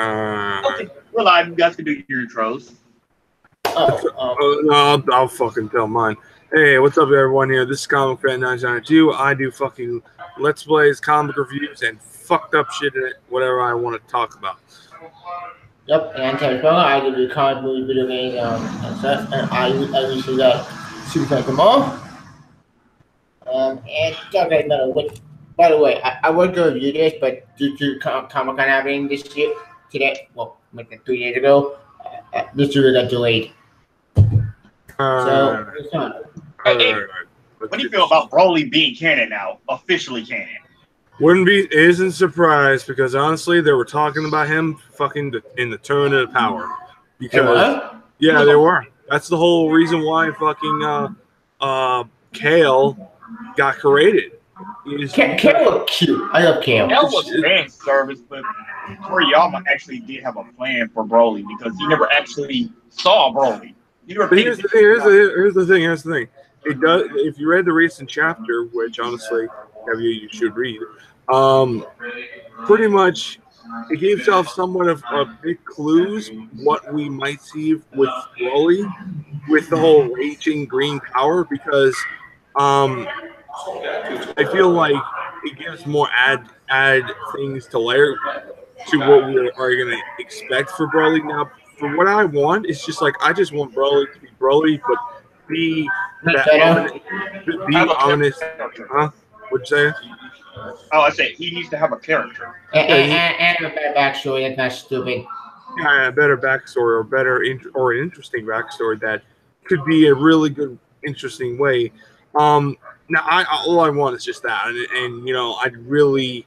Okay, we're live. You guys can do your intros. No, I'll fucking tell mine. Hey, what's up, everyone? Here, this is Comic Fan 992. I do fucking Let's Plays, comic reviews, and fucked up shit in it, whatever I want to talk about. Yep, and Terry Bella, I do the comic movie video game and stuff, and I usually got Super Fan Kamal. And okay, no, which, by the way, I was going to review this, but due to Comic Con happening this year, today, well, like 3 days ago, this year got delayed. So, it's not. What do you feel about Broly being canon now, officially canon? Isn't surprised because honestly, they were talking about him fucking in the Turn of Power. Because yeah, they were. That's the whole reason why fucking Kale got created. Kale was cute. I love Kale. Kale was fan service, but Toriyama actually did have a plan for Broly because he never actually saw Broly. But here's the thing. It does. If you read the recent chapter, which honestly, you should read, pretty much it gives off somewhat of big clues what we might see with Broly, with the whole raging green power, because I feel like it gives more add things to layer to what we are gonna expect for Broly. Now, for what I want, it's just like I just want Broly to be Broly, but be honest. Huh? What'd you say? Oh, I said he needs to have a character and a better backstory. That's not stupid. Yeah, a better backstory, or better or an interesting backstory that could be a really good, interesting way. Now, all I want is just that, and you know, I really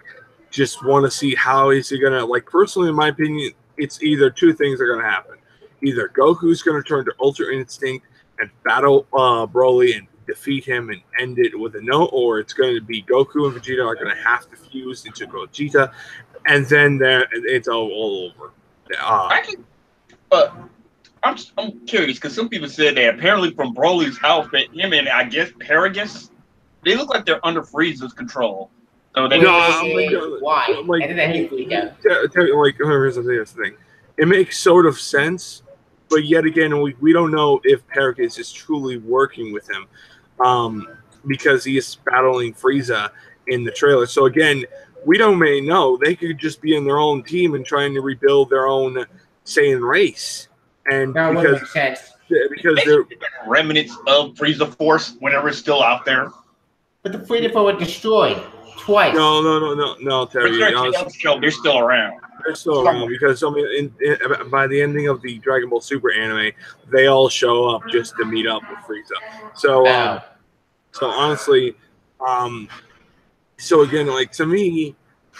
just want to see how is he gonna, like, personally, in my opinion, it's either two things are gonna happen: either Goku's gonna turn to Ultra Instinct and battle Broly and defeat him and end it with a note, or it's going to be Goku and Vegeta are going to have to fuse into Gogeta, and then it's all over. I'm curious because some people said that apparently from Broly's outfit, him and I guess Paragus, they look like they're under Frieza's control. So they why? Like, and then he freaked out. Here's the thing. It makes sort of sense, but yet again, we don't know if Paragus is truly working with him, because he is battling Frieza in the trailer. So again, we don't may know. They could just be in their own team and trying to rebuild their own Saiyan race. And that would make sense. Because they're remnants of Frieza Force whenever it's still out there. But the Frieza Force was destroyed twice. No, Terry. They're still around. They're still around because I mean, by the ending of the Dragon Ball Super anime, they all show up just to meet up with Frieza. So, so honestly, so again, like, to me,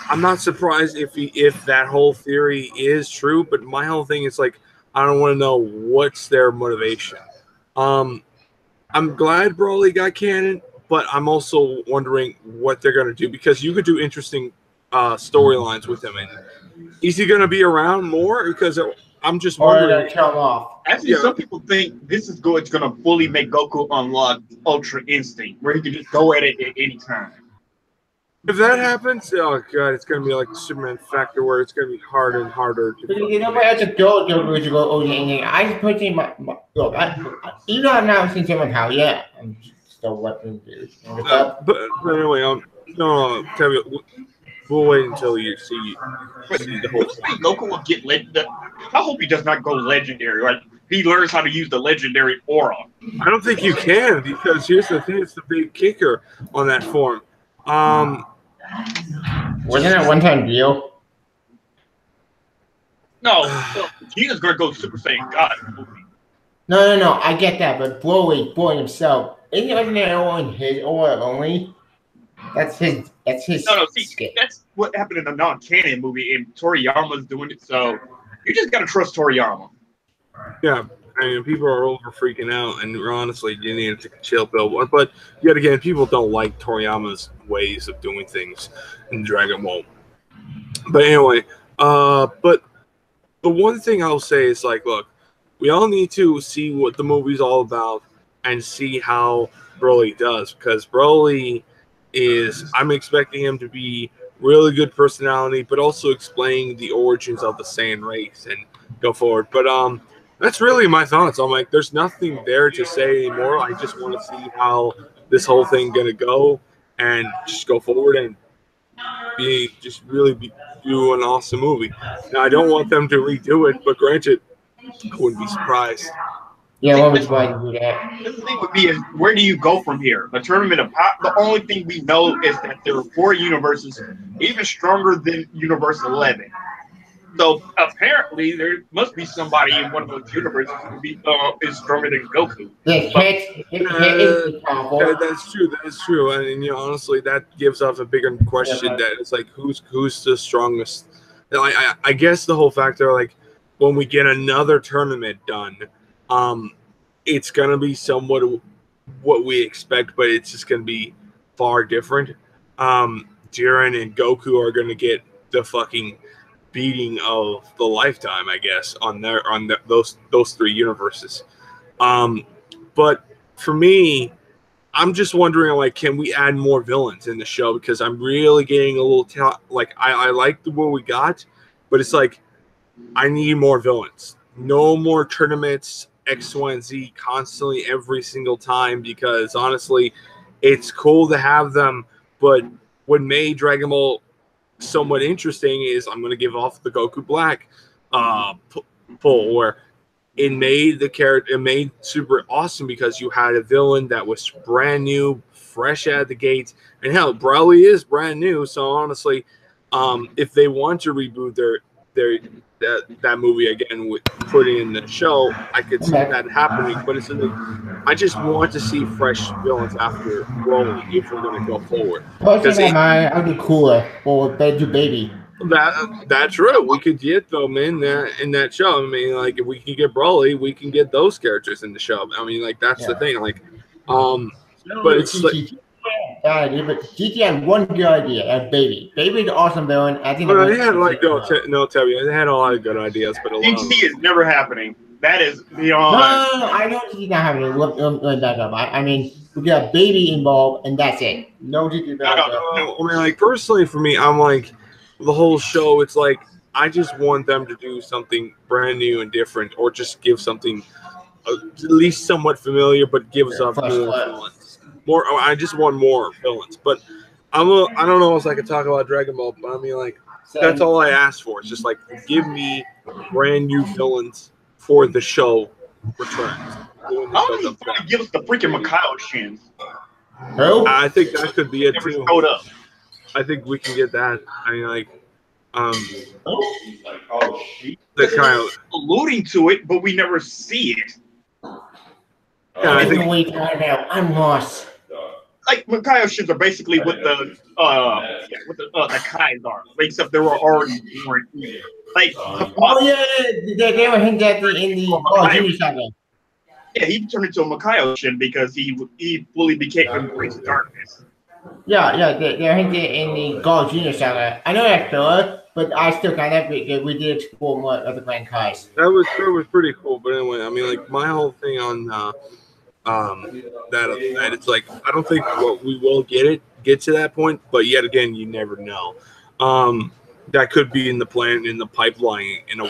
I'm not surprised if that whole theory is true. But my whole thing is like, I don't want to know what's their motivation. I'm glad Broly got canon, but I'm also wondering what they're gonna do, because you could do interesting storylines with him. And is he going to be around more? Because I'm just wondering. Or kill him off. Actually, some people think this is good. It's going to fully make Goku unlock Ultra Instinct, where he can just go at it at any time. If that happens, oh god, it's going to be like the Superman factor, where it's going to be harder and harder. You know, I have to go to go over anything. I just put in my look. You know, I've never seen Superman Power yet. I'm still letting do. But anyway, no, tell me. We'll wait until you see the whole thing. Goku will get I hope he does not go legendary. Like, he learns how to use the legendary aura. I don't think you can, because here's the thing: it's the big kicker on that form. Wasn't that one-time deal? No, Vegeta's gonna go Super Saiyan God. No. I get that, but Broly himself, isn't it legendary aura in his aura only? That's his. No. See, that's what happened in the non-canon movie, and Toriyama's doing it. So you just gotta trust Toriyama. Yeah, I mean, people are over freaking out, and honestly, you need to take a chill pill. But yet again, people don't like Toriyama's ways of doing things in Dragon Ball. But anyway, but the one thing I'll say is, like, look, we all need to see what the movie's all about and see how Broly does, because Broly I'm expecting him to be really good personality, but also explaining the origins of the Saiyan race and go forward. But that's really my thoughts. I'm like, there's nothing there to say anymore. I just want to see how this whole thing gonna go and just go forward and do an awesome movie. Now, I don't want them to redo it, but granted, I wouldn't be surprised. Yeah, what was going to do that? The thing would be is where do you go from here? A tournament of pop. The only thing we know is that there are 4 universes, even stronger than Universe 11. So apparently, there must be somebody in one of those universes who is stronger than Goku. Yes, Hit is powerful. That's true. That's true. And honestly, that gives off a bigger question that it's like, who's the strongest? I guess the whole factor, like, when we get another tournament done, it's gonna be somewhat what we expect, but it's just gonna be far different. Jiren and Goku are gonna get the fucking beating of the lifetime, I guess, on those 3 universes. But for me, I'm just wondering, like, can we add more villains in the show? Because I'm really getting a little I like what we got, but it's like I need more villains. No more tournaments X, Y, and Z constantly every single time, because honestly, it's cool to have them, but what made Dragon Ball somewhat interesting is I'm going to give off the Goku Black pull, where it made the character, it made super awesome because you had a villain that was brand new, fresh out of the gates, and hell, Broly is brand new. So honestly, if they want to reboot that movie again with putting in the show, I could see that happening. But it's like, I just want to see fresh villains after Broly if we're going to go forward. Because I'd be cooler or do Baby. That's true. We could get them in that show. I mean, like, if we can get Broly, we can get those characters in the show. I mean, like, that's the thing. Like, but it's like, but GT had one good idea. Baby. Baby's an awesome villain. I think they had Tevye. They had a lot of good ideas, but GT is never happening. That is beyond. No. I know GT not happening. Let back up. I mean, we got Baby involved, and that's it. No GT. I mean, like, personally for me, I'm like, the whole show, it's like I just want them to do something brand new and different, or just give something at least somewhat familiar, but gives up more villains. I just want more villains. But I don't know if I could talk about Dragon Ball, but I mean, like, that's all I asked for. It's just like, give me brand new villains for the show returns. How do you give us the freaking Mikhail Shin? I think that could be it too. I think we can get that. I mean, like, the kind of alluding to it, but we never see it. Yeah, I think I'm lost. Like, Mikhail Shins are basically what the Kais are, except they were already born here. Like, they were hinted at in the Junior Saga. Yeah, he turned into a Mikhail Shin because he fully became embraced darkness. Yeah, they're hinted in the God Junior Saga. I know that's filler, but I still kind of we did explore more of the Grand Kais. That was pretty cool. But anyway, I mean, like, my whole thing on that it's like, I don't think we will get to that point, but yet again, you never know. That could be in the plan, in the pipeline, in a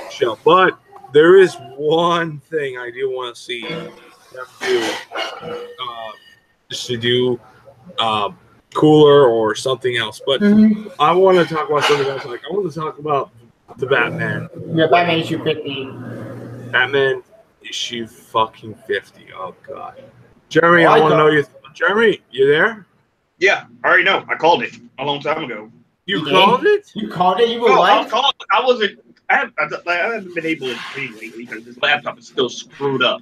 show. But there is one thing I do want to see them do, just to do cooler or something else. But I want to talk about something else. Like, I want to talk about the Batman. Yeah, Batman issue 50. Batman issue fucking 50. Oh God, Jeremy, I want to know you. Jeremy, you there? Yeah, I already know. I called it a long time ago. You called it? You called it? You were I called it. I wasn't. I haven't been able to read lately because this laptop is still screwed up.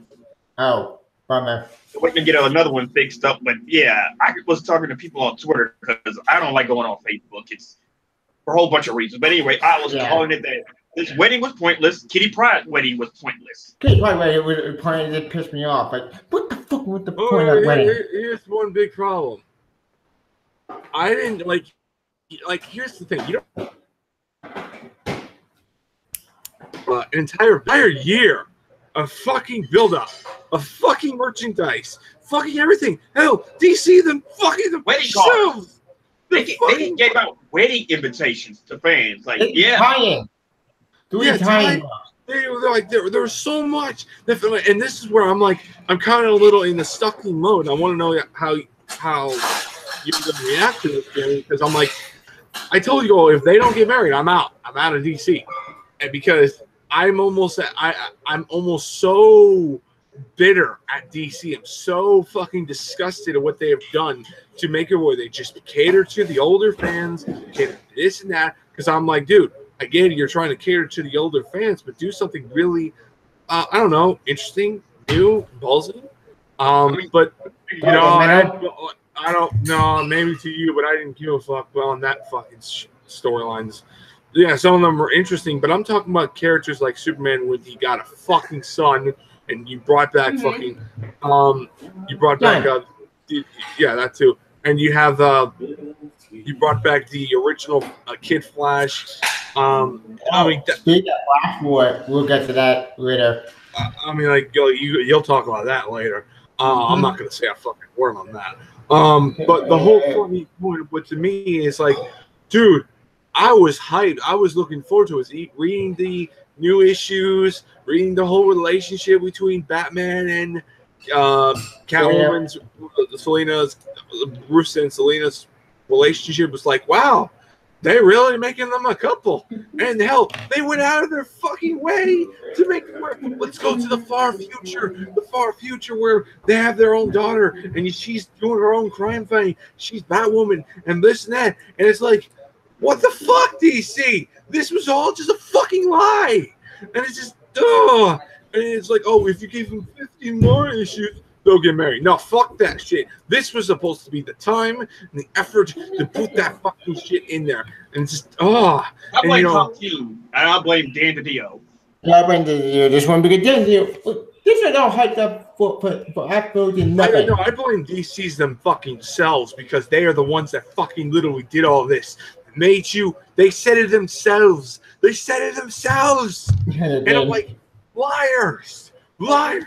Oh, bummer. We're gonna get another one fixed up, but yeah, I was talking to people on Twitter because I don't like going on Facebook. It's for a whole bunch of reasons. But anyway, I was calling it that this wedding was pointless. Kitty Pryde's wedding was pointless. Kitty Pryde's wedding was pointless. It pissed me off. Like, what the fuck was the point of wedding? Here's one big problem. I didn't like. Here's the thing. You don't. An entire year of fucking build-up, of fucking merchandise, fucking everything. Hell, DC them fucking themselves. They gave out wedding invitations to fans. Like, yeah. Tying. Three tying. They're like there's so much, and this is where I'm like I'm kind of a little in the sucking mode. I want to know how you're gonna react to this, Jerry, because I'm like I told you, if they don't get married, I'm out. I'm out of DC, and because I'm almost so bitter at DC. I'm so fucking disgusted at what they have done to make it where they just cater to the older fans, cater to this and that. Because I'm like, dude. Again, you're trying to cater to the older fans, but do something really, I don't know, interesting, new, ballsy. But you know, I don't know, maybe to you, but I didn't give a fuck on that fucking storylines. Yeah, some of them are interesting, but I'm talking about characters like Superman when he got a fucking son, and you brought back fucking, you brought back, yeah, that too, and you have you brought back the original Kid Flash. I mean, speaking of Flash, we'll get to that later. I mean, like you'll talk about that later. I'm not gonna say a fucking word on that. But the whole funny point, what to me is like, dude, I was hyped. I was looking forward to it. Reading the new issues, reading the whole relationship between Batman and Catwoman's, Selina's, Bruce and Selina's relationship was like, wow. They're really making them a couple. And hell, they went out of their fucking way to make it work. Let's go to the far future where they have their own daughter and she's doing her own crime thing. She's Batwoman and this and that. And it's like, what the fuck, DC? This was all just a fucking lie. And it's just, ugh. And it's like, oh, if you give them 50 more issues, they'll get married. No, fuck that shit. This was supposed to be the time and the effort to put that fucking shit in there. And just, I blame Tom King, and I blame Dan DiDio. I blame this one because Dan DiDio, this is all hyped up for absolutely nothing. I blame DC's them fucking selves because they are the ones that fucking literally did all this. They said it themselves. And I'm like, liars. I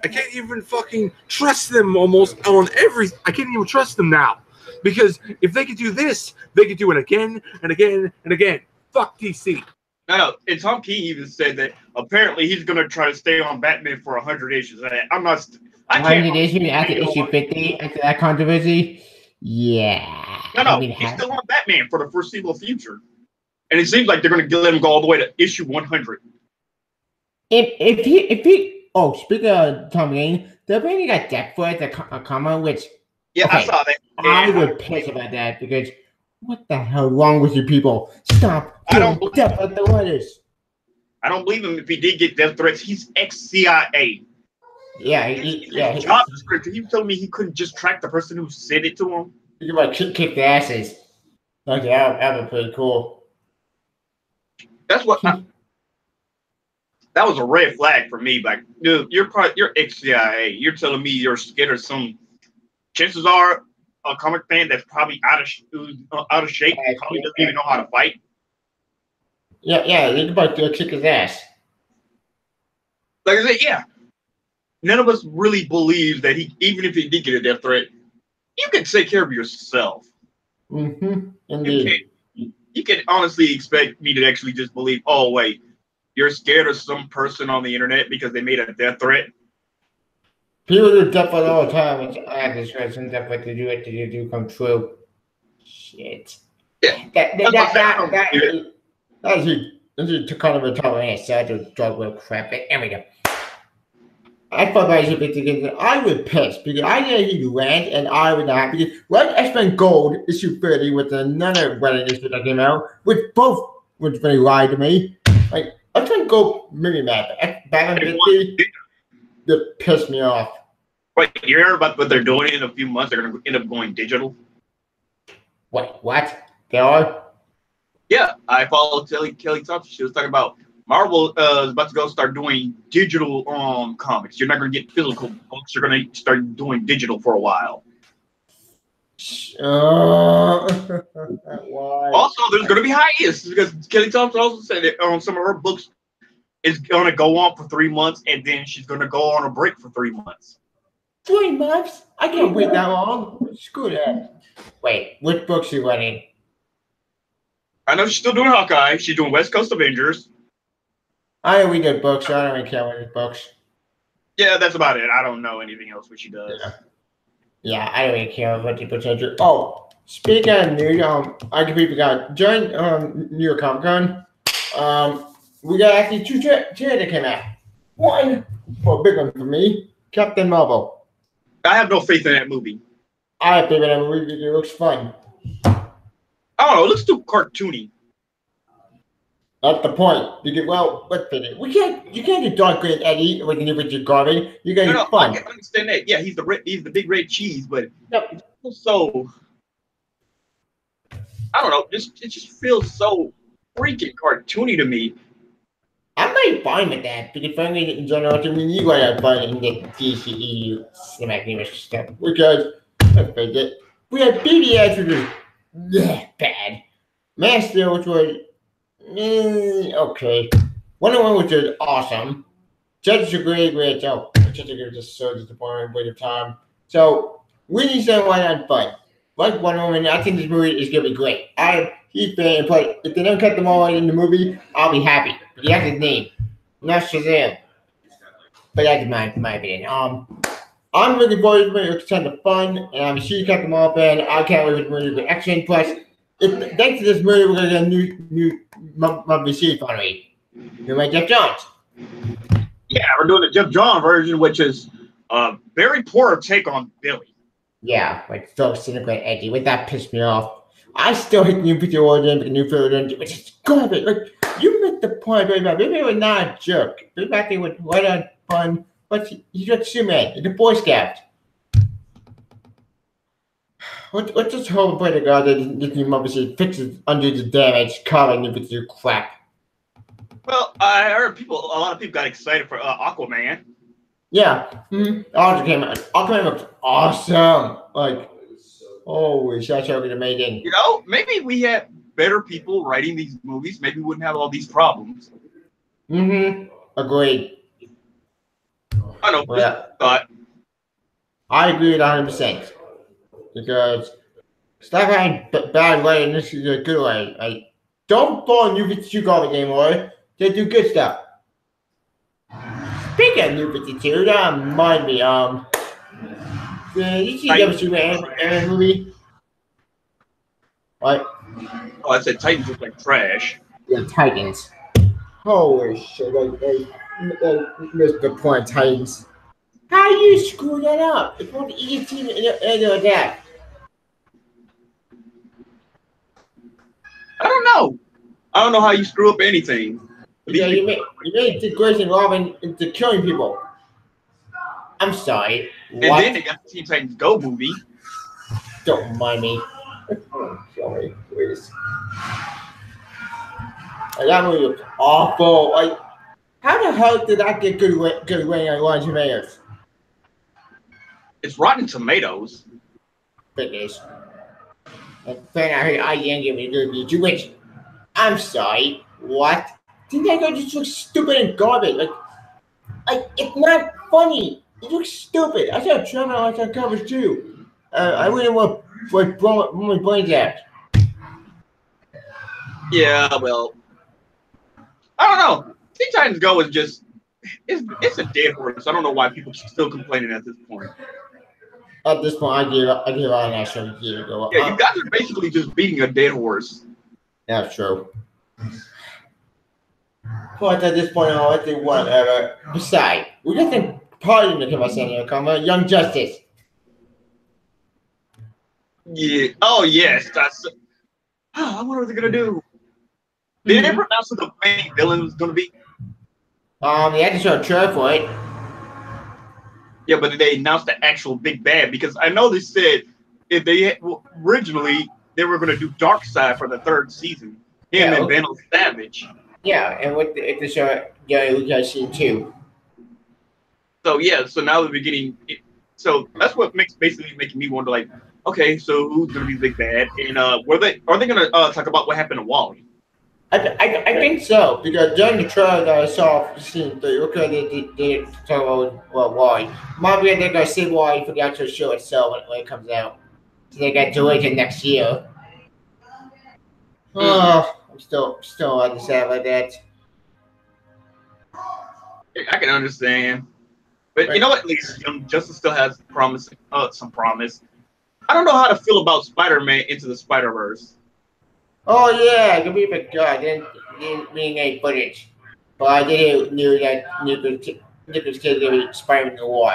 can't even fucking trust them almost on every. I can't even trust them now. Because if they could do this, they could do it again and again and again. Fuck DC. No. And Tom King even said that apparently he's going to try to stay on Batman for 100 issues. I can't. 100 issues after issue 50, after that controversy? Yeah. No. He's still on Batman for the foreseeable future. And it seems like they're going to let him go all the way to issue 100. If he oh, speaking of Tom King, they're bringing that Death Threat, a comment, which I saw that. I would piss about that because what the hell wrong with you people? Stop. I don't believe Death Threat the letters. I don't believe him if he did get death threats. He's ex-CIA. Yeah, job description. He told me he couldn't just track the person who said it to him. You might kick the asses. Okay, that would be pretty cool. That's what. That was a red flag for me. Like, dude, you're ex-CIA. You're telling me you're scared of some. Chances are, a comic fan that's probably out of shape, probably doesn't even know how to fight. Yeah, you about to kick his ass. Like I said, yeah. None of us really believe that even if he did get a death threat, you can take care of yourself. Mm-hmm. Indeed. You can honestly expect me to actually just believe, oh, wait, you're scared of some person on the internet because they made a death threat? People do death threat all the time, which I have this right, some death threat to do come true. Shit. Yeah. That's to kind of a tolerance, so I do drug real crap. But there we go. I thought I should be thinking I would piss because I know he went and I would not because like X-Men Gold issue 30 with another wedding issue that came out, which both was very lied to me. Like X-Men Gold maybe mad, but Batman 50 that pissed me off. Wait, you heard about what they're doing in a few months? They're gonna end up going digital. Wait, what? They are? Yeah, I followed Kelly Thompson. She was talking about Marvel is about to go start doing digital comics. You're not going to get physical books. You're going to start doing digital for a while. Why? Also, there's going to be hiatus because Kelly Thompson also said that some of her books is going to go on for 3 months and then she's going to go on a break for 3 months. 3 months? I can't wait that long. Screw that. Wait, which books are you running? I know she's still doing Hawkeye. She's doing West Coast Avengers. I don't read their books, so I don't really care what his books. Yeah, that's about it. I don't know anything else what she does. Yeah, I don't really care what the books are. Oh, speaking of news, I completely forgot. During New York Comic Con, we got actually two trailers that came out. One, for a big one for me, Captain Marvel. I have no faith in that movie. I have faith in that movie because it looks fun. I don't know. It looks too cartoony. That's the point. Because, well, let's finish. You can't do Dark Green Eddie with your garbage. You gotta do fun. I can understand that. Yeah, he's the big red cheese, but Yep. it feels so. I don't know. It just feels so freaking cartoony to me. I'm not fine with that because frankly, in general, I mean, you gotta have fun in the DCEU cinematic universe stuff because let's face it, we had BBS, which was bad, Man of Steel, which was okay, Wonder Woman, which was awesome, Justice League, which Justice League was just so disappointing with the time. So we need someone on fun. Like Wonder Woman, I think this movie is gonna be great. I'm a huge fan, but if they don't cut them all in the movie, I'll be happy. But that's his name, not Shazam. But that's my opinion. I'm looking forward to the movie. It looks kind of fun, and I'm sure you cut them all in. I can't wait for the movie to be action. Plus, thanks to this movie, we're gonna get a new monthly series finally. You like Jeff Johns? Yeah, we're doing the Jeff Johns version, which is a very poor take on Billy. Yeah, like so cynical and edgy. With that pissed me off. I still hate the new Peter Origin, the new Origin, which is garbage. Like you missed the point, baby. Maybe was not a jerk. Maybe they was right on fun, but he's just Superman. He's a Boy Scout. What's this whole point of God that this new movie fixes under the damage, covering it with your crap? Well, I heard a lot of people got excited for Aquaman. Yeah, Aquaman looks awesome. Like, holy shit, that's amazing. You know, maybe we had better people writing these movies. Maybe we wouldn't have all these problems. Agreed. I know. But I agree with 100% because stop having bad writing. This is a good way. Like, don't fall in New 52 garbage anymore. They do good stuff. Speaking of New 52, that remind me, did you see the Superman movie? What? Oh, I said Titans look like trash. Yeah, Titans. Holy shit, they missed the point, Titans. How you screw that up? It's one of the easiest teams in that. I don't know. I don't know how you screw up anything. Yeah, you made Dick Grayson and Robin into killing people. I'm sorry. And then they got the Teen Titans Go movie. Don't mind me. Oh, sorry, please. That movie was awful. Like, how the hell did that get good rating on Rotten Tomatoes? It's Rotten Tomatoes. It is. And then I heard IGN gave me a good review, which I'm sorry. What? Didn't that guy just look stupid and garbage? Like, it's not funny. It looks stupid. I saw Trevor on that covers too. I wouldn't want to blow my brains out. Yeah, well, I don't know. Teen Titans Go is just it's a dead horse. I don't know why people are still complaining at this point. At this point, I give out an actual year ago. Yeah, you guys are basically just beating a dead horse. That's true. But at this point, I think whatever. Besides, we just think pardon the San Diego Comic Young Justice. Yeah. Oh yes. That's. I wonder what they're gonna do. Did they announce who the main villain was gonna be? They had to show a trailer for it. Yeah, but did they announce the actual big bad? Because I know they said if they originally they were gonna do Darkseid for the 3rd season. Him and Vandal Savage. Yeah, and with the show, yeah, we got seen too. So yeah, so now we're getting. So that's what basically making me wonder, like, okay, so who's gonna be the big bad? And are they gonna talk about what happened to Wally? I think so because during the trailer that I saw for season 3, okay, they talk about why. Maybe they're gonna say why for the actual show itself when it comes out. So they got delayed to next year. Mm. Oh, I'm still undecided about that. I can understand. But you Right. know what? At least Young Justice still has promise, some promise. I don't know how to feel about Spider-Man into the Spider-Verse. Oh yeah, I can believe it. God, didn't bring any footage, but I didn't knew that Nicholas Cage gonna be Spider-Man in the war.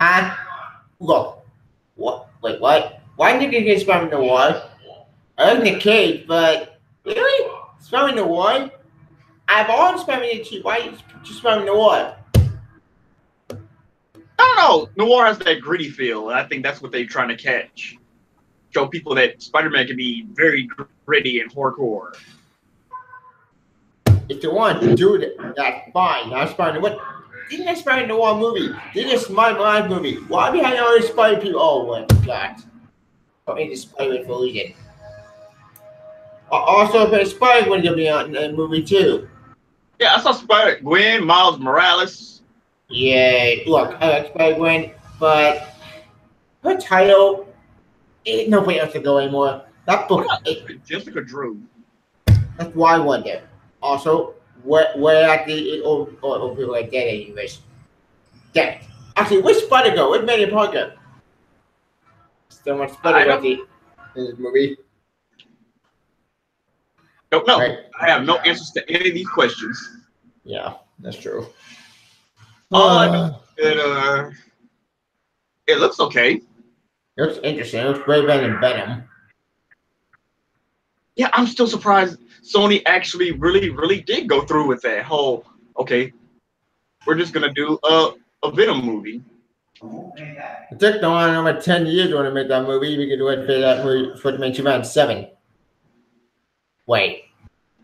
Huh? Look, what? Wait, what? Why Nicholas Cage Spider-Man in the war? I like Nick Cage, but really, Spider-Man in the war? I've always Spider-Man in the two. Why just Spider-Man in the war? I don't know. Noir has that gritty feel, and I think that's what they're trying to catch. Show people that Spider-Man can be very gritty and hardcore. If they want to do it, that's fine. Not Spider-Man. What? Didn't they Spider-Man in the war movie? Didn't they Spider-Man Live movie? Why behind all these Spider people? Oh my God. Oh, into Spider-Man for Legion. Also, but Spider-Man gonna be on the movie too. Yeah, I saw Spider-Gwen, Miles Morales. Yay! Look, I like Spider-Gwen, but her title ain't nobody else to go anymore. That What book, about Jessica Drew? that's why I wonder. Also, where at the or people like that anyways. Damn. Actually, where's Spider go? Where's Manny Parker? Still much I Spider go don't, at the in this movie, don't know. right? I have no answers to any of these questions. Yeah, that's true. All I know is that it looks okay. It looks interesting. It looks way better than Venom. Yeah, I'm still surprised Sony actually really did go through with that whole, okay, we're just gonna do a Venom movie. It took them over 10 years to make that movie. We could wait for that movie for the 2007. Wait.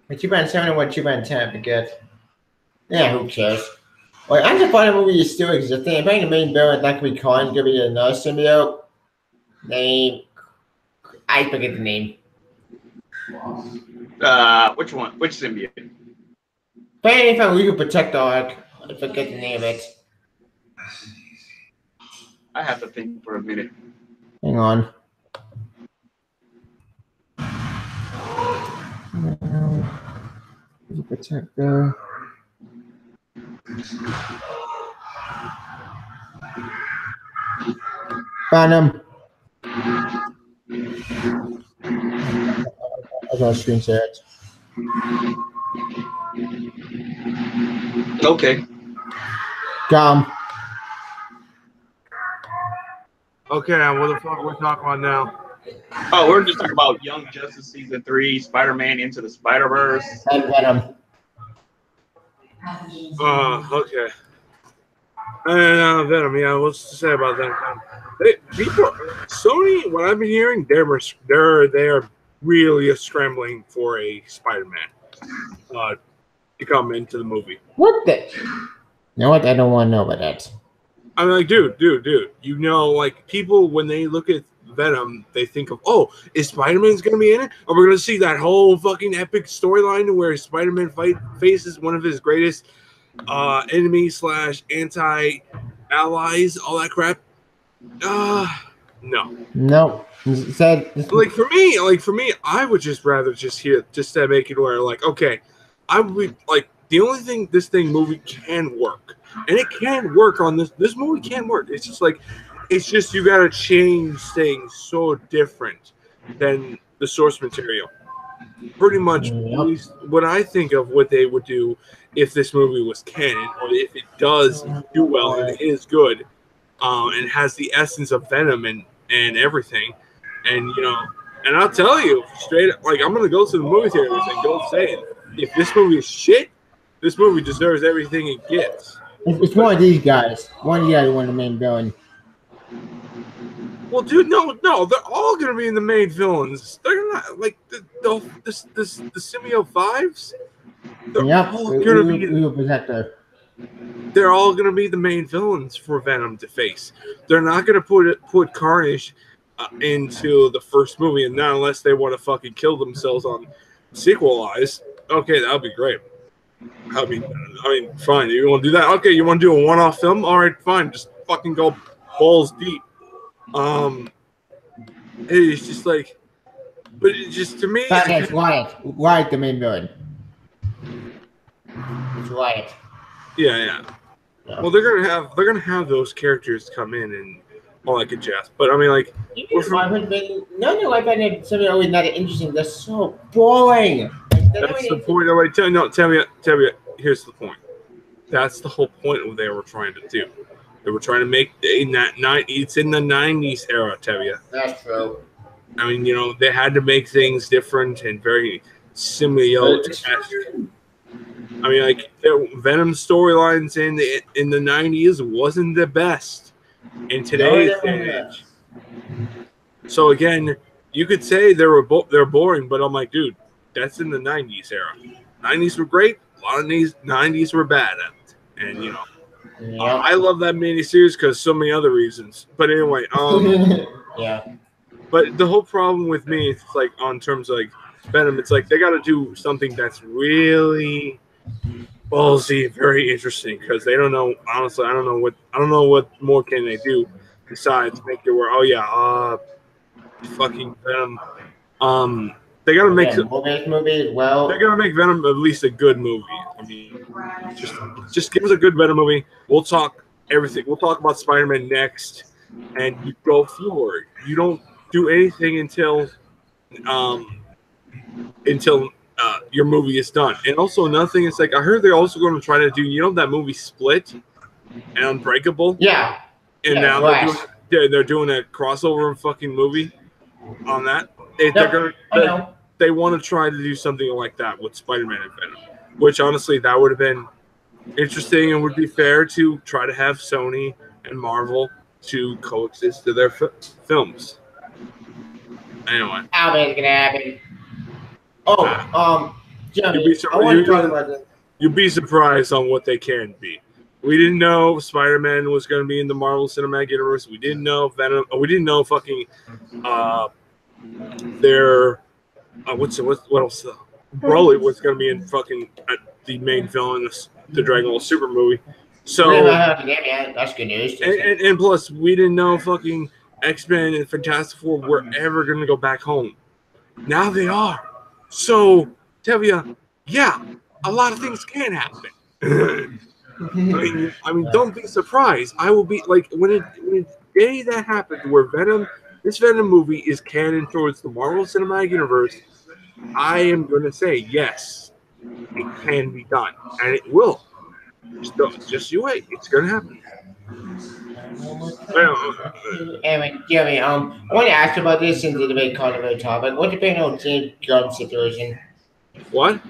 2007 or what 2010, I forget. Yeah, who cares? Wait, I'm surprised the movie is still existing. Apparently the main villain that could be Khan could be another symbiote. Name I forget the name. Which one? Which symbiote? Apparently if I leave a protector arc, I forget the name of it. I have to think for a minute. Hang on. Protector. Found him. I got a screen share it. Okay. Got him. Okay, what the fuck we're talking about now? Oh, we're just talking about Young Justice Season 3, Spider-Man Into the Spider-Verse. And Venom. Okay. And Venom, yeah, what's to say about that? People, Sony, what I've been hearing, they're really scrambling for a Spider-Man to come into the movie. What the? You know what? I don't want to know about that. I'm like, dude. You know, like people when they look at Venom, they think of, oh, is Spider-Man's gonna be in it? Or we're gonna see that whole fucking epic storyline where Spider-Man faces one of his greatest enemies / anti-allies, all that crap. No. No. Said Like for me, I would just rather just to make it where like, okay, I would be like the only thing this movie can work. And it can work on this movie can work. It's just you gotta change things so different than the source material. Pretty much at least what I think of what they would do if this movie was canon, or if it does do well and it is good, and has the essence of Venom and everything. And and I'll tell you straight up, like I'm gonna go to the movie theater and go say it. If this movie is shit, this movie deserves everything it gets. it's one of these guys. One of the guys, one of the main villain. Well, dude, no, they're all gonna be in the main villains. They're not like the Symbiote Fives. Yep, They're all gonna be the main villains for Venom to face. They're not gonna put Carnage into the first movie, and not unless they want to fucking kill themselves on sequelize, okay, that would be great. I mean, fine. You want to do that? Okay, you want to do a one-off film? All right, fine. Just fucking go balls deep. It's just like, but it just to me, It's Wyatt. Wyatt, the main villain. It's Wyatt. Yeah. Well, they're gonna have those characters come in and all that good jazz. But I mean, like, no, I find it something always not interesting. They're so boring. That's the point. Wait, tell me. Here's the point. That's the whole point of what they were trying to do. They were trying to make it's in the 90s era, Tevya. That's true. I mean, they had to make things different and very symbiote. I mean, like Venom storylines in the 90s wasn't the best in today's age. So again, you could say they're boring, but I'm like, dude, that's in the 90s era. 90s were great. A lot of these 90s were bad at it. And, I love that miniseries because so many other reasons. But anyway, yeah. But the whole problem with me is like on terms of like Venom, it's like they got to do something that's really ballsy, very interesting because they don't know. Honestly, I don't know what more can they do besides make it where fucking Venom. They got to make movie as well. They're gonna make Venom at least a good movie. I mean, just give us a good Venom movie. We'll talk everything. We'll talk about Spider-Man next, and you go forward. You don't do anything until your movie is done. And also another thing is like I heard they're also going to try to do that movie Split and Unbreakable. Yeah. And now they're doing a crossover fucking movie on that. They want to try to do something like that with Spider-Man and Venom, which honestly that would have been interesting and would be fair to try to have Sony and Marvel to coexist to their films. Anyway, I mean, it's gonna happen. Jeremy, you'd be surprised on what they can be. We didn't know Spider-Man was going to be in the Marvel Cinematic Universe. We didn't know Venom. We didn't know fucking their what else? Broly was going to be in fucking the main villain in the Dragon Ball Super movie. So that's good news. And plus, we didn't know fucking X-Men and Fantastic Four were ever going to go back home. Now they are. So, Tevya, yeah, a lot of things can happen. I mean, don't be surprised. I will be like when the day that happens where this Venom movie is canon towards the Marvel Cinematic Universe. I am going to say yes, it can be done, and it will. Just you wait. It's going to happen. Anyway, Jeremy, I want to ask about this since it's a very controversial topic. What's your opinion on James Gunn situation? What?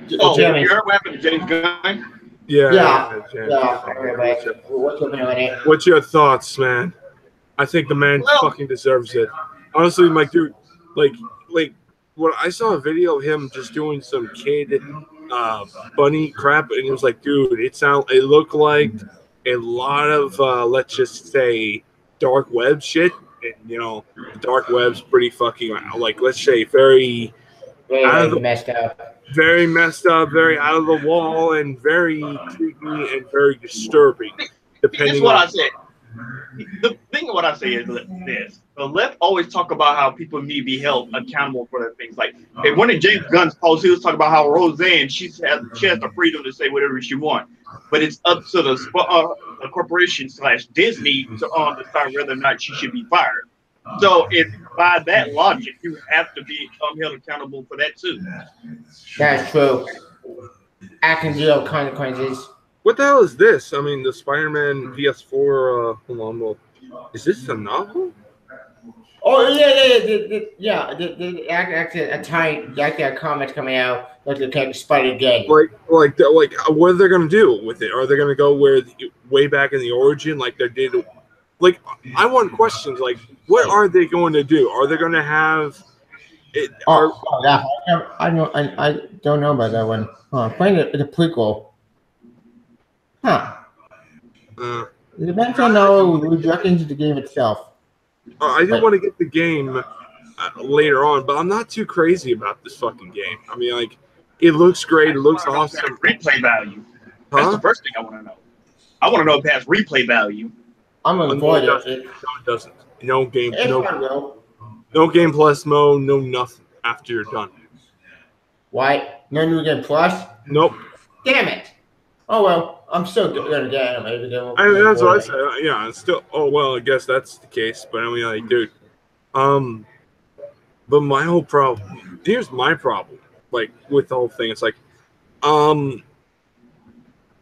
Jeremy, you heard what happened to James Gunn? Yeah. What's your opinion on it? What's your thoughts, man? I think the man fucking deserves it. Honestly, my dude, like when I saw a video of him just doing some kid bunny crap, and it was like, dude, it looked like a lot of let's just say dark web shit. And the dark web's pretty fucking like, let's say very messed up. Very messed up, very out of the wall, and very creepy and very disturbing. That's what I said. The thing of what I say is this: the left always talk about how people need to be held accountable for their things. Like one of James Gunn's posts, he was talking about how Roseanne she has the freedom to say whatever she wants, but it's up to the corporation / Disney to decide whether or not she should be fired. So, if by that logic, you have to be held accountable for that too. That's true. Acting zero consequences. What the hell is this? I mean, the Spider-Man PS4. Hold on, well, is this a novel? Oh yeah. Actually, a comic coming out like the character Spider-Gang. Like, what are they gonna do with it? Are they gonna go way back in the origin, like they did? Like, I want questions. Like, what are they going to do? Are they going to have it? I don't know about that one. Playing the prequel. Huh. It depends on how we direct into the game itself. I do want to get the game later on, but I'm not too crazy about this fucking game. I mean, like, it looks great. It looks awesome. Replay value. That's the first thing I want to know. I want to know if it has replay value. I'm gonna avoid it. No, it doesn't. No game. No game plus mode. No nothing after you're done. Why? No new game plus? Nope. Damn it! Oh well, I'm still gonna get it. Maybe that's what I said. Yeah, it's still. Oh well, I guess that's the case. But I mean, like, dude. But my whole problem. Here's my problem. Like with the whole thing, it's like,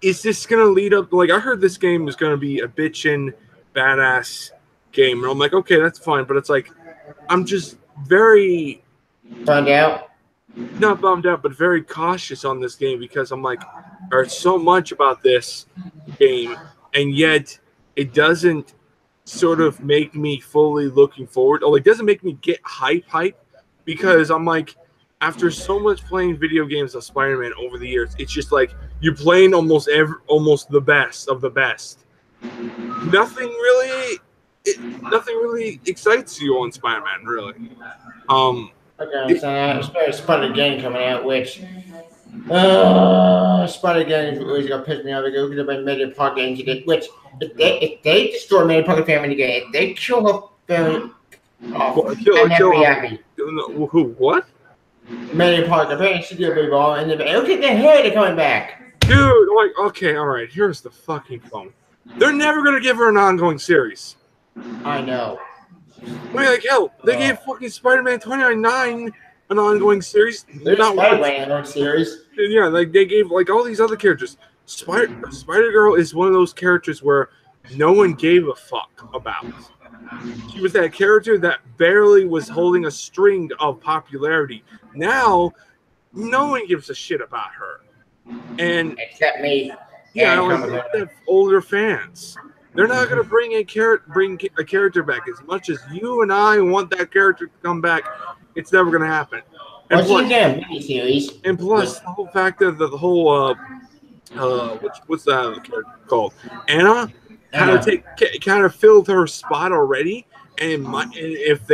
is this gonna lead up? Like, I heard this game is gonna be a bitchin' badass game, and I'm like, okay, that's fine. But it's like, I'm just very bummed out. Not bummed out, but very cautious on this game because I'm like, I heard so much about this game, and yet it doesn't sort of make me fully looking forward. Or it doesn't make me get hype because I'm like, after so much playing video games of Spider-Man over the years, it's just like you're playing almost the best of the best. Nothing really excites you on Spider-Man, really. Okay, so Spider-Gang coming out, which Spider-Gang is gonna piss me off. They're gonna be Media Park games again. Which if they destroy Media Park family again, if they kill her family off, I'm happy. Who? What? Media Park, the parents should be ball, and look at the head coming back. Dude, like, okay, all right. Here's the fucking phone. They're never gonna give her an ongoing series. I know. I mean, like, hell, they gave fucking Spider-Man 2099 an ongoing series. There's Spider-Man series. Yeah, like they gave like all these other characters. Spider-Girl is one of those characters where no one gave a fuck about. She was that character that barely was holding a string of popularity. Now, no one gives a shit about her. And except me. Yeah, like they have older fans. They're not going to bring a character back. As much as you and I want that character to come back, it's never going to happen. And plus, miniseries. And plus, the whole fact of the whole what's that character called? Anna kind of filled her spot already. And if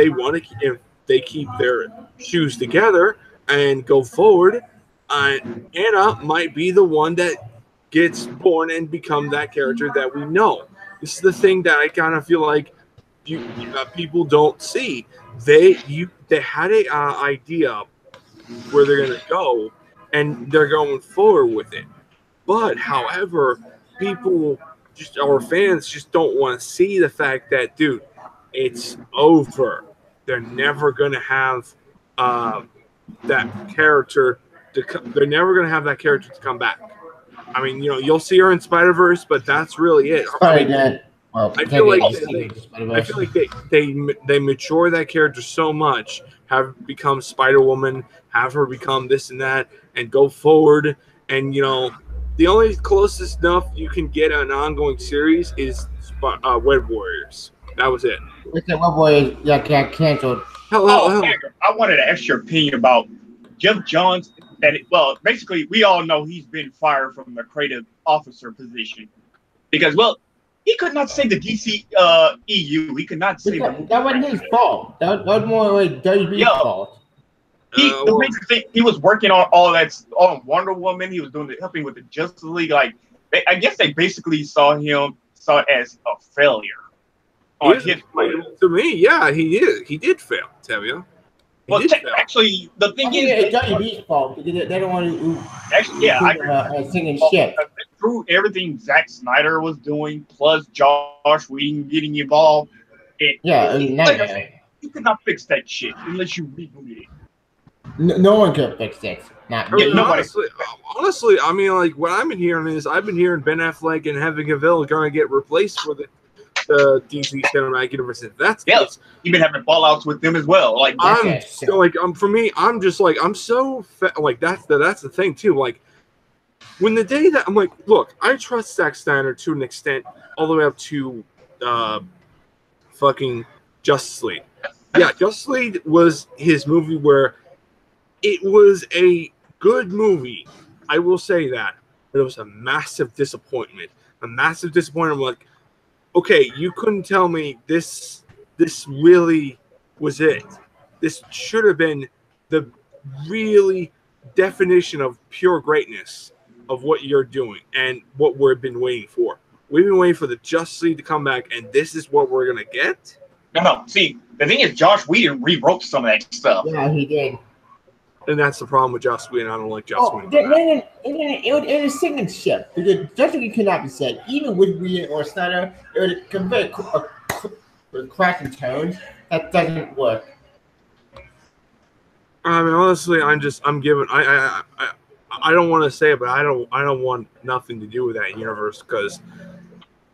they keep their shoes together and go forward, Anna might be the one that gets born and become that character that we know. This is the thing that I kind of feel like people don't see. They had an idea where they're going to go, and they're going forward with it. But, however, our fans just don't want to see the fact that, dude, it's over. They're never going to have that character they're never going to have that character to come back. I mean, you'll see her in Spider-Verse, but that's really it. I feel like they mature that character so much, have become Spider-Woman, have her become this and that, and go forward. And the only closest enough you can get an ongoing series is Web Warriors. That was it. Web Warriors got canceled. I wanted to ask your opinion about Jeff Johns. Basically, we all know he's been fired from the creative officer position because, he could not save the DC EU. He could not save that wasn't his fault. That was more like WB's fault. He was working on all that on Wonder Woman. He was helping with the Justice League. Like, I guess they basically saw it as a failure. To me, yeah, he did fail. Tevye. Well, actually, the thing is, it's WB's fault because they don't want to. Actually, singing shit. Through everything Zack Snyder was doing, plus Josh Whedon getting involved, you could not fix that shit unless you rebooted it. No one could fix this. Honestly, I mean, like what I've been hearing Ben Affleck and Henry Cavill are going to get replaced for the DC Cinematic Universe. That's you've been having fallouts with them as well. Like for me, I'm just like I'm so like that's the thing too. Like when the day that I'm like, look, I trust Zack Snyder to an extent, all the way up to fucking Justice League. Yeah, Justice League was his movie where it was a good movie. I will say that, but it was a massive disappointment. I'm like, okay, you couldn't tell me this really was it. this should have been the really definition of pure greatness of what you're doing and what we've been waiting for. We've been waiting for the Justice League to come back, and this is what we're gonna get. No. See, the thing is, Josh Whedon rewrote some of that stuff. Yeah, he did. And that's the problem with Joss Whedon. I don't like Joss Whedon. It was signature because Justice League cannot be said. Even with Whedon or Snyder, it would convey a cracking tone. That doesn't work. I mean, honestly, I'm giving. I don't want to say it, but I don't want nothing to do with that universe because,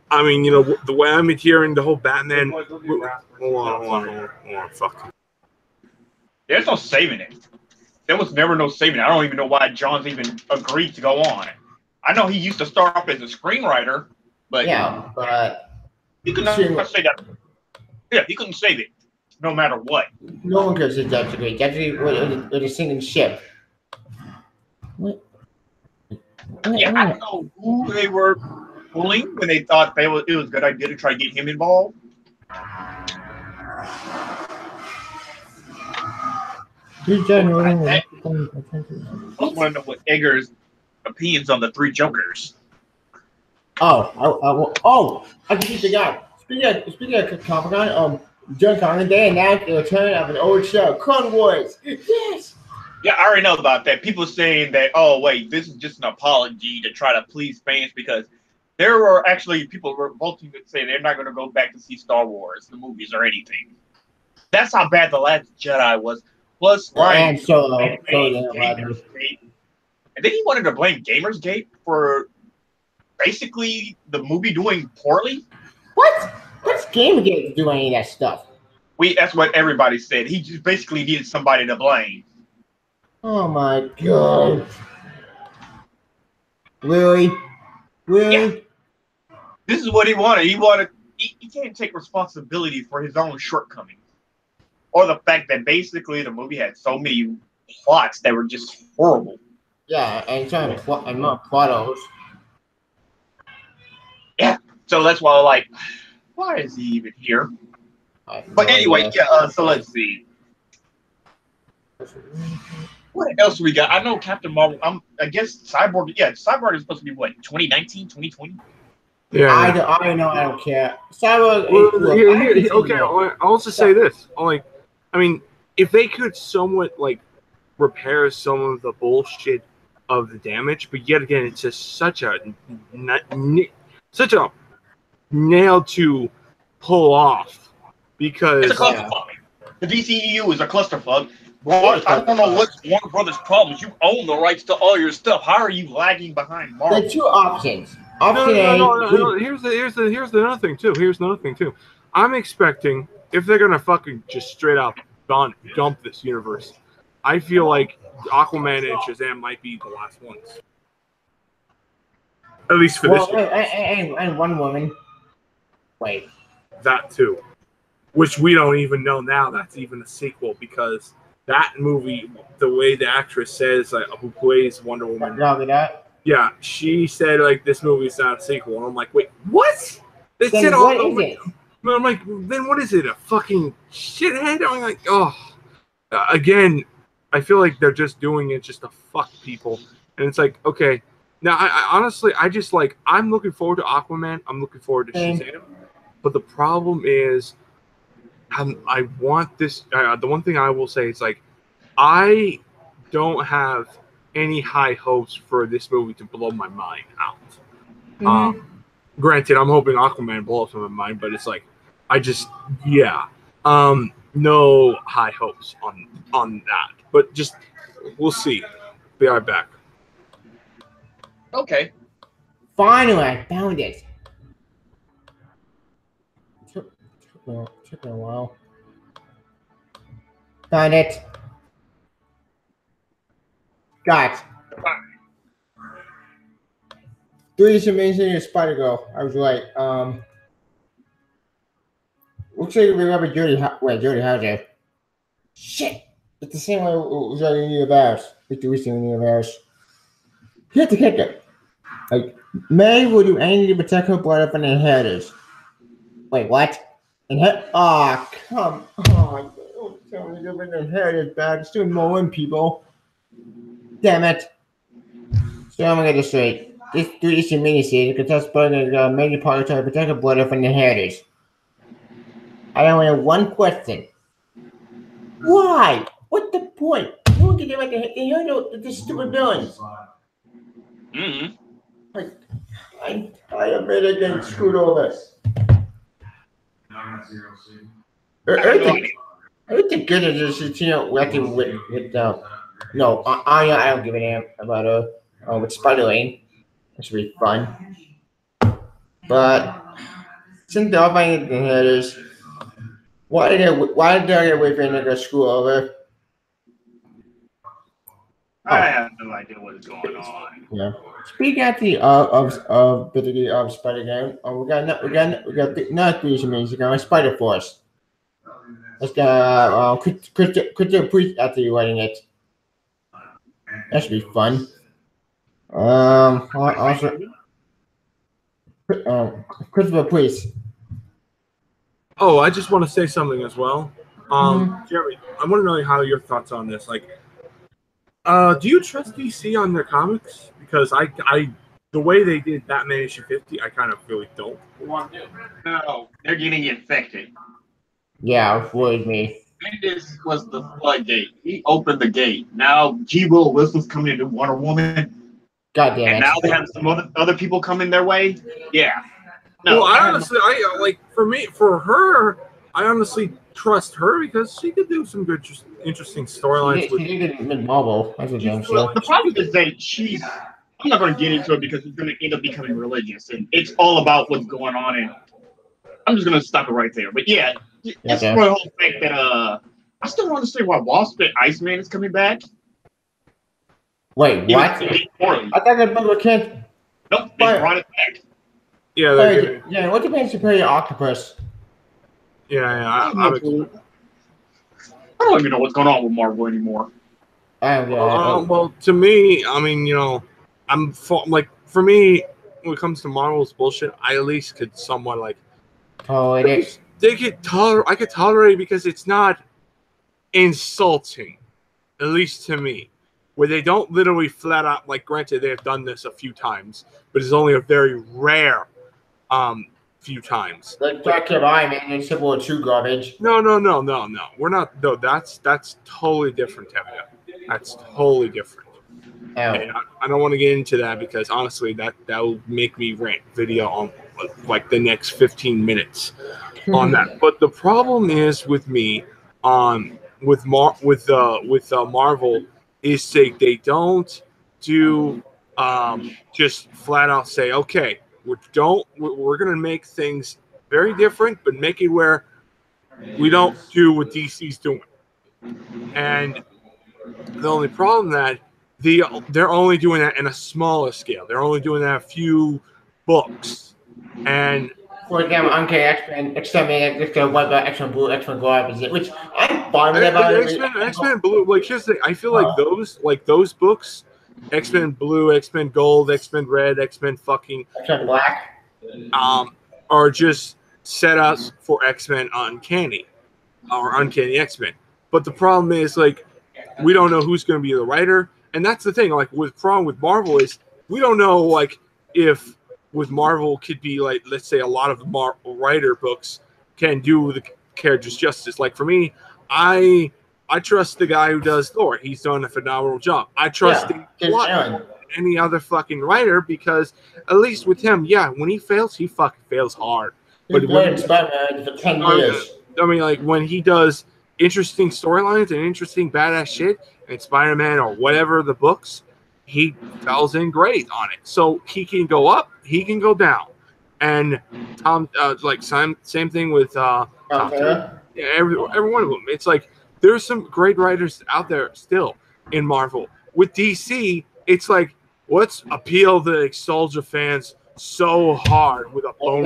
I mean, you know, the way I'm hearing the whole Batman. Hold on, fuck. There's no saving it. There was never no saving it. I don't even know why Johns even agreed to go on. I know he used to start off as a screenwriter, but he could not say that. Yeah, he couldn't save it, no matter what. No one could say Justice League. Justice League was a sinking ship. What? Yeah, I don't know who they were pulling when they thought it was a good idea to try to get him involved. I want to know what Edgar's opinions on the three Jokers. I just forgot. Speaking of Comic-Con, John Conlon, they announced the return of an old show, Clone Wars. Yes. Yeah, I already know about that. People saying that, oh wait, this is just an apology to try to please fans because there were actually people revolting to say they're not going to go back to see Star Wars, the movies or anything. That's how bad The Last Jedi was. Plus, Ryan and Solo. And then he wanted to blame Gamersgate for basically the movie doing poorly. What? What's Gamergate to do any of that stuff? That's what everybody said. He just basically needed somebody to blame. Oh my god. Really? Yeah. This is what he wanted. He can't take responsibility for his own shortcomings. Or the fact that basically the movie had so many plots that were just horrible. Yeah, and trying to plot holes. Yeah, so that's why I'm like, why is he even here? But anyway, so let's see. What else we got? I know Captain Marvel. I guess Cyborg. Yeah, Cyborg is supposed to be what, 2019, 2020? Yeah. I don't care. Cyborg. Okay. I'll also say this. I mean, if they could somewhat repair some of the bullshit of the damage, but yet again, it's just such a nail to pull off because it's a clusterfuck. The DCEU is a clusterfuck. Well, I don't know what's Warner Brothers' problems. You own the rights to all your stuff. How are you lagging behind Marvel? There are two options. No. Here's another thing too. I'm expecting if they're gonna fucking just straight up dump this universe, I feel like Aquaman and Shazam might be the last ones. At least for this year. And Wonder Woman. Wait. That too. Which we don't even know now that's even a sequel because that movie, the way the actress says who plays Wonder Woman. Yeah, she said this movie is not a sequel. And I'm like, wait, what? They said all the way. I'm like, then what is it? A fucking shithead? I'm like, oh. Again, I feel like they're just doing it just to fuck people. And it's like, okay. Now, I honestly, I'm looking forward to Aquaman. I'm looking forward to Shazam. But the problem is, I want this. The one thing I will say is, I don't have any high hopes for this movie to blow my mind out. Mm-hmm. Granted, I'm hoping Aquaman blows my mind, but it's no high hopes on that. But just we'll see. Be right back. Okay. Finally, I found it. Took me a while. Found it. Got. 3 Amazing Spider-Girl. I was right. Looks like we remember Jodie Hauser. Shit! It's the same way it was in the universe. It's the recent universe. Here's the kicker. May will do anything to protect her brother from the inheritors. Wait, what? Oh, come on. So we're giving the heritage back. It's doing more in people. Damn it. So I'm gonna get this straight. This 3D miniseries contests Burger major part to protect the border from the heritage. I only have one question. Why? What's the point? No one can get like the stupid villains. Mm-hmm. Like, I'm tired of it getting screwed over. I think good is just working with no Anya. I don't give a damn about her. With Spider-Lane, it should be fun. But since they're all buying the headers, why did they wait for another screw over? I have no idea what is going on. Yeah. Speaking actually particularly of Spider-Man, we got not 3 minutes ago, Spider Force. Let's got Christopher Priest actually writing it. That should be fun. Also, Christopher Priest. Oh, I just want to say something as well. Jeremy, I want to know how your thoughts on this. Like, do you trust DC on their comics? Because I the way they did Batman issue 50, I kind of really don't. No, they're getting infected. Yeah, avoid me. Bendis was the floodgate. He opened the gate. Now G. Will Wilson's coming into Wonder Woman. God damn it. And now they have some other people coming their way. Yeah. No, well, I like for her, I honestly trust her because she could do some good, interesting storylines. She did with Marvel. That's a damn well, the problem is that she's. I'm not going to get into it because it's going to end up becoming religious, and it's all about what's going on. And I'm just going to stop it right there. But yeah, it's for the whole fact that I still want to say why Wasp and Iceman is coming back. Wait, what? I thought that book can't. Nope, they brought it back. Yeah, what's the best Superior Octopus? I don't even know what's going on with Marvel anymore. Well, to me, I mean, for me, when it comes to Marvel's bullshit, I at least could somewhat like tolerate it. I could tolerate it because it's not insulting, at least to me. Where they don't literally flat out, like, granted, they have done this a few times, but it's only a very rare few times. Like Black Iron Man and Civil War 2 garbage. No. We're not. No, that's totally different, Tevia. That's totally different. Oh. And I don't want to get into that because honestly, that will make me rant video on like the next 15 minutes on that. But the problem is with me, with Marvel. Is they don't do just flat out say, okay, we're gonna make things very different, but make it where we don't do what DC's doing. And the only problem that they're only doing that in a smaller scale. They're only doing that a few books. And for example, X-Men, X-Men White, X-Men Blue, X-Men Gold, which I'm fine with about X-Men Blue, like here's the thing, I feel like those books, X-Men Blue, X-Men Gold, X-Men Red, X-Men fucking X-Men Black, are just set ups for X-Men Uncanny or Uncanny X-Men. But the problem is, like, we don't know who's going to be the writer, and that's the thing. Like, with problem with Marvel is we don't know, like, if with Marvel could be like, let's say a lot of Marvel writer books can do the characters justice. Like for me, I trust the guy who does Thor. He's done a phenomenal job. I trust any other fucking writer because at least with him, when he fails, he fucking fails hard. But when, Spider-Man for 10 years. I mean, like when he does interesting storylines and interesting badass shit in Spider-Man or whatever the books, he falls in great on it. So he can go up, he can go down. And Tom, same thing with Tom. Every one of them. It's like there's some great writers out there still in Marvel. With DC, it's like let's appeal the nostalgia fans so hard with a bone.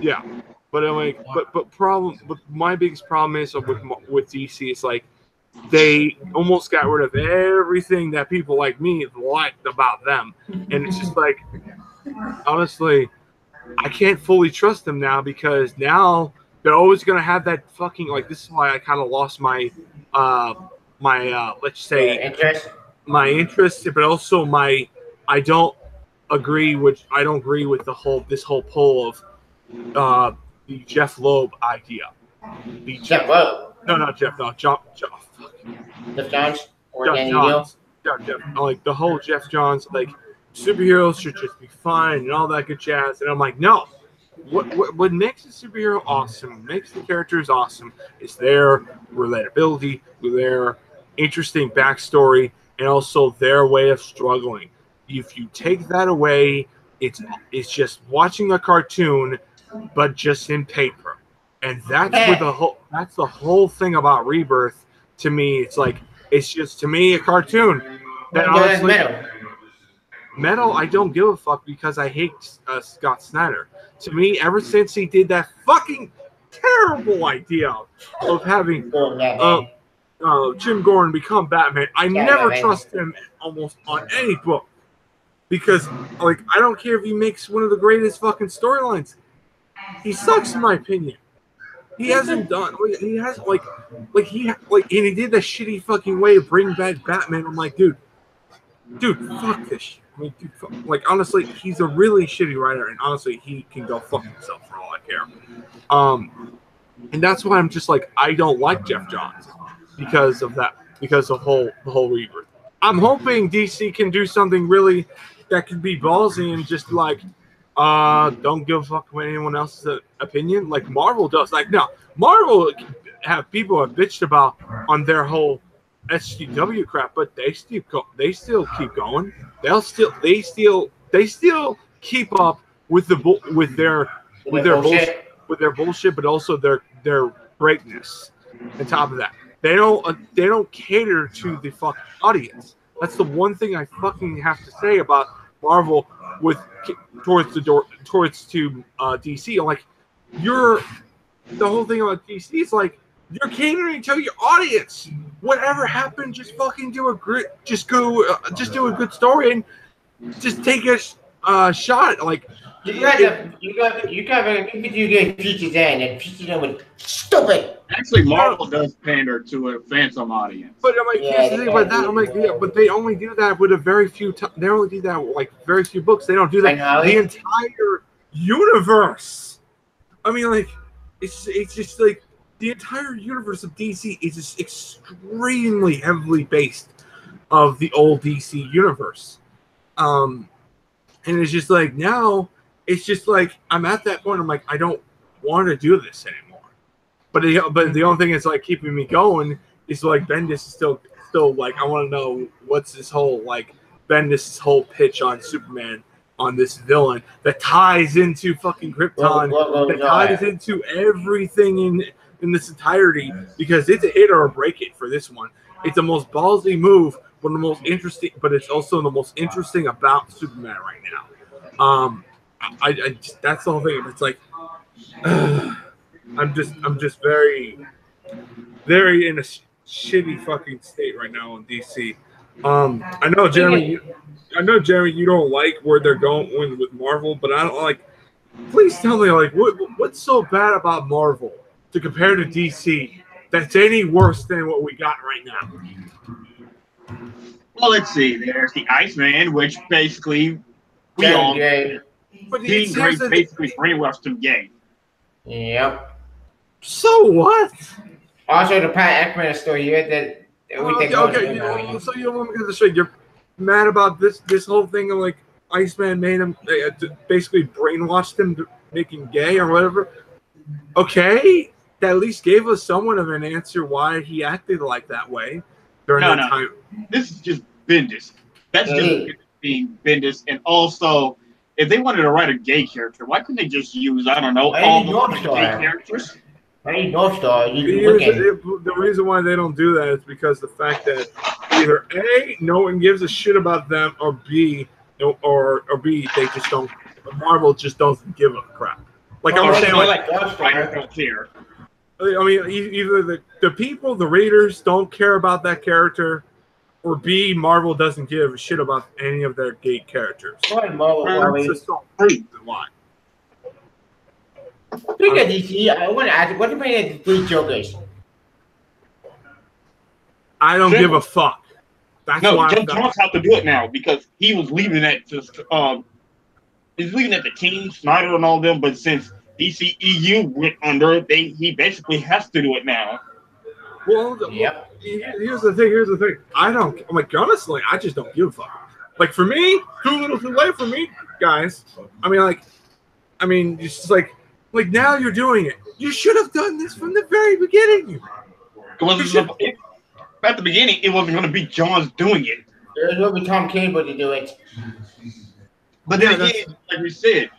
Yeah, but I'm like, but my biggest problem is with DC. It's like they almost got rid of everything that people like me liked about them, and it's just like, honestly, I can't fully trust them now because now they're always gonna have that fucking like. This is why I kind of lost my let's say interest. my interest, but also my I don't agree with this whole pull of the Jeff Loeb idea. Jeff Loeb. No, not Jeff. No, Jeff Johns or Jeff Danny Johns. Jeff, like the whole Jeff Johns, like superheroes should just be fine and all that good jazz. And I'm like, no. What makes a superhero awesome, makes the characters awesome, is their relatability, their interesting backstory, and also their way of struggling. If you take that away, it's just watching a cartoon, but just in paper. And that's where the whole thing about Rebirth to me. It's like it's just to me a cartoon. That honestly, Metal, I don't give a fuck because I hate Scott Snyder. To me, ever since he did that fucking terrible idea of having Jim Gordon become Batman, I never trust him almost on any book. Because, like, I don't care if he makes one of the greatest fucking storylines. He sucks, in my opinion. He hasn't done. He has and he did that shitty fucking way of bringing back Batman. I'm like, dude, fuck this shit. I mean, dude, like, honestly, he's a really shitty writer, and honestly, he can go fuck himself for all I care. And that's why I'm just like, I don't like Jeff Johns because of that, because of the whole Rebirth. I'm hoping DC can do something really that could be ballsy and just like, don't give a fuck about anyone else's opinion, like Marvel does. Like, no, Marvel people have bitched about on their whole SGW crap, but they still keep going. They still keep up with their bullshit, but also their greatness. On top of that, they don't cater to the fucking audience. That's the one thing I fucking have to say about Marvel towards DC. I'm like, the whole thing about DC is like, you're catering to your audience. Whatever happened, just fucking do a good story and just take a shot. Like, you get features in, and features in with stupid. Actually, Marvel does pander to a phantom audience. But I'm like, here's the thing about that. I'm like, yeah, but they only do that with they only do that with, like, very few books. They don't do that the entire universe. I mean, like, it's just like the entire universe of DC is just extremely heavily based of the old DC universe. And it's just like, now it's just like I'm at that point. I'm like, I don't want to do this anymore. But the only thing that's like keeping me going is like Bendis is still like, I want to know what's this whole like Bendis' whole pitch on Superman, on this villain that ties into fucking Krypton, that ties into everything in this entirety, because it's a hit or a break it for this one. It's the most ballsy move, but it's also the most interesting about Superman right now. I that's the whole thing. It's like, I'm just very, very in a shitty fucking state right now in DC. I know Jeremy, you don't like where they're going with Marvel, but I don't like. Please tell me, like, what's so bad about Marvel to compare to DC that's any worse than what we got right now? Well, let's see. There's the Iceman, which basically basically brainwashed him gay. Yep. So what? Also, the Pat Ekman story here that we think. So you want me to say you're mad about this whole thing of like Iceman made him basically brainwashed him to make him gay or whatever? Okay, that at least gave us somewhat of an answer why he acted like that way during that time. This is just Bendis. That's just being Bendis, and also, if they wanted to write a gay character, why couldn't they just use, I don't know, all the gay characters? North Star. The reason why they don't do that is because the fact that either A, no one gives a shit about them, or B, they just don't. Marvel just doesn't give a crap. Like I'm saying, I don't care. I mean, either the people, the readers, don't care about that character, or B, Marvel doesn't give a shit about any of their gay characters. Why Marvel? That's just the reason why. Speaking of DC, I want to ask, what do you think of the three Jokers? I don't give a fuck. That's No, why Jeff Johns have to do it now because he was leaving that to he's leaving it to King, Snyder, and all them. But since DCEU went under, he basically has to do it now. Well, here's the thing. I don't. I'm like, honestly, I just don't give a fuck. Like for me, too little, too late for me, guys. I mean, it's just like now you're doing it. You should have done this from the very beginning. At the beginning, it wasn't going to be Johns doing it. There will be Tom Cable to do it. But then again, like we said,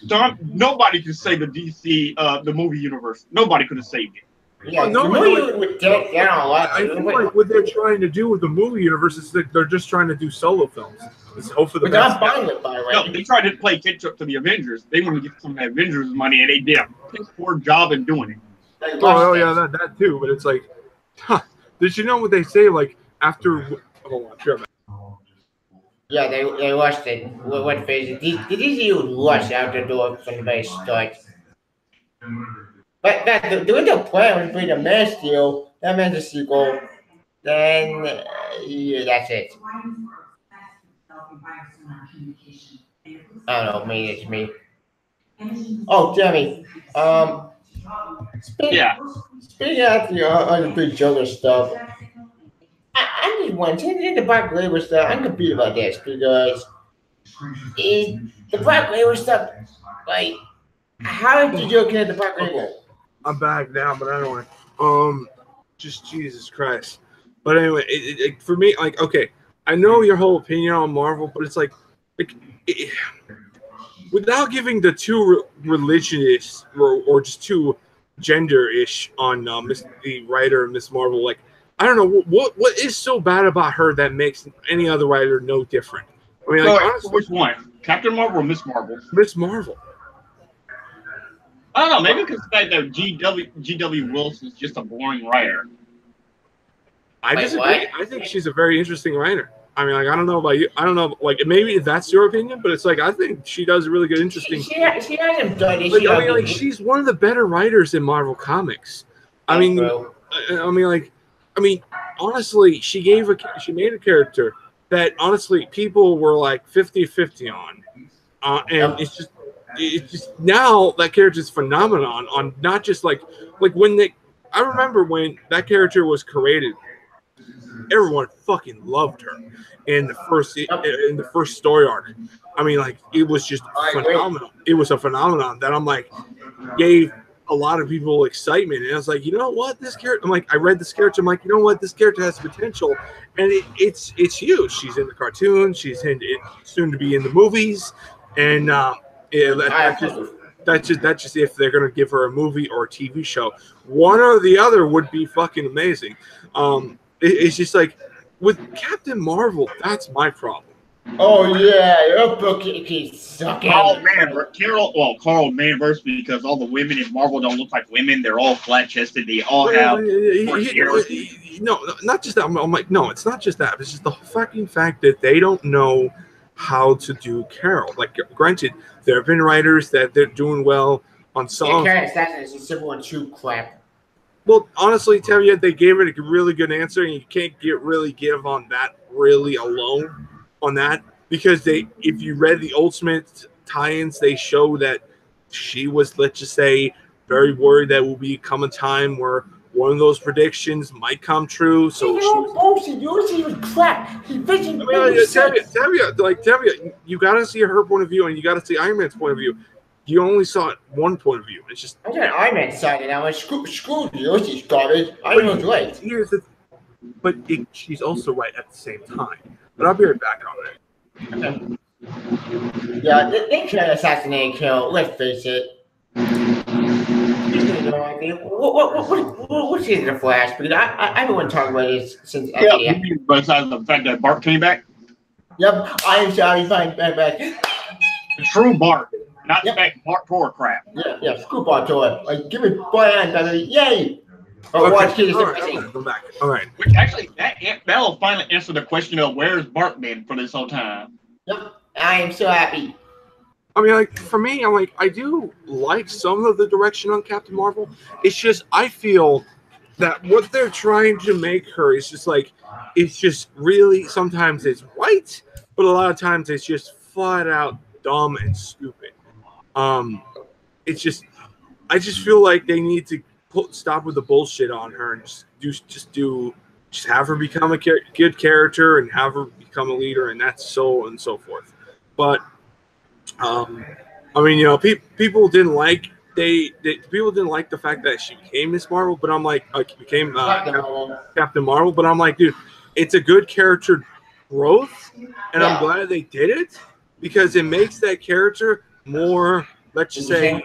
nobody could save the DC, the movie universe. Nobody could have saved it. Yeah, nobody would get down a lot. I feel like what they're trying to do with the movie universe is that they're just trying to do solo films. It's hope for the best. But I'm fine with, by the way. No, they tried to play catch up to the Avengers. They want to get some of the Avengers money, and they did a poor job in doing it. Oh yeah, that too. But it's like, did you know what they say? Like after, hold on, sure. Yeah, they rushed it. What phase? The DCU rushed out the door from the very start. But the original plan was to be the Man of Steel, that man's a sequel, then yeah, that's it. I don't know, maybe it's me. Oh, Jeremy. Speaking of the three Joker stuff, I just want to the Black Label stuff. I'm confused about this because the Black Label stuff, like, how did the Joker get the Black Label? I'm back now, but anyway, just Jesus Christ. But anyway, for me, like, okay, I know your whole opinion on Marvel, but it's like without giving the too religious or just too gender-ish on the writer Miss Marvel, like, I don't know what is so bad about her that makes any other writer no different. I mean, like, honestly, which one, Captain Marvel or Miss Marvel? Miss Marvel. I don't know. Maybe because that G.W. Wilson's just a boring writer. I disagree. I think she's a very interesting writer. I mean, like, I don't know about you. I don't know, like, maybe that's your opinion, but it's like I think she does a really good, interesting. She hasn't done it. I mean, like, she's one of the better writers in Marvel Comics. I mean, honestly, she made a character that honestly people were like 50-50 on, and it's just now that character's phenomenon on not just like when I remember when that character was created, everyone fucking loved her in the first story arc. I mean, like, it was just phenomenal. It was a phenomenon that I'm like gave a lot of people excitement, and I was like, you know what, this character. I'm like, I read this character. I'm like, you know what, this character has potential, and it's huge. She's in the cartoon. She's soon to be in the movies, and that's just if they're gonna give her a movie or a TV show, one or the other would be fucking amazing. It's just like with Captain Marvel, that's my problem. Oh yeah, your book keeps sucking. Carl Manverse, because all the women in Marvel don't look like women. They're all flat chested. They all have. No, not just that. I'm like, no, it's not just that. It's just the fucking fact that they don't know how to do Carol. Like, granted, there have been writers that they're doing well on some. Yeah, that's a simple and true crap. Well, honestly, Tevye, they gave it a really good answer, and you can't really give on that really alone on that, because if you read the Ultimate tie-ins, they show that she was, let's just say, very worried that will become a time where one of those predictions might come true. So bullshit. You see was crap. Tevye, you got to see her point of view, and you got to see Iron Man's point of view. You only saw it one point of view. It's just I got Iron Man side, and I went screw you. She's garbage. Iron Man's right. But she's also right at the same time. But I'll be right back on it. Okay. Yeah, they can't assassinate Carol. Let's face it. What's in the Flash? Because I've been talking about it since. Yeah, besides the fact that Bart came back. Yep, I'm sorry, fine, back. The true Bart, not that Bart Tor crap. Yeah, screw Bart Tor. Like, give me Brian, baby, yay! Oh, watch kids. Come back. All right. Which actually, that'll finally answer the question of where's Bart been for this whole time. Yep, I am so happy. I mean, like for me, I'm like I do like some of the direction on Captain Marvel. It's just I feel that what they're trying to make her is just like it's just really sometimes it's white, but a lot of times it's just flat out dumb and stupid. Um, it's just I just feel like they need to stop with the bullshit on her and just have her become a good character and have her become a leader, and that's so and so forth. But um, I mean, people didn't like people didn't like the fact that she became Miss Marvel, but I'm like, became Captain Marvel. But I'm like, dude, it's a good character growth, and I'm glad they did it because it makes that character more, let's just say,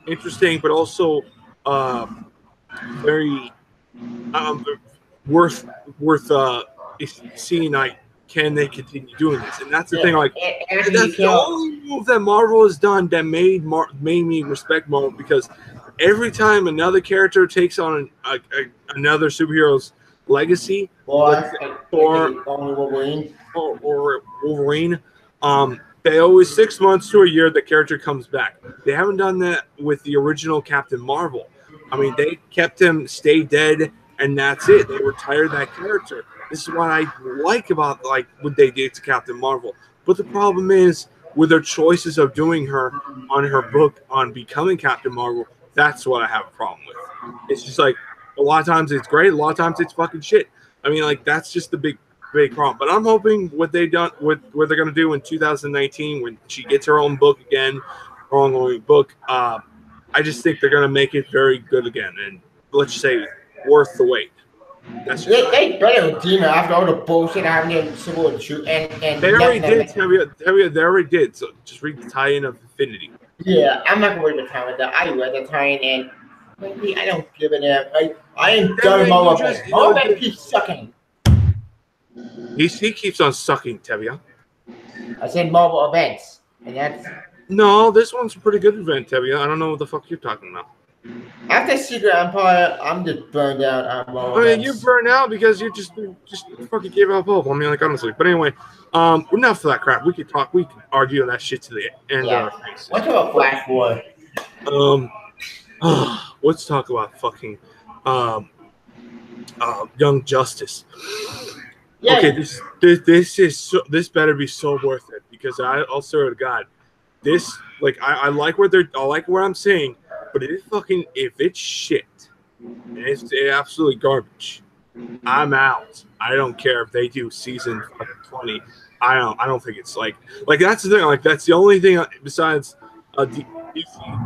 interesting, but also uh, very um, worth seeing. Like, can they continue doing this? And that's the thing. Like, that's the only move that Marvel has done that made me respect Marvel because every time another character takes on another superhero's legacy, or Wolverine, they always 6 months to a year the character comes back. They haven't done that with the original Captain Marvel. I mean, they kept him stay dead, and that's it. They retired that character. This is what I like about like what they did to Captain Marvel. But the problem is with their choices of doing her on her book on becoming Captain Marvel. That's what I have a problem with. It's just like a lot of times it's great, a lot of times it's fucking shit. I mean, like that's just the big problem. But I'm hoping what they're gonna do in 2019 when she gets her own book again, her own book. I just think they're gonna make it very good again, and let's say worth the wait. That's they better redeem it after all the bullshit happened in Civil War and they already did. They already did. So just read the tie-in of Infinity. Yeah, I'm not gonna read the tie-in. I read the tie-in, and maybe I don't give a damn. I ain't done Marvel. Marvel better keep sucking. He keeps on sucking, Tevia. I said Marvel events, and that's no. This one's a pretty good event, Tevia. I don't know what the fuck you're talking about. After Secret Empire, I'm just burned out on Marvel. I mean, you're burned out because you just fucking gave up hope. I mean, like honestly. But anyway, enough of that crap. We could argue that shit to the end of our faces. Let's talk about Flash War. Let's talk about fucking Young Justice. Yeah. Okay, this better be so worth it because I swear to God, this like I like where I'm saying, but if it's shit, and it's absolutely garbage, I'm out. I don't care if they do season 20. I don't think it's like that's the thing. Like that's the only thing besides DC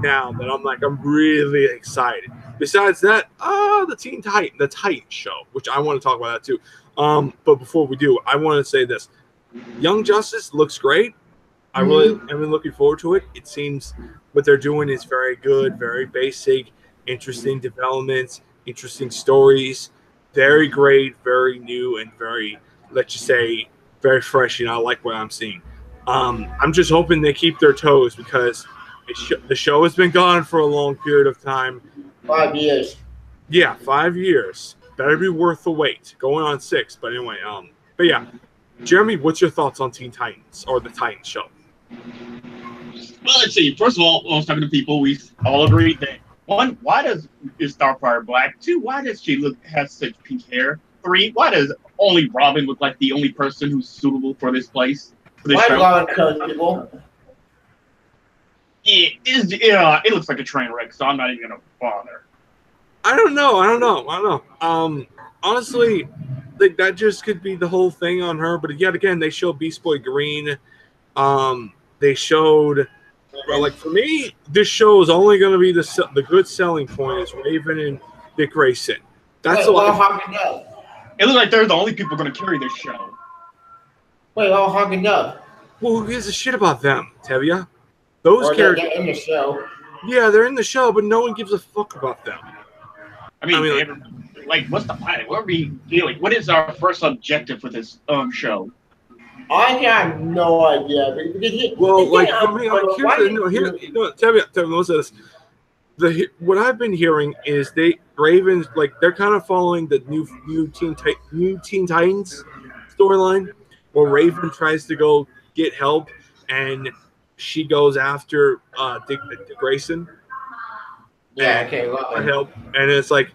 now that I'm really excited. Besides that, the Titan show, which I want to talk about that too. But before we do, I want to say this: Young Justice looks great. I really am looking forward to it. It seems what they're doing is very good, very basic, interesting developments, interesting stories, very great, very new, and very, let's just say, very fresh. And I like what I'm seeing. I'm just hoping they keep their toes because the show has been gone for a long period of time. 5 years. Yeah, 5 years. Better be worth the wait. Going on 6, but anyway, but yeah, Jeremy, what's your thoughts on Teen Titans or the Titans show? Well, let's see. First of all, I was talking to people. We all agreed that one, why is Starfire black? 2, why does she have such pink hair? 3, why does only Robin look like the only person who's suitable for this place? For this show? Robin kills people? It looks like a train wreck, so I'm not even gonna bother. I don't know. Honestly, like that just could be the whole thing on her. But yet again, they showed Beast Boy Green. They showed, like for me, this show is only going to be the good selling point is Raven and Dick Grayson. That's it looks like they're the only people going to carry this show. Wait, all Hawk and Dove. Well, who gives a shit about them, Tevia? Those characters in the show. Yeah, they're in the show, but no one gives a fuck about them. I mean like, what's the plan? What are we feeling? What is our first objective for this show? I have no idea. Tell me, listen to this. What I've been hearing is Ravens like they're kind of following the new Teen Titans storyline, where Raven tries to go get help, and she goes after Dick Grayson. Yeah. Okay. For Well, help, and it's like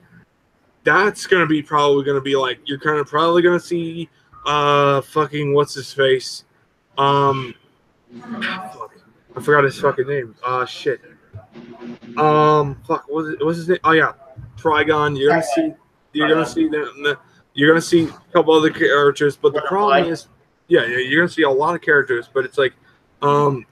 that's probably gonna be like you're kind of probably gonna see fucking what's his face, fuck, I forgot his fucking name. Shit. Fuck, what's his name? Oh yeah, Trigon. You're gonna see them. You're gonna see a couple other characters, but the problem is, yeah, you're gonna see a lot of characters, but it's like, the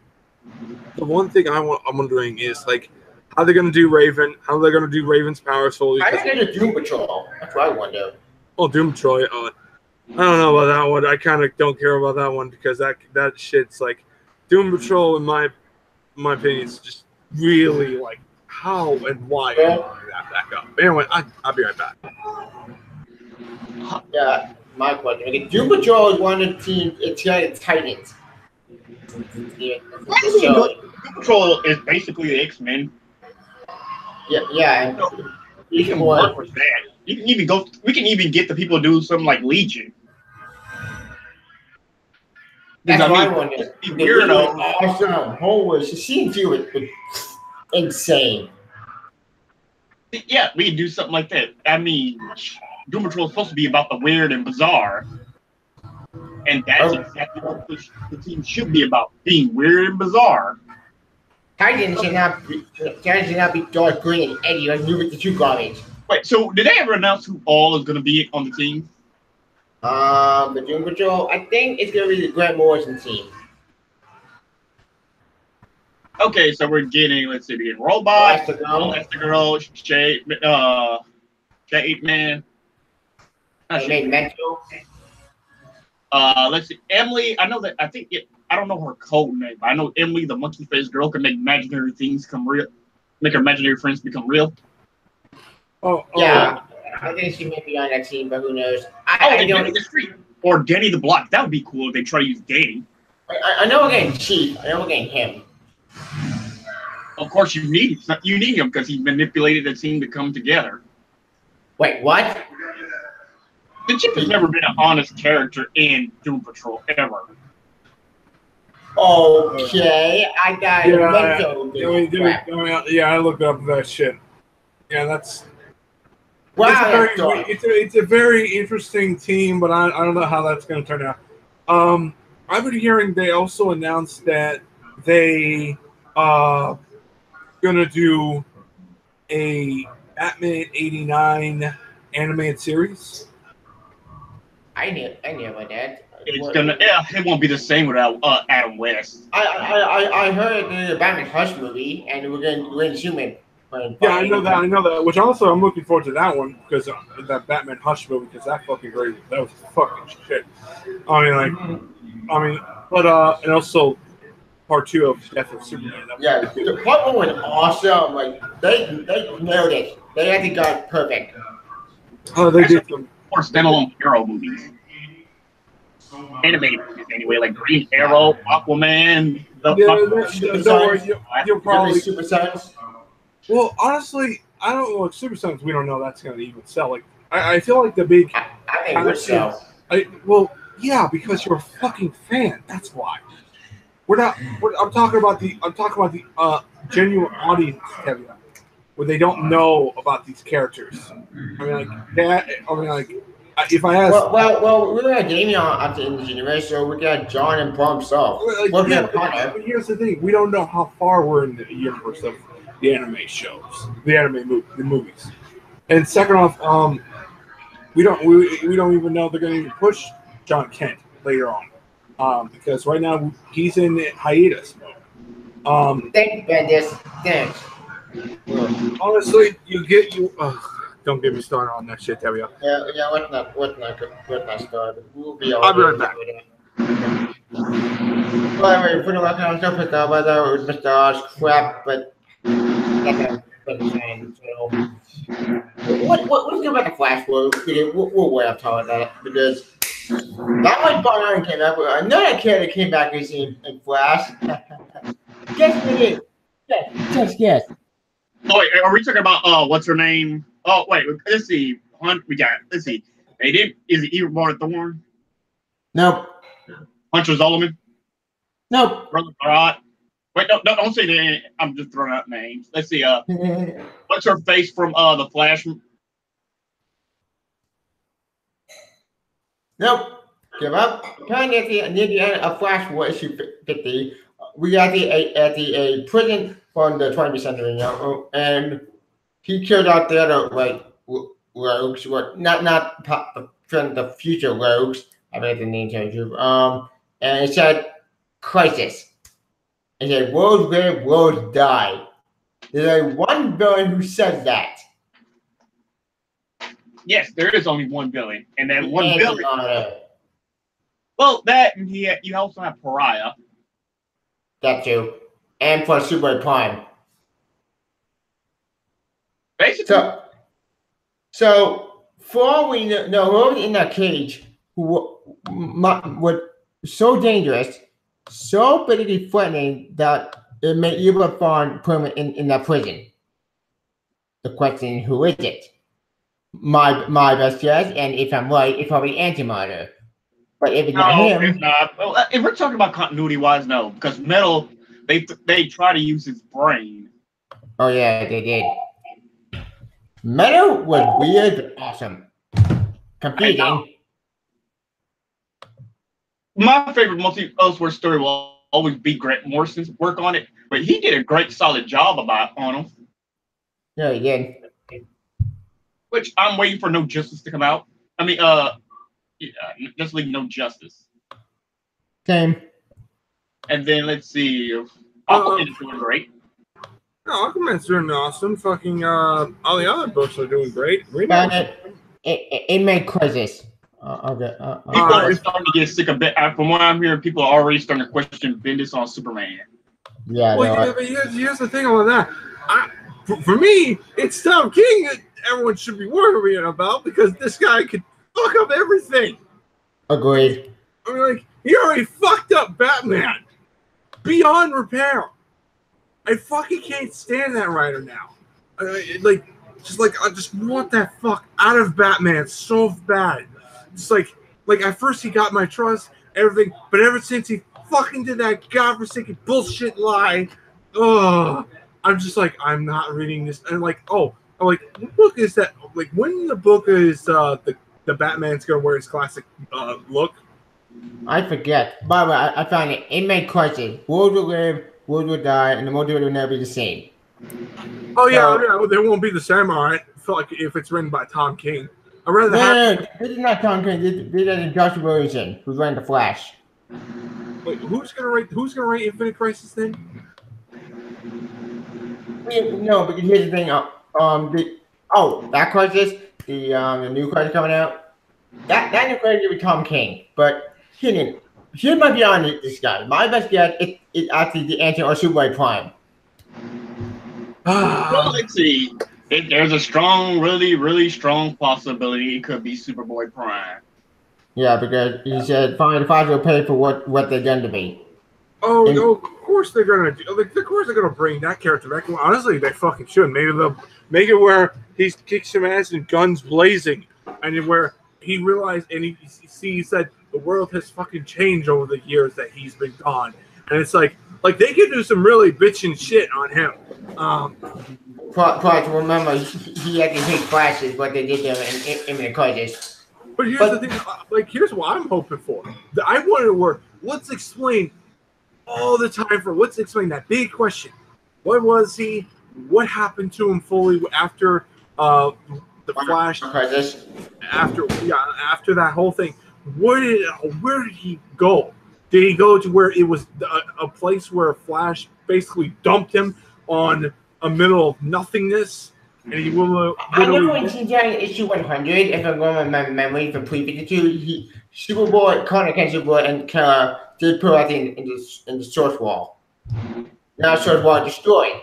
one thing I'm wondering is like, how they're gonna do Raven? How they're gonna do Raven's power solely? I think it's Doom Patrol. That's what I wonder. Oh, Doom Patrol. I don't know about that one. I kind of don't care about that one because that shit's like Doom Patrol in my opinion is just really like how and why that back up. Anyway, I'll be right back. Yeah, my question. Okay, Doom Patrol is one of the teams. It's Titans. Doom Patrol is basically the X-Men. Yeah. So you can work with that. You can even go. We can even get the people to do something like Legion. That's what I wonder. Weirdo. Awesome. Holy, season 2 was insane. Yeah, we can do something like that. I mean, Doom Patrol is supposed to be about the weird and bizarre, and that's exactly what the team should be about: being weird and bizarre. Titans should not be dark green and Eddie like move it to two garbage. Wait, so did they ever announce who all is going to be on the team? The Doom Patrol, I think it's going to be the Grant Morrison team. Okay, so we're getting, let's see, we get Robot, Elastigirl, Shade Man. Mental. Let's see, Emily. I don't know her code name, but I know Emily, the monkey faced girl, can make imaginary things come real, make her imaginary friends become real. Yeah, I think she may be on that team, but who knows? Danny the Street or Danny the Block. That would be cool if they try to use Danny. I know we're getting Chief. I know we're getting him. Of course, you need him because he manipulated the team to come together. Wait, what? The Chief has never been an honest character in Doom Patrol ever. Okay, I got I looked up that shit. Yeah, that's. Wow, it's a very interesting team, but I don't know how that's going to turn out. I've been hearing they also announced that they going to do a Batman '89 animated series. I knew about that. It won't be the same without Adam West. I heard the Batman Hush movie, and we're going to zoom in. Yeah, I know that. Which also, I'm looking forward to that one because that Batman Hush movie, because that fucking great. That was fucking shit. And also part 2 of Death of Superman. Yeah, the part 1 was awesome. Like they nailed it. They actually got it perfect. Oh, they did some more standalone hero movies, animated movies anyway, like Green Arrow, Aquaman. You'll probably Super Sons. Well, honestly, I don't know. Like Super Sons, we don't know that's going to even sell. Like, I feel like the big. I think it would sell. Well, yeah, because you're a fucking fan. That's why. I'm talking about the genuine audience, Kevin, where they don't know about these characters. I mean, like that. I mean, like if I ask. Well, we got Damien on the universe, so we got John and Paul himself. But here's the thing: we don't know how far we're in the universe of the anime shows, the movies. And second off, we don't even know they're going to even push John Kent later on, because right now he's in hiatus mode. Thank you, Bendis. Thanks. Honestly, don't get me started on that shit, Tevia. Yeah. Let's not start. We'll be all I'll be right back. Well, anyway, for the record, I'm so pissed off about that with Mr. Oz crap, but. What's good about the Flash World? We'll way off top of that because that one Bob Iron came up with another character came back in Flash. Guess what it is? Just guess. Oh wait, are we talking about what's her name? Oh wait, let's see. Let's see. Is it Eobard Thorne? Nope. Hunter Zolomon? Nope. Brother Barat? Wait, no, don't say that. I'm just throwing out names. Let's see. What's her face from the Flash? Nope. Give up. Apparently, near the end of Flash War issue 50, we got a prison from the 20th century, and he killed out the other rogues, not from the future rogues. I forget the name of you. And it said crisis. It said worlds live, worlds die. There's only one villain who says that. Yes, there is only one villain, and that one villain. Well, you also have Pariah. That too, and for Super Prime. Basically. So for all we know, whoever in that cage who was so dangerous, so politically threatening that it may even find permanent in that prison. The question: who is it? My best guess, and if I'm right, it's probably Antimatter. But if it's not him, if not, well, if we're talking about continuity wise, no, because Metal they try to use his brain. Oh yeah, they did. Metal was weird but awesome. Confusing. My favorite multi-Elseworld story will always be Grant Morrison's work on it, but he did a great, solid job on him. Yeah, he did. Which I'm waiting for No Justice to come out. I mean, Justice League No Justice. Same. And then let's see, Aquaman is doing great. No, Aquaman's doing awesome. Fucking all the other books are doing great. But it made crisis. People are starting to get sick of it. From what I'm hearing, people are already starting to question Bendis on Superman. Yeah. Well, but here's the thing about that. For me, it's Tom King that everyone should be worrying about because this guy could fuck up everything. Agreed. I mean, like, he already fucked up Batman beyond repair. I fucking can't stand that writer now. I just want that fuck out of Batman so bad. It's like at first he got my trust, everything, but ever since he fucking did that godforsaken bullshit lie, I'm just like, I'm not reading this. And like, what book is that? Like, when the book is the Batman's gonna wear his classic look? I forget. By the way, I found it. It made crisis. World will live, world will die, and the world will never be the same. Oh yeah, well, they won't be the same, all right. I feel like if it's written by Tom King, I'd rather No, this is not Tom King. This is Joshua Williamson, who's writing the Flash. Wait, who's gonna write Infinite Crisis then? No, because here's the thing. That crisis, the new crisis coming out. That new crisis with Tom King, but he might be on this guy. My best guess is actually the answer or Superboy Prime. Well, let's see. There's a strong, really, really strong possibility it could be Superboy Prime. Yeah, because he said finally the Fox will pay for what they're going to be. Of course they're gonna do. Like, of course they're gonna bring that character back. Well, honestly, they fucking should. Maybe they'll make it where he kicks some ass and guns blazing, and where he realized and he sees that the world has fucking changed over the years that he's been gone, and it's like they could do some really bitching shit on him. Plus, remember, he had to take flashes, what they did there in the crisis. But here's the thing, like, here's what I'm hoping for. I wanted to work. Let's explain all the time let's explain that big question. What was he? What happened to him fully after the Flash? Crisis. After that whole thing, where did he go? Did he go to where it was a place where Flash basically dumped him on a middle of nothingness? And he will. I know when he's doing issue 100, if I'm going with my memory from pre-52, Superboy, Connor came Superboy, and did put out in the source wall. Now source wall destroyed.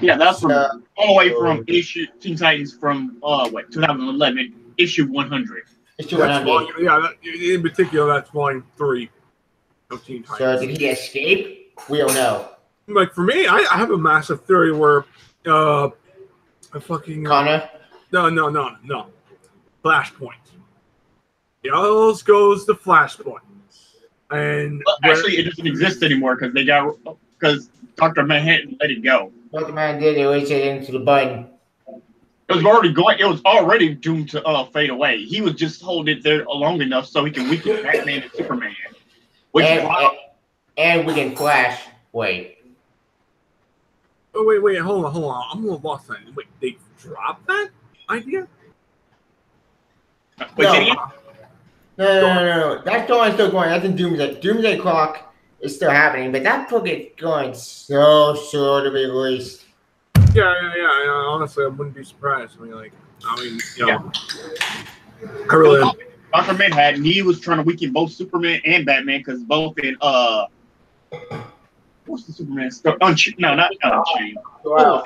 Yeah, that's all the way from issue Teen Titans from 2011 issue 100. Issue 100. In particular, that's volume 3 of Teen Titans. So did he escape? We don't know. Like, for me, I have a massive theory where Connor? No. Flashpoint. It goes the Flashpoint. And actually, it doesn't exist anymore because they got because Dr. Manhattan let it go. Dr. Man did erase it into the button. It was already going. It was already doomed to fade away. He was just holding it there long enough so he can weaken Batman and Superman. Which and we can Flash. Wait. Oh wait, hold on. I'm a little lost on it. Wait, they dropped that idea? No. That story's still going. That's in Doomsday. Doomsday Clock is still happening, but that book is going so sure to be released. Yeah. Honestly, I wouldn't be surprised. I mean, I really. Dr. Manhattan, he was trying to weaken both Superman and Batman because both in what's the Superman story? No, not Unchained. Wow.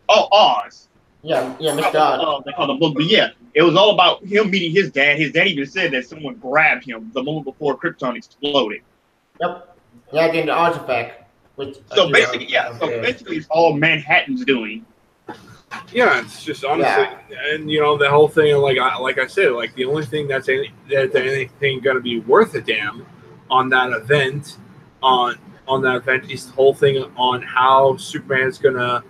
Oh, Oz. Yeah, Mr. Oz. They call the book, but yeah, it was all about him meeting his dad. His dad even said that someone grabbed him the moment before Krypton exploded. Yep. Yeah, again, the artifact. So basically, it's all Manhattan's doing. Yeah, it's just honestly, and the whole thing, like I said, like the only thing that's anything going to be worth a damn on that event, is the whole thing on how Superman's going to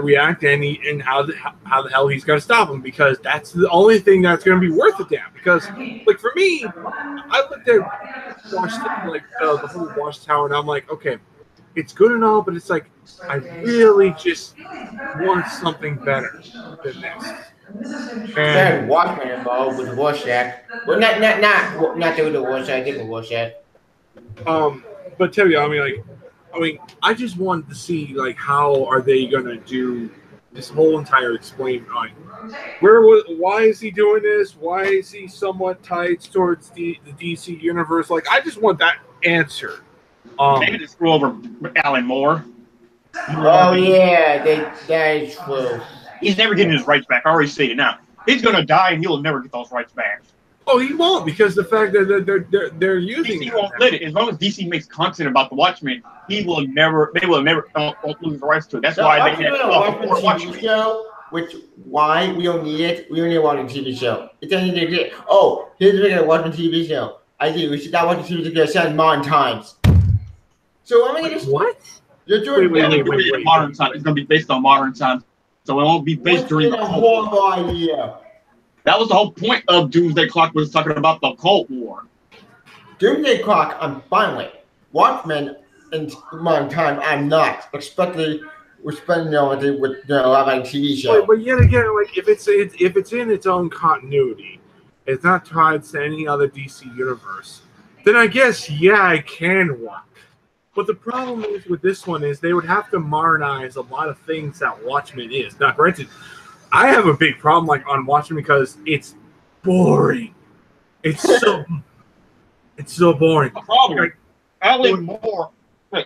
react and how the hell he's going to stop him, because that's the only thing that's going to be worth a damn. Because like for me, I looked at the whole Watchtower, and I'm like, okay, it's good and all, but it's like I really just want something better than this. And Watchmen involved with the Rorschach. Well, not with the Rorschach, different Rorschach. But tell you, I mean, I just wanted to see like how are they gonna do this whole entire explain. Like, why is he doing this? Why is he somewhat tied towards the DC universe? Like, I just want that answer. Maybe to screw over Alan Moore. Oh yeah, that is true. He's never getting his rights back. I already say it now. He's gonna die, and he'll never get those rights back. Oh, he won't, because the fact that they're using DC won't let it. As long as DC makes content about the Watchmen, they will never lose the rights to it. That's why they had Watchmen show. Why we don't need it? We don't need a Watchmen TV show. It doesn't need to get. Oh, here's a Watchmen TV show. I think we should not watch the TV show set modern times. So I'm gonna what? Wait. Modern times. It's gonna be based on modern times, so it won't be based during the Cold War. Idea. That was the whole point of Doomsday Clock, was talking about the Cold War. Doomsday Clock, I'm fine with. Watchmen in modern time, I'm not. Especially we're spending with a lot of TV show. But yet again, like if it's in its own continuity, it's not tied to any other DC universe, then I guess it can work. But the problem is with this one is they would have to modernize a lot of things that Watchmen is. Now, granted, I have a big problem on Watchmen because it's boring. It's so boring. The problem, Alan Moore.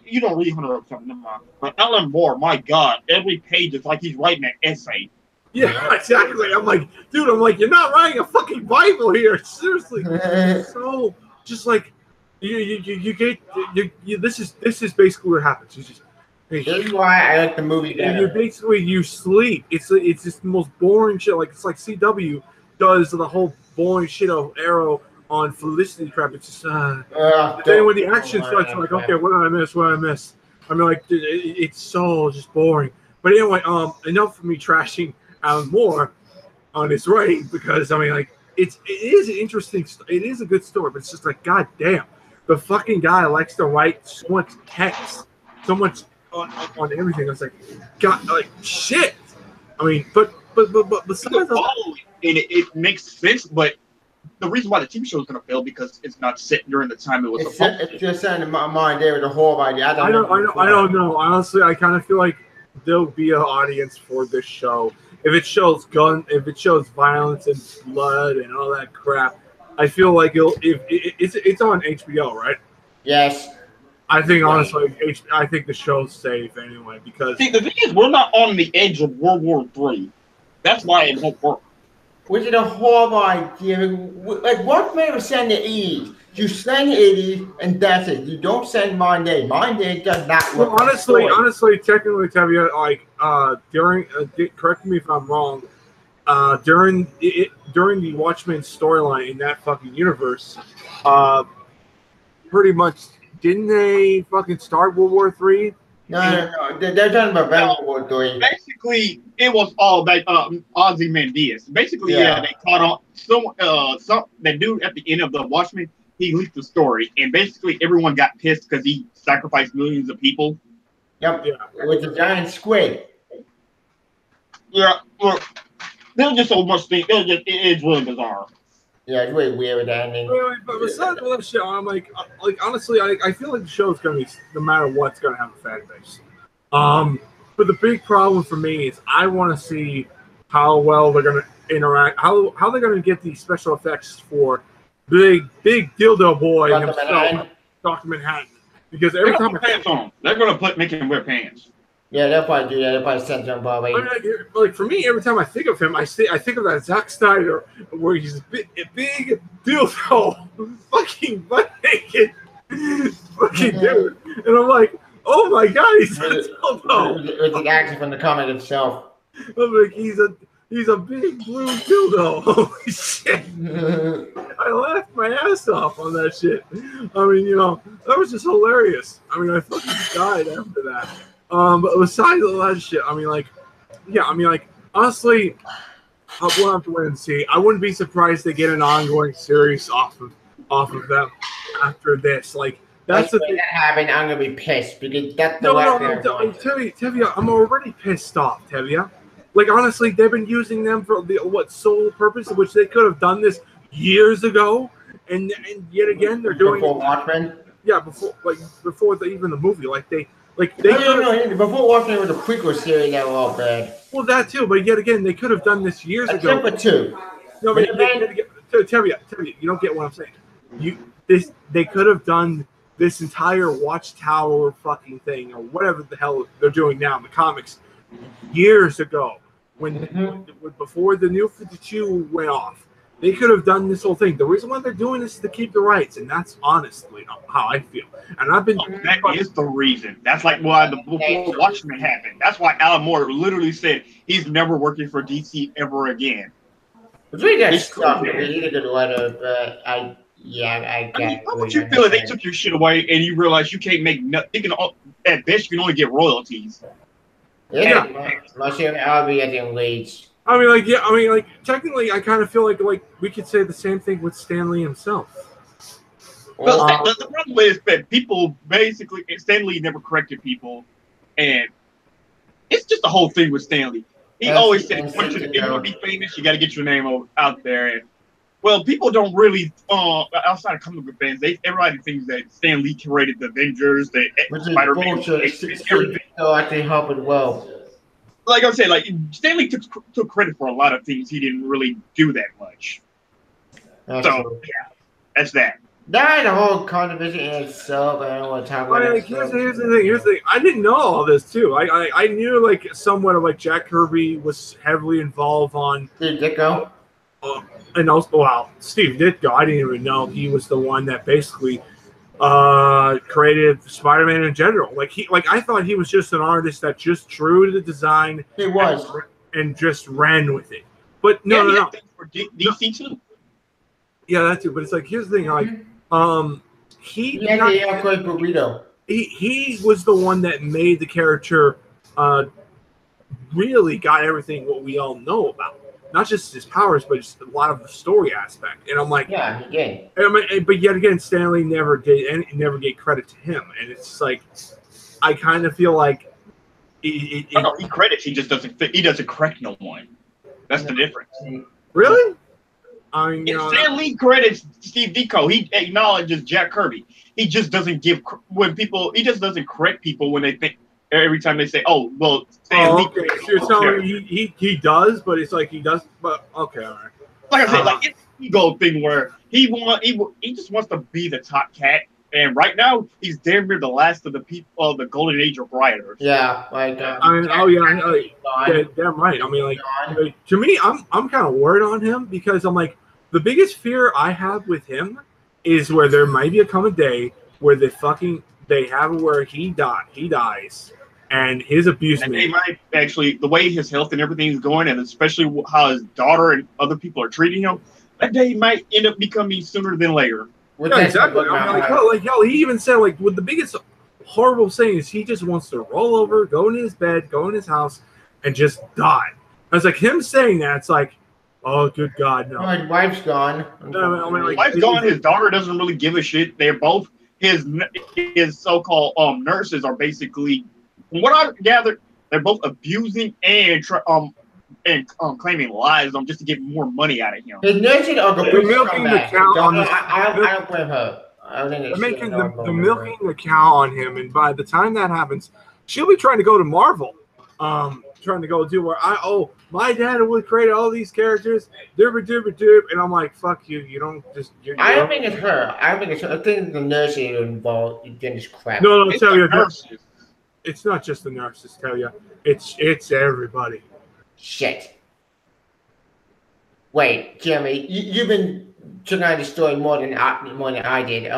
You don't read Hunter X Hunter, but Alan Moore, my God, every page is like he's writing an essay. Yeah, exactly. I'm like, dude, you're not writing a fucking Bible here. Seriously. So just like you get this is basically what happens. You just this is why I like the movie better. You sleep. It's just the most boring shit. It's like CW does the whole boring shit of Arrow on Felicity crap. It's just then when the action starts, I'm like, okay, what did I miss? I mean, like, it's so just boring. But anyway, enough of me trashing Alan Moore on his writing, because I mean, like, it is an interesting. It is a good story, but it's just like, god damn, the fucking guy likes to write so much text, so much on everything. I was like, god, like shit. I mean, but besides it makes sense, but the reason why the TV show is going to fail because it's not set during the time it was supposed to. It's just saying in my mind there with the whole idea. I don't know. Honestly, I kind of feel like there'll be an audience for this show. If it shows violence and blood and all that crap, I feel like it's on HBO, right? Yes. I think honestly, I think the show's safe anyway, because the thing is, we're not on the edge of World War III. That's why it won't work. Which is a horrible idea. Like, what made us send the 80s? You send the 80s, and that's it. You don't send modern day. Modern day does not work. Well, honestly, technically, Tevye, during, correct me if I'm wrong, during the Watchmen storyline in that fucking universe, pretty much didn't they fucking start World War III? No. They're talking about World War III. Basically, it was all about Ozymandias. Basically, yeah, they caught on some that dude at the end of the Watchmen. He leaked the story, and basically everyone got pissed because he sacrificed millions of people. Yep, with the giant squid. Yeah, look, there's just so much thing. It's really bizarre. Yeah, it's really weird with the ending. But besides all that shit, I'm like honestly, I feel like the show's gonna be, no matter what, it's gonna have a fan base. But the big problem for me is I want to see how well they're gonna interact, how they're gonna get these special effects for big dildo boy himself, Dr. Manhattan. Because every time pants on, they're gonna make him wear pants. Yeah, they'll probably do that. They'll probably send him probably. Like for me, every time I think of him, I think of that Zack Snyder where he's a big dildo, fucking butt naked, fucking dude, and I'm like, oh my god, he's a dildo. With the action from the comic itself. I'm like, he's a big blue dildo. Holy shit! I laughed my ass off on that shit. I mean, that was just hilarious. I mean, I fucking died after that. But besides all that shit, honestly, we'll have to wait and see. I wouldn't be surprised to get an ongoing series off of them after this. Like, that's the thing that happened. I'm gonna be pissed because that's the Tevia, I'm already pissed off, Tevia. Like, honestly, they've been using them for the sole purpose, which they could have done this years ago, and yet again they're doing before Watchmen. Yeah, before even the movie, no. Before Watchmen was a prequel series that were all bad. Well, that too, but yet again, they could have done this years ago. Except for two. No, but Tevia, you don't get what I'm saying. They could have done this entire Watchtower fucking thing, or whatever the hell they're doing now in the comics, years ago, before the New 52 went off. They could have done this whole thing. The reason why they're doing this is to keep the rights, and that's honestly how I feel. And I've been. That is the reason. That's like why before Watchmen happened. That's why Alan Moore literally said he's never working for DC ever again. It's really that stuff. He did a good letter, but I get. How would you feel if they took your shit away and you realize you can't make nothing? At best, you can only get royalties. Yeah, unless you're getting leads. Technically, I kind of feel like we could say the same thing with Stan Lee himself. But the problem is that people basically, Stan Lee never corrected people, and it's just the whole thing with Stan Lee. He always said, if you want to be famous, you got to get your name out there. And well, people don't really, outside of comic book fans, everybody thinks that Stan Lee created the Avengers, the Spider-Man, everything. So actually help it well. Like I said, Stan Lee took credit for a lot of things. He didn't really do that much. That's that's that. That a whole controversy in itself. I don't want to talk about it. Here's the thing. I didn't know all this too. I knew somewhat of Jack Kirby was heavily involved on Steve Ditko. And also, Steve Ditko. I didn't even know he was the one that basically created Spider-Man in general. I thought he was just an artist that just drew to the design. He was, and just ran with it. But no. For DC too. Yeah, that too. But it's here's the thing. He was the one that made the character. Really got everything what we all know about. Not just his powers, but just a lot of the story aspect. And I'm like, yeah, he did. But yet again, Stanley never did, and never gave credit to him. And it's I kind of feel like he credits. He just doesn't. He doesn't correct no one. That's the difference. Really? Stan Lee credits Steve Ditko. He acknowledges Jack Kirby. He just doesn't give He just doesn't correct people when they think. Every time they say, "Oh, well," Stan Lee. Okay. So you're telling me he does, but it's he does. But okay, all right. Like I said, it's an ego thing where he just wants to be the top cat, and right now he's damn near the last of the people of the golden age of rioters. Yeah, damn right. To me, I'm kind of worried on him because I'm the biggest fear I have with him is where there might be a coming day where they have where he dies. And his abuse. And they might actually, the way his health and everything is going, and especially how his daughter and other people are treating him, that day might end up becoming sooner than later. Yeah, exactly. I mean, like, he even said, like, with the biggest horrible thing is he just wants to roll over, go in his bed, go in his house, and just die. I was like, him saying that, it's like, oh, good God, no. My wife's gone. I mean, like, wife's gone. His daughter doesn't really give a shit. They're both his so-called nurses are basically, from what I gathered, they're both abusing and claiming lies just to get more money out of him. His nurses are They're milking the cow on the. I don't blame her. They're making the milking the cow on him, and by the time that happens, she'll be trying to go to Marvel, trying to go do where my dad would create all these characters, and I'm like, fuck you, you don't just. I don't think it's her. I think the nurses are involved in this crap. No, tell you, it's not just the nurses. Tell you, it's everybody. Shit. Wait, Jeremy, you've been checking out the story more than I did.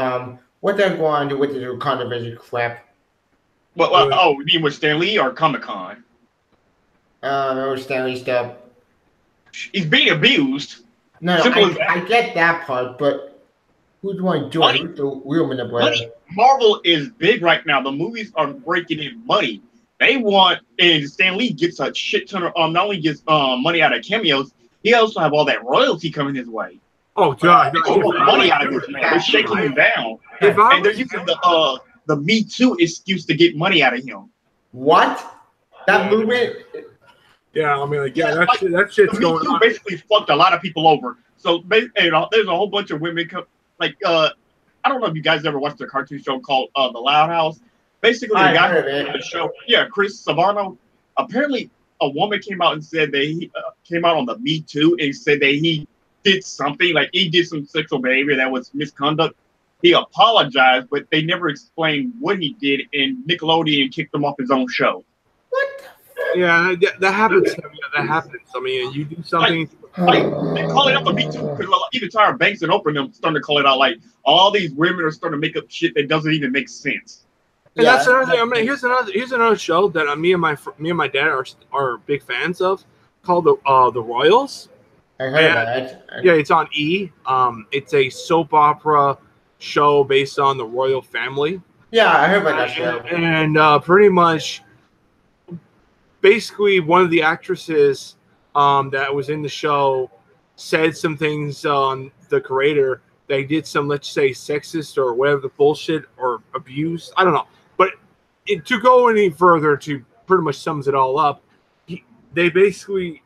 What they're going to do with the controversy crap? Well, you mean with Stan Lee or Comic-Con? Stanley stuff. He's being abused. No, I get that part, but who's the one doing it? Who's the real in the brother? Marvel is big right now. The movies are breaking in money. They want, and Stan Lee gets a shit ton of not only gets money out of cameos, he also have all that royalty coming his way. Oh God, money out of this man. They're shaking him down, and they're using the Me Too excuse to get money out of him. What? That movement? Yeah, I mean, like, that shit's going on. Basically fucked a lot of people over. So there's a whole bunch of women I don't know if you guys ever watched a cartoon show called The Loud House. Basically, the guy on the show, Chris Savano. Apparently, a woman came out and said that he came out on the Me Too and said that he did something, like he did some sexual behavior that was misconduct. He apologized, but they never explained what he did, and Nickelodeon kicked him off his own show. What? Yeah, that happens. That happens. I mean, you do something. They call it out for Me Too because even Tyra Banks and Oprah them starting to call it out. Like all these women are starting to make up shit that doesn't even make sense. And that's another thing. I mean, here's another show that me and my dad are big fans of, called the Royals. I heard that. Yeah, it's on E. It's a soap opera show based on the royal family. Yeah, I heard about that show. And pretty much, basically, one of the actresses that was in the show said some things on the creator. They did some, let's say, sexist or whatever the bullshit or abuse. I don't know. But to go any further, to pretty much sums it all up, they basically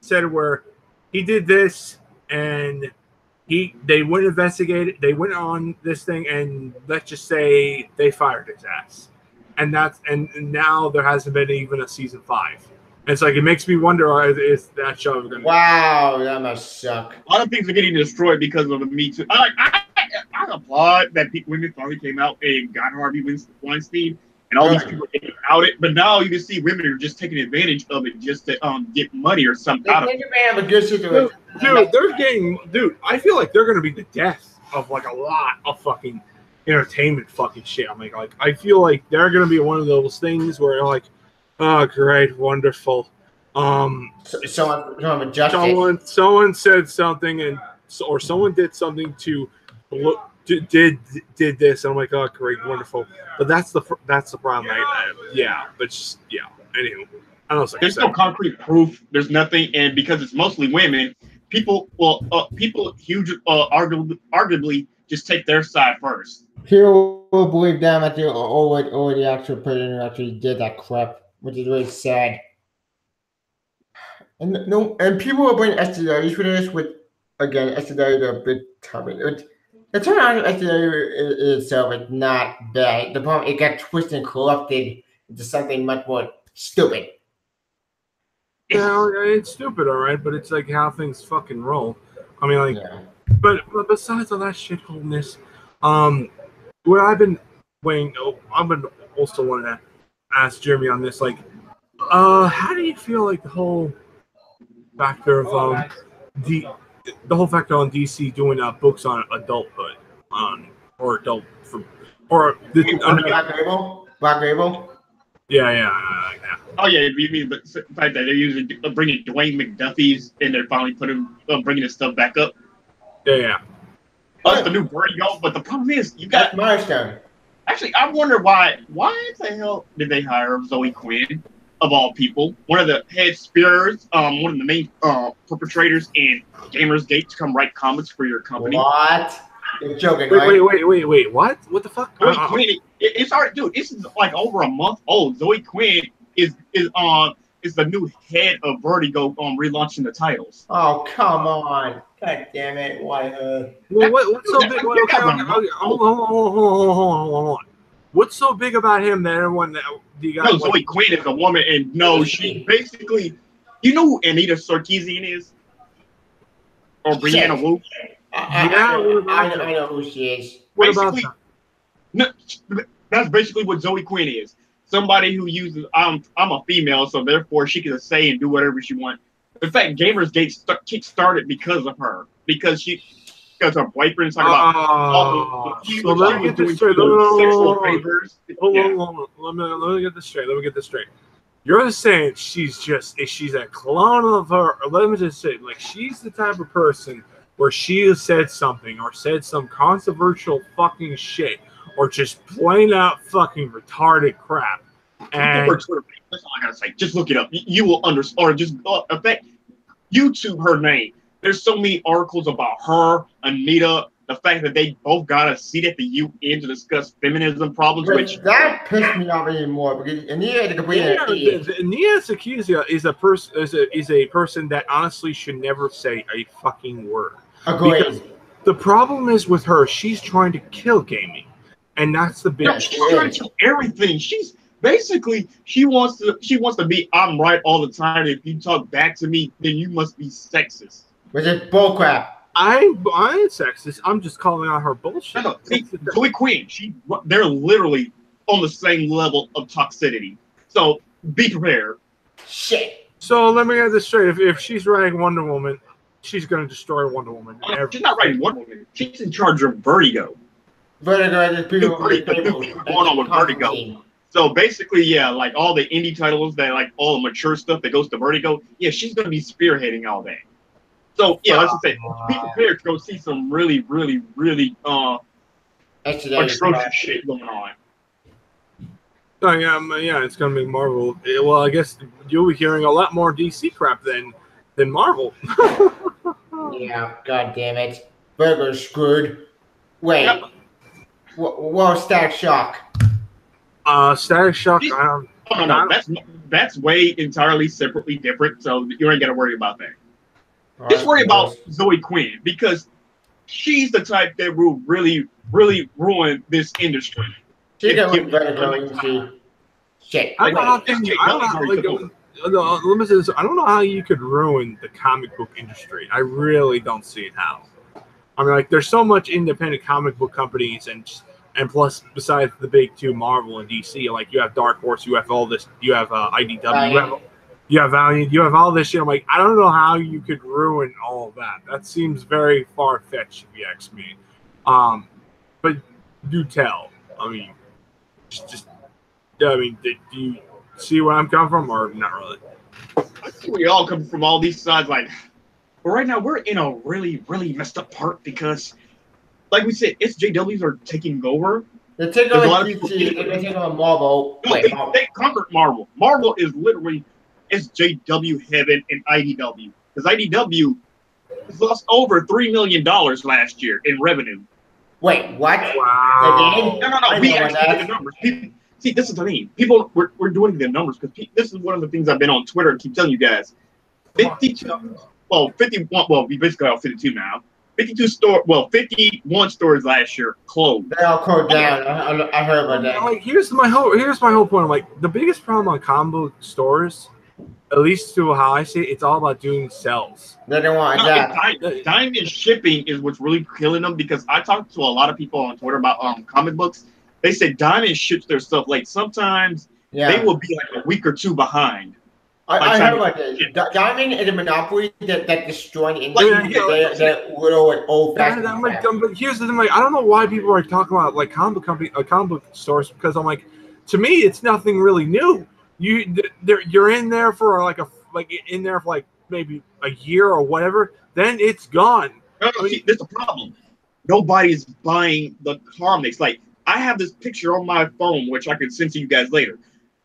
said where he did this and they went investigate it. They went on this thing and let's just say they fired his ass. And now there hasn't been even a season 5. And it's like, it makes me wonder, is that show going to Wow, that must suck. A lot of things are getting destroyed because of the Me Too. I applaud that women finally came out and got Harvey Weinstein and all these people getting outed. But now you can see women are just taking advantage of it just to get money or something out of it. Have a good situation. Dude, I feel like they're going to be the death of like a lot of fucking entertainment fucking shit. I'm like I feel like they're going to be one of those things where like, oh, great, wonderful. Someone said something or someone did something did this, and I'm like, oh, great, wonderful. But that's the problem. But just Anywho, I don't know. There's no concrete proof. There's nothing, and because it's mostly women, people arguably just take their side first. People will believe them at the actual person actually did that crap, which is really sad. And people will bring STDs for this, with again STDs are a big topic. It turned out STD itself is not bad. The problem, it got twisted and corrupted into something much more stupid. Yeah, it's stupid, all right, but it's like how things fucking roll. I mean, like, but besides all that shitholeness, what I've been weighing, I've been also wanting to ask Jeremy on this, like, how do you feel like the whole factor of the whole factor on DC doing books on adulthood, or adult Black Label? Yeah, I like that. Oh yeah, you mean the fact that they're usually bringing Dwayne McDuffie's and they're finally bringing his stuff back up. Yeah. Plus the new Vertigo. But the problem is, you got Milestone. Actually, I wonder why the hell did they hire Zoe Quinn, of all people, one of the head spearers, one of the main perpetrators in Gamersgate, to come write comics for your company? What? You're joking, wait, right? wait, what? What the fuck? Zoe Quinn, it's already, dude. This is like over a month old. Zoe Quinn is the new head of Vertigo relaunching the titles. Oh, come on. God damn it. Why Well, what's so big? Hold on. What's so big about him that everyone that you got? No, Zoe Quinn is a woman, and no, she basically, you know who Anita Sarkeesian is, or Brianna Wu. I know who she is. What about that? No, that's basically what Zoe Quinn is. Somebody who uses I'm a female, so therefore she can say and do whatever she wants. In fact, Gamersgate kick-started because of her, because her boyfriend's talking about. So let me get this straight. Hold on. Let me get this straight. You're saying she's a clone of her. Or let me just say, like, she's the type of person where she has said something or said some controversial fucking shit or just plain out fucking retarded crap. And that's all I gotta say. Just look it up. You will understand. Or just in fact, YouTube her name. There's so many articles about her, Anita, the fact that they both got a seat at the UN to discuss feminism problems. Which that pissed me off even more because Anita Sarkeesian is a person that honestly should never say a fucking word. Agreed. Because the problem is with her, she's trying to kill gaming, and that's the big. No, she's trying to kill everything. She's basically she wants to be I'm right all the time. If you talk back to me, then you must be sexist. Which is bullcrap. I ain't sexist. I'm just calling out her bullshit. No, Zoe Quinn, they're literally on the same level of toxicity. So be prepared. Shit. So let me get this straight. If she's writing Wonder Woman, she's going to destroy Wonder Woman. She's not writing Wonder Woman. She's in charge of Vertigo. Vertigo is people going on with Vertigo. So basically, yeah, like all the indie titles that like all the mature stuff that goes to Vertigo, yeah, she's going to be spearheading all that. So yeah, let's just say be prepared to go see some really atrocious shit going on. Oh yeah, it's gonna be Marvel. Well, I guess you'll be hearing a lot more DC crap than Marvel. Yeah, god damn it, Burger's screwed. Wait, yep. Well, Static Shock. Static Shock. No, that's way entirely separately different. So you ain't got to worry about that. Just worry about Zoe Quinn because she's the type that will really ruin this industry. She's going to go into shit. I don't know how you could ruin the comic book industry. I really don't see how. I mean, like, there's so much independent comic book companies, and plus, besides the big two, Marvel and DC, like, you have Dark Horse, you have all this, you have IDW, you have Valiant, you have all this shit. I'm like, I don't know how you could ruin all of that. That seems very far-fetched, if you ask me. But do tell. I mean, do you see where I'm coming from, or not really? I think we all come from all these sides. Like, but right now we're in a really messed up part because, like we said, SJWs are taking over. They're taking over DC. They're taking over Marvel. No, they conquered Marvel. Marvel is literally SJW heaven and IDW because IDW has lost over $3 million last year in revenue. Wait, what? Wow. No. We actually did the numbers. See, this is the thing. People, we're doing the numbers because this is one of the things I've been on Twitter and keep telling you guys. 51. Well, we basically have 52 now. 51 stores last year closed. They all closed down. I heard about that. Like, here's my whole point. I'm like, the biggest problem on combo stores, at least to how I see it, it's all about doing sales. They don't want that. Diamond shipping is what's really killing them because I talked to a lot of people on Twitter about comic books. They said Diamond ships their stuff late. Sometimes they will be like a week or two behind. I heard about this. Diamond is a monopoly that destroying the industry. They're little and old-fashioned. But here's the thing: like, I don't know why people are talking about like comic book stores because I'm like, to me, it's nothing really new. You're in there for like maybe a year or whatever. Then it's gone. No, see, there's a problem. nobody's buying the comics. Like I have this picture on my phone, which I can send to you guys later.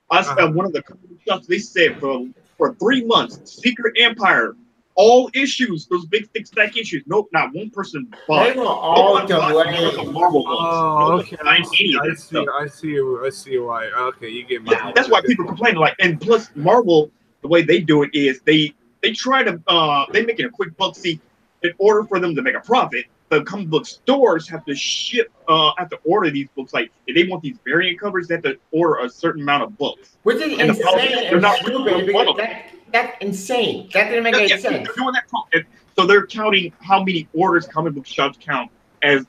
One of the comic shops, they said for 3 months, Secret Empire, all issues, those big thick stack issues. Nope, not one person bought. They were No all one bought none of the Marvel books. Oh, No okay. one buying any of this stuff. I see why. Okay, you get my. Yeah, that's why people complain. Like, and plus Marvel, the way they do it is they try to they make it a quick buck. See, in order for them to make a profit, the comic book stores have to have to order these books. Like, if they want these variant covers, they have to order a certain amount of books. Which is And insane they're not stupid. one of them. That's insane. That didn't make any sense. They're doing that. So they're counting how many orders comic book shops count as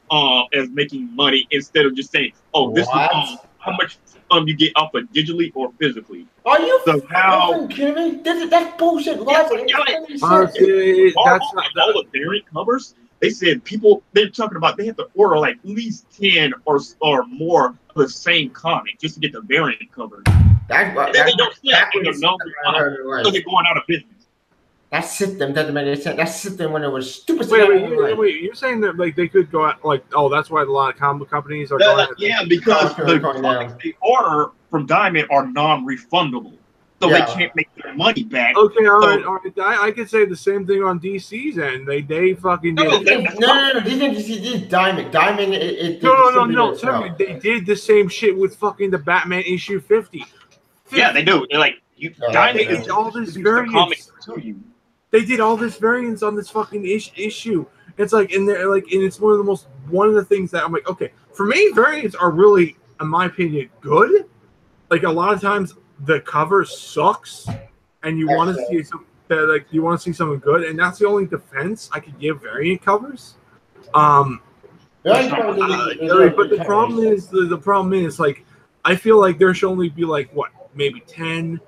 making money instead of just saying, oh, this is how much you get off of digitally or physically. Are you now kidding me? That's bullshit. Honestly, that's not all the variant covers. They said they're talking about they have to order like at least 10 or more of the same comic just to get the variant cover. They don't sell so they're going out of business. That system doesn't make any sense. That system when it was stupid. Wait, you're saying that like they could go out like, oh, that's why a lot of comic companies are going because the comics they order from Diamond are non-refundable. So they can't make their money back. Okay, all right. I could say the same thing on DC's end. They fucking did. No. This is Diamond. Diamond. No. Tell me, they did the same shit with fucking the Batman issue 50. Yeah, they do. They're like Diamond did all this variance to you. They did all this variance on this fucking issue. It's like, and it's one of the things that I'm like, okay, for me, variants are really, in my opinion, good. Like a lot of times. The cover sucks, and you want to see something good, and that's the only defense I could give variant covers. But the problem is like I feel like there should only be like maybe 10,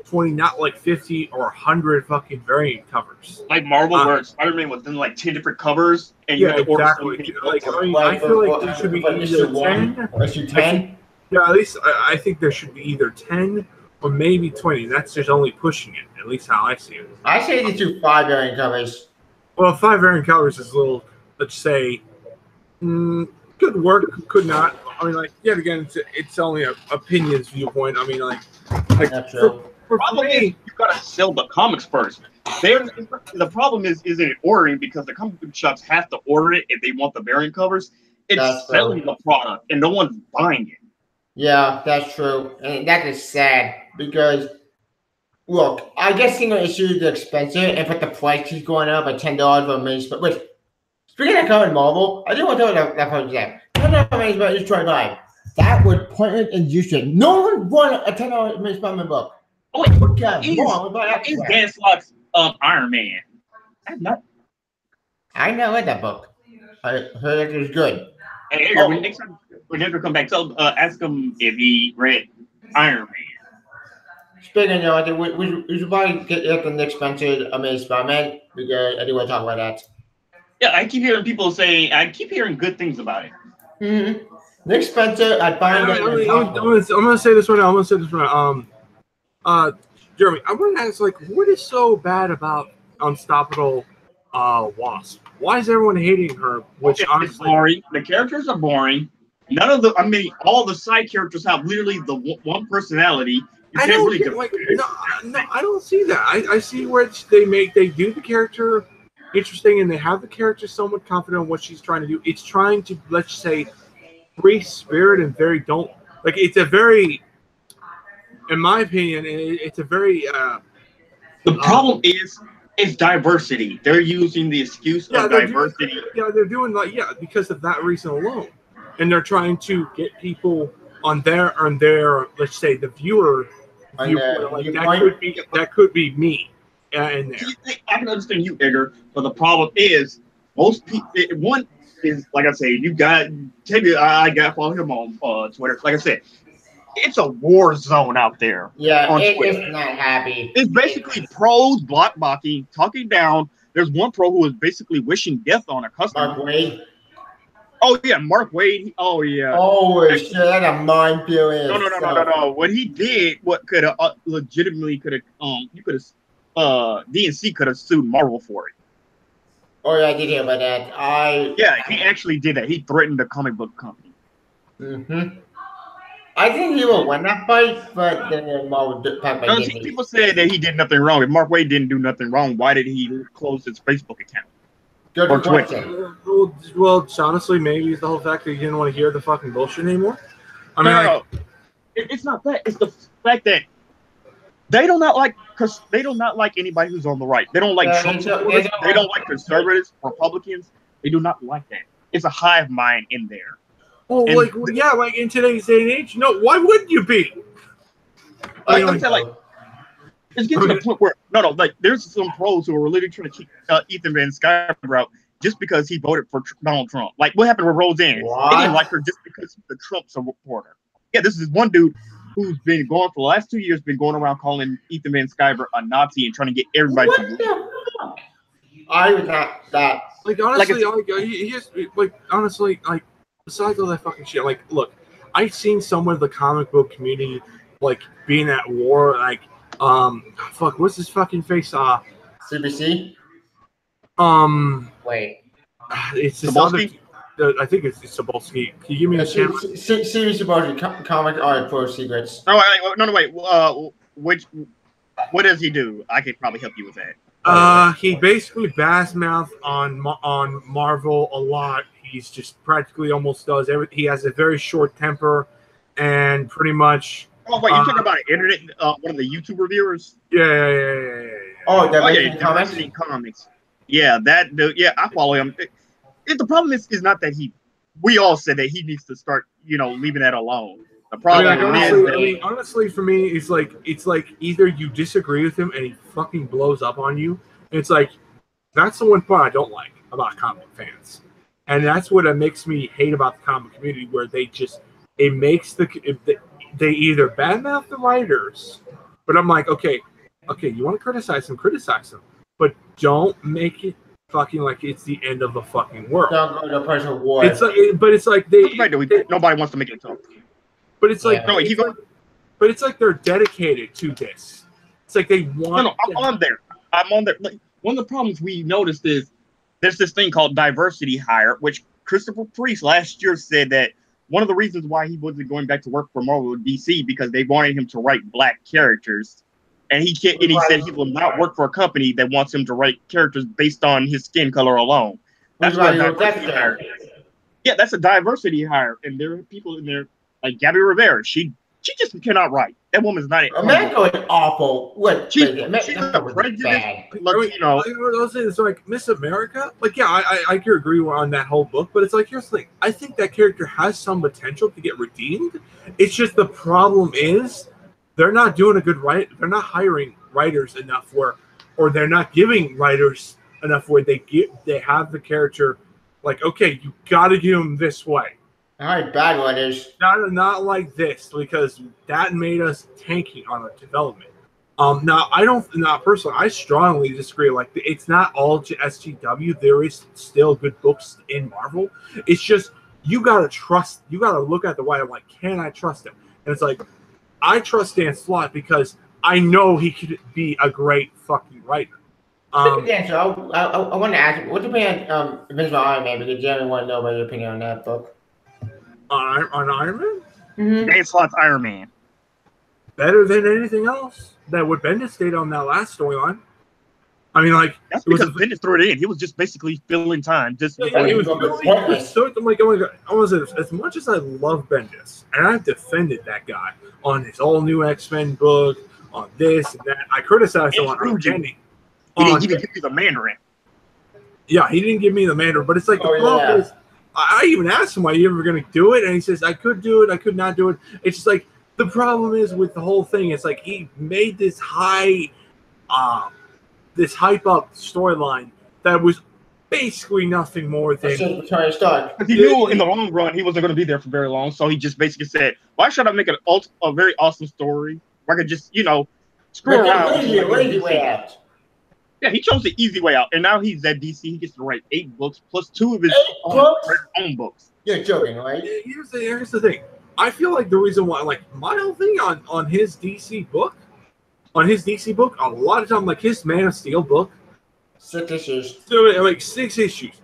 20, not like 50 or 100 fucking variant covers. Like Marvel, where Spider-Man was in like 10 different covers, and you have to order exactly. I feel like there should be either 10. Yeah, at least I think there should be either 10 or maybe 20. That's just only pushing it, at least how I see it. I say they do 5 variant covers. Well, 5 variant covers is a little, let's say, could work, could not. I mean, like, yet again, it's only an opinions viewpoint. I mean, like that's true. For me, you gotta sell the comics first. The problem isn't ordering because the comic book shops have to order it if they want the variant covers. It's selling the product, and no one's buying it. Yeah, that's true. And that is sad because, look, I guess single issues are expensive, and but the price keeps going up at $10 for a mini. But wait, speaking of comic Marvel, I do want to talk about that for example. $10 mini spot is $25. That would pointless and useless. No one won a $10 mini spot book. Oh wait, what is Dan Slott's Iron Man? I never read that book. I heard it was good. Hey, next time when Edgar come back, ask him if he read Iron Man. Speaking of, I think we should probably get the next Spencer Amazing Spider-Man because I do want to talk about that. Yeah, I keep hearing good things about it. Mm-hmm. Nick Spencer, I'm gonna say this one. Jeremy, I want to ask, like, what is so bad about Unstoppable Wasp? Why is everyone hating her? Which honestly, boring. The characters are boring. All the side characters have literally the one personality. I don't see that. I see where they do the character interesting, and they have the character somewhat confident in what she's trying to do. It's trying to, let's say, free spirit and it's a very, in my opinion, it's a very. The problem is diversity. They're using the excuse of diversity. They're doing because of that reason alone, and they're trying to get people on their let's say the viewer. That could be me. In there. I can understand you, Edgar, but the problem is most people. One is like I say, I got follow him on Twitter. Like I said, it's a war zone out there. Yeah, it's not happy. It's basically pros blockbotting, talking down. There's one pro who is basically wishing death on a customer. Mark Wade. Oh yeah, Mark Wade. Oh yeah. Oh shit, that's a minefield. No. What he did, what could have legitimately could have DNC could have sued Marvel for it. Oh yeah, I did hear about that. Yeah, he actually did that. He threatened the comic book company. I think he will win that fight, but then Marvel Pac-Man No, see, didn't. people said that he did nothing wrong. If Mark Wade didn't do nothing wrong, why did he close his Facebook account Good or Twitter? question. Well, honestly, maybe it's the whole fact that he didn't want to hear the fucking bullshit anymore. I mean, No. It's not that. It's the fact that they do not like anybody who's on the right. They don't like Trump supporters. They don't like conservatives, Republicans. They do not like that. It's a hive mind in there. Oh, and like in today's day and age, no, why wouldn't you be? It's getting to the point where like there's some pros who are really trying to keep Ethan Van Sciver out just because he voted for Donald Trump. Like what happened with Roseanne? They didn't like her just because she's the Trump supporter. Yeah, this is one dude who's been going for the last 2 years, been going around calling Ethan Van Sciver a Nazi and trying to get everybody to believe. I would not that. Like honestly, honestly, besides all that fucking shit, like, look, I've seen some of the comic book community like being at war, like, what's his fucking face? CBC. Wait. It's this other. I think it's Sobolski. Can you give me the channel? CBC comic art for secrets. Oh, wait. What does he do? I could probably help you with that. He basically bass-mouthed on Marvel a lot. He's just practically almost does everything. He has a very short temper, and pretty much. Oh wait, you talking about internet? One of the YouTube reviewers? Yeah. Oh, Diversity Comics. Yeah, that dude. Yeah, I follow him. The problem is not that we all said that he needs to start, leaving that alone. The problem honestly, for me, it's like either you disagree with him and he fucking blows up on you. And it's like, that's the one part I don't like about comic fans. And that's what makes me hate about the comic community, where they either badmouth the writers, but I'm like, okay, you want to criticize them, but don't make it fucking like it's the end of the fucking world. Don't go to personal war. It's like nobody wants to make it tough. But it's like, but it's like they're dedicated to this. It's like they want. No, I'm on there. Like, one of the problems we noticed is there's this thing called diversity hire, which Christopher Priest last year said that one of the reasons why he wasn't going back to work for Marvel and DC because they wanted him to write black characters, and he said he will not work for a company that wants him to write characters based on his skin color alone. That's what diversity hire is. Yeah, that's a diversity hire, and there are people in there like Gabby Rivera. She just cannot write. That woman's not. America is awful. Look, she's a prejudice. It's like Miss America. Like, yeah, I can agree on that whole book, but it's like, here's the thing. I think that character has some potential to get redeemed. It's just the problem is they're not doing a good They're not hiring writers enough or they're not giving writers enough where they have the character like, okay, you got to give them this way. All right, bad one is not like this, because that made us tanky on the development. Now personally, I strongly disagree. Like, it's not all SGW. There is still good books in Marvel. It's just you gotta look at the why. I'm like, can I trust him? And it's like, I trust Dan Slott because I know he could be a great fucking writer. Dan, so I want to ask you, what's your opinion on Invisible Iron Man? Because I want to know about your opinion on that book. On Iron Man? Mm-hmm. Dan Slott's Iron Man. Better than anything else that what Bendis did on that last storyline. I mean, like, that's because Bendis threw it in. He was just basically filling time. He was so, I'm like, oh my God, as much as I love Bendis, and I've defended that guy on his all new X-Men book, on this and that. I criticized him on Uncanny. He didn't even give you the Mandarin. Yeah, he didn't give me the Mandarin, but it's like the problem is, I even asked him, are you ever going to do it? And he says, I could do it. I could not do it. It's just like, the problem is with the whole thing, it's like he made this hype up storyline that was basically nothing more than Tony Stark. He knew in the long run he wasn't going to be there for very long, so he just basically said, why should I make a very awesome story where I could just, screw around? Lazy way out. Yeah, he chose the easy way out, and now he's at DC. He gets to write 8 books plus 2 of his own books. You're joking, right? Here's the thing. I feel like the reason why, like, my whole thing on his DC book, a lot of time, like his Man of Steel book, 6 issues. So like 6 issues,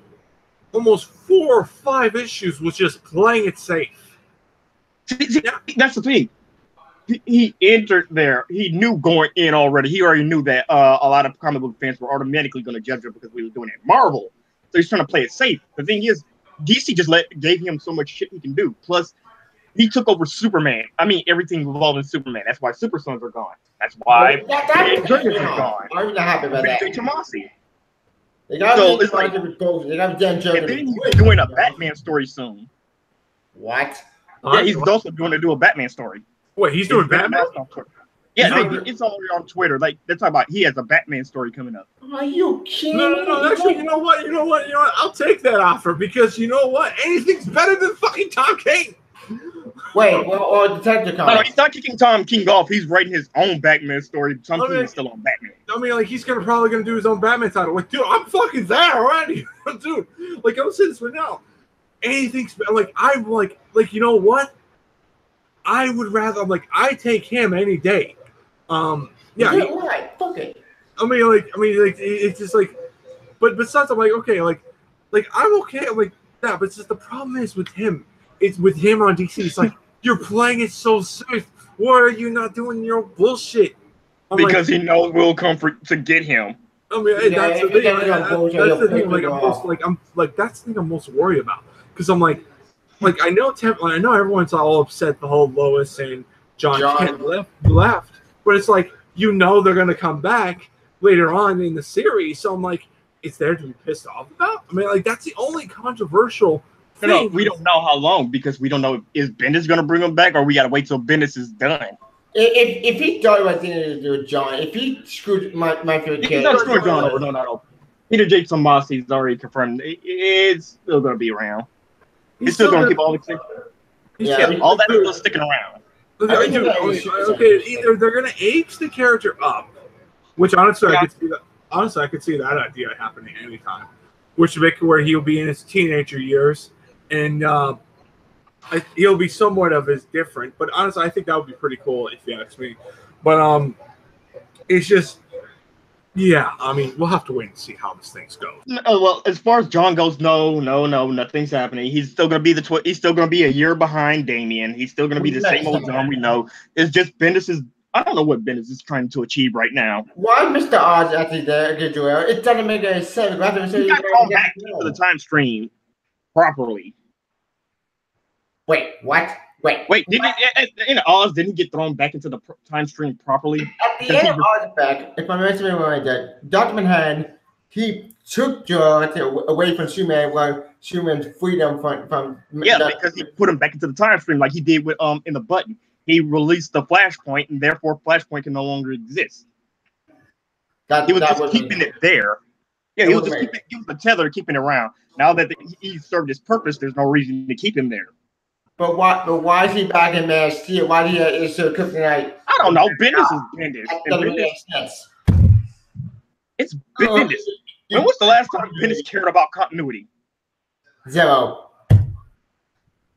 almost 4 or 5 issues was just playing it safe. See, that's the thing. He entered there. He knew going in already. He already knew that a lot of comic book fans were automatically going to judge him because we were doing it at Marvel. So he's trying to play it safe. The thing is, DC just gave him so much shit he can do. Plus, he took over Superman. I mean, everything involved in Superman. That's why Super Sons are gone. That's why Juniors are gone. I'm not happy about that. Tomasi. So it's like, they got Dan Joker. And then he's doing a Batman story soon. What? Yeah, he's also going to do a Batman story. Wait, he's doing Batman? Yeah, it's all on Twitter. Like they're talking about he has a Batman story coming up. Are you kidding? No. Actually, you know what? I'll take that offer because you know what? Anything's better than fucking Tom King. Wait, well, or Detective Comics. No, he's not kicking Tom King off. He's writing his own Batman story. Tom King is still on Batman. I mean, like he's probably gonna do his own Batman title. Like, dude, I'm fucking there already, dude. Like, I'm saying this right now. Anything's like I'm like you know what? I would rather I take him any day. Yeah, right. Fuck it. I mean, it's just like, but besides, I'm like, okay, like I'm okay. I'm like, yeah, but it's just the problem is with him. It's with him on DC. It's like you're playing it so safe. Why are you not doing your bullshit? Because he knows we'll come to get him. I mean, that's the thing. That's the thing. That's the thing I'm most worried about. Because I'm like I know everyone's all upset the whole Lois and John Kent left, but it's like they're gonna come back later on in the series. So I'm like, it's there to be pissed off about. I mean, like that's the only controversial thing. No, we don't know how long because we don't know is Bendis gonna bring him back or we gotta wait till Bendis is done. If he thought about thing to do with John, if he screwed my favorite kid, he's not screwing John over. No. Peter J. Tomasi is already confirmed. It's still gonna be around. He's still gonna keep all the things. Yeah, all that is sticking around. Okay, either they're gonna age the character up, which honestly I could see that. Honestly, I could see that idea happening anytime, which would make it where he'll be in his teenager years, and he'll be somewhat of his different. But honestly, I think that would be pretty cool if you ask me. But it's just. Yeah, I mean, we'll have to wait and see how this thing goes. Well, as far as John goes, no, nothing's happening. He's still gonna be he's still gonna be a year behind Damian. He's still gonna be the same old John we know. It's just Bendis is. I don't know what Bendis is trying to achieve right now. Why Mr. Oz actually there? It doesn't make any sense. He got called back into the time stream properly. Wait, what? Wait, in Oz, didn't he get thrown back into the time stream properly? At the end of Oz back, if I'm remembering right, that Dr. Manhattan, he took John away from Superman while Superman's freedom from because he put him back into the time stream like he did with in the button. He released the Flashpoint, and therefore Flashpoint can no longer exist. He was just keeping it there. Yeah, he was just keeping. He was the tether keeping it around. Now that he served his purpose, there's no reason to keep him there. But why is he back in Man of Steel? Why is he kryptonite? I don't know. Bendis is Bendis. That doesn't make sense. It's Bendis. When was the last time Bendis cared about continuity? Zero.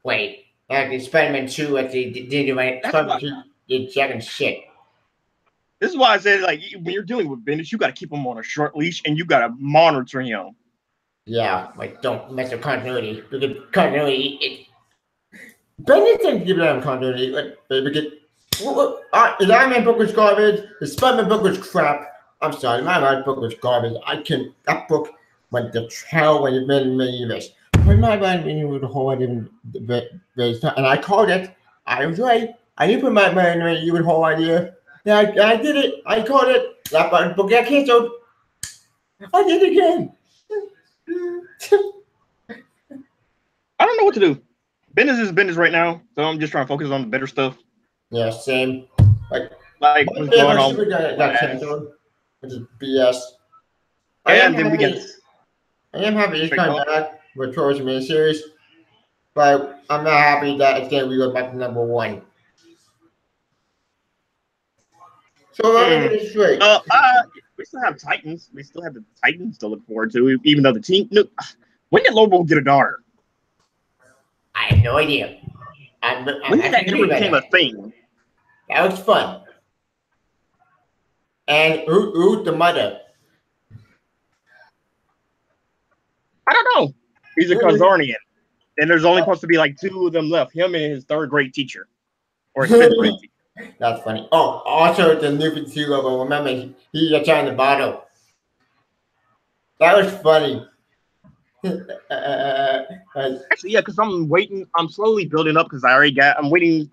Wait. Like Spider-Man 2 at the Spider-Man 2 did jagging shit. This is why I said, like, when you're dealing with Bendis, you got to keep him on a short leash and you got to monitor him. Yeah, like, don't mess with continuity. Because continuity, Bendis didn't give them continuity. The Iron Man book was garbage. The Spider-Man book was crap. I'm sorry, my Iron book was garbage. That book went to hell when it made this. When my mind with the whole idea, and I called it. I was right. I didn't put my mind with the whole idea. Yeah, I did it. I called it. That book got canceled. I did it again. I don't know what to do. Business is business right now, so I'm just trying to focus on the better stuff. Yeah, same. Like what's going on? Got canceled, which is BS. And then we get. I am happy he's coming back with Torres miniseries, but I'm not happy that it's going to go back to number 1. So let me get it straight. We still have Titans. We still have the Titans to look forward to, even though the team. No, when did Lobo get a daughter? I have no idea. When did that ever became a thing? That was fun. And who's the mother? I don't know. He's a Really? Khazarian, and there's only supposed to be like 2 of them left. Him and his 3rd grade teacher, or his 5th grade teacher. That's funny. Oh, also the Luffy 2 logo. Remember, he got shot in the bottle. That was funny. Actually, yeah, because I'm waiting. I'm slowly building up because I'm waiting.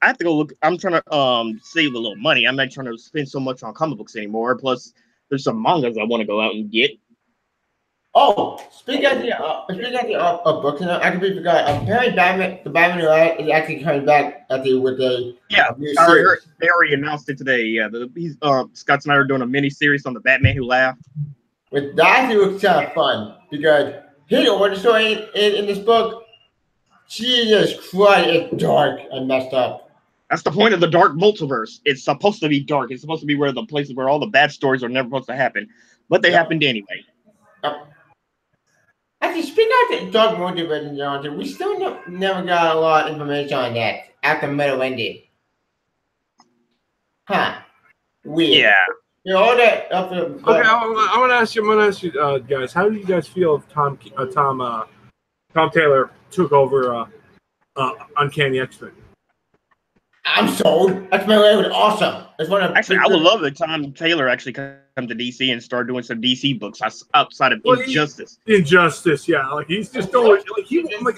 I have to go look. I'm trying to save a little money. I'm not trying to spend so much on comic books anymore. Plus, there's some mangas I want to go out and get. Oh, speaking of the books, I completely forgot. Apparently, the Batman Who is actually coming back with a new series. They already announced it today. Yeah, Scott Snyder doing a mini series on the Batman Who Laughed. With that, it looks kind of fun because what the story in this book, she just cried. It's dark and messed up. That's the point of the dark multiverse. It's supposed to be dark. It's supposed to be where the places where all the bad stories are never supposed to happen, but they happened anyway. Actually, speaking of the dark multiverse, Jonathan, we still never got a lot of information on that after Metal ended. Huh? Weird. Yeah. You know, all that. Okay, I'm gonna ask you, guys. How do you guys feel if Tom Taylor took over Uncanny X-Men? I'm sold. X-Men was awesome. It's one of I would love it. Tom Taylor actually come to DC and start doing some DC books outside of Injustice. Injustice, yeah. Like he's just going. Like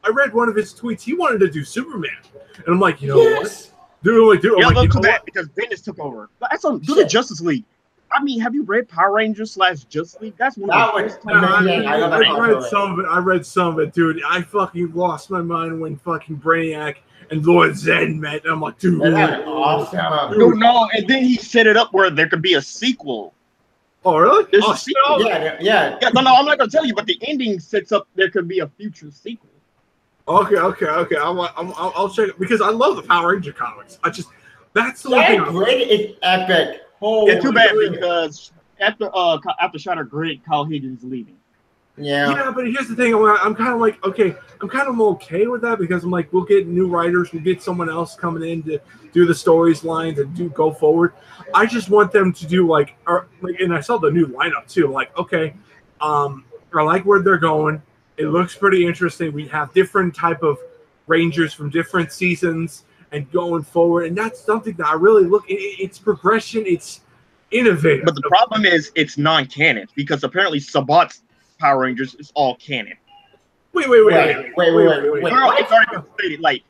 I read one of his tweets. He wanted to do Superman, and I'm like, you know what? Dude, look to that because Bendis took over. That's on do the Justice League. I mean, have you read Power Rangers / Justice League? That's one of the first I read some of it, dude. I fucking lost my mind when fucking Brainiac and Lord Zed met. I'm like, dude, that's awesome. No, and then he set it up where there could be a sequel. Oh, really? There's a sequel. Yeah. No, I'm not gonna tell you, but the ending sets up there could be a future sequel. Okay. I'll check it because I love the Power Ranger comics. That's the one thing. Grid is epic. Yeah, too bad because after Shatter Grid, Kyle Higgins leaving. Yeah, but here's the thing. I'm kind of like, okay, I'm kind of okay with that because I'm like, we'll get new writers, we'll get someone else coming in to do the stories lines and go forward. I just want them to do and I saw the new lineup too. Like, okay, I like where they're going. It looks pretty interesting. We have different type of Rangers from different seasons and going forward, and that's something that I really look. It's progression. It's innovative. But the problem is it's non-canon because apparently Sabat's Power Rangers is all canon. Wait. No, it's already been stated. Like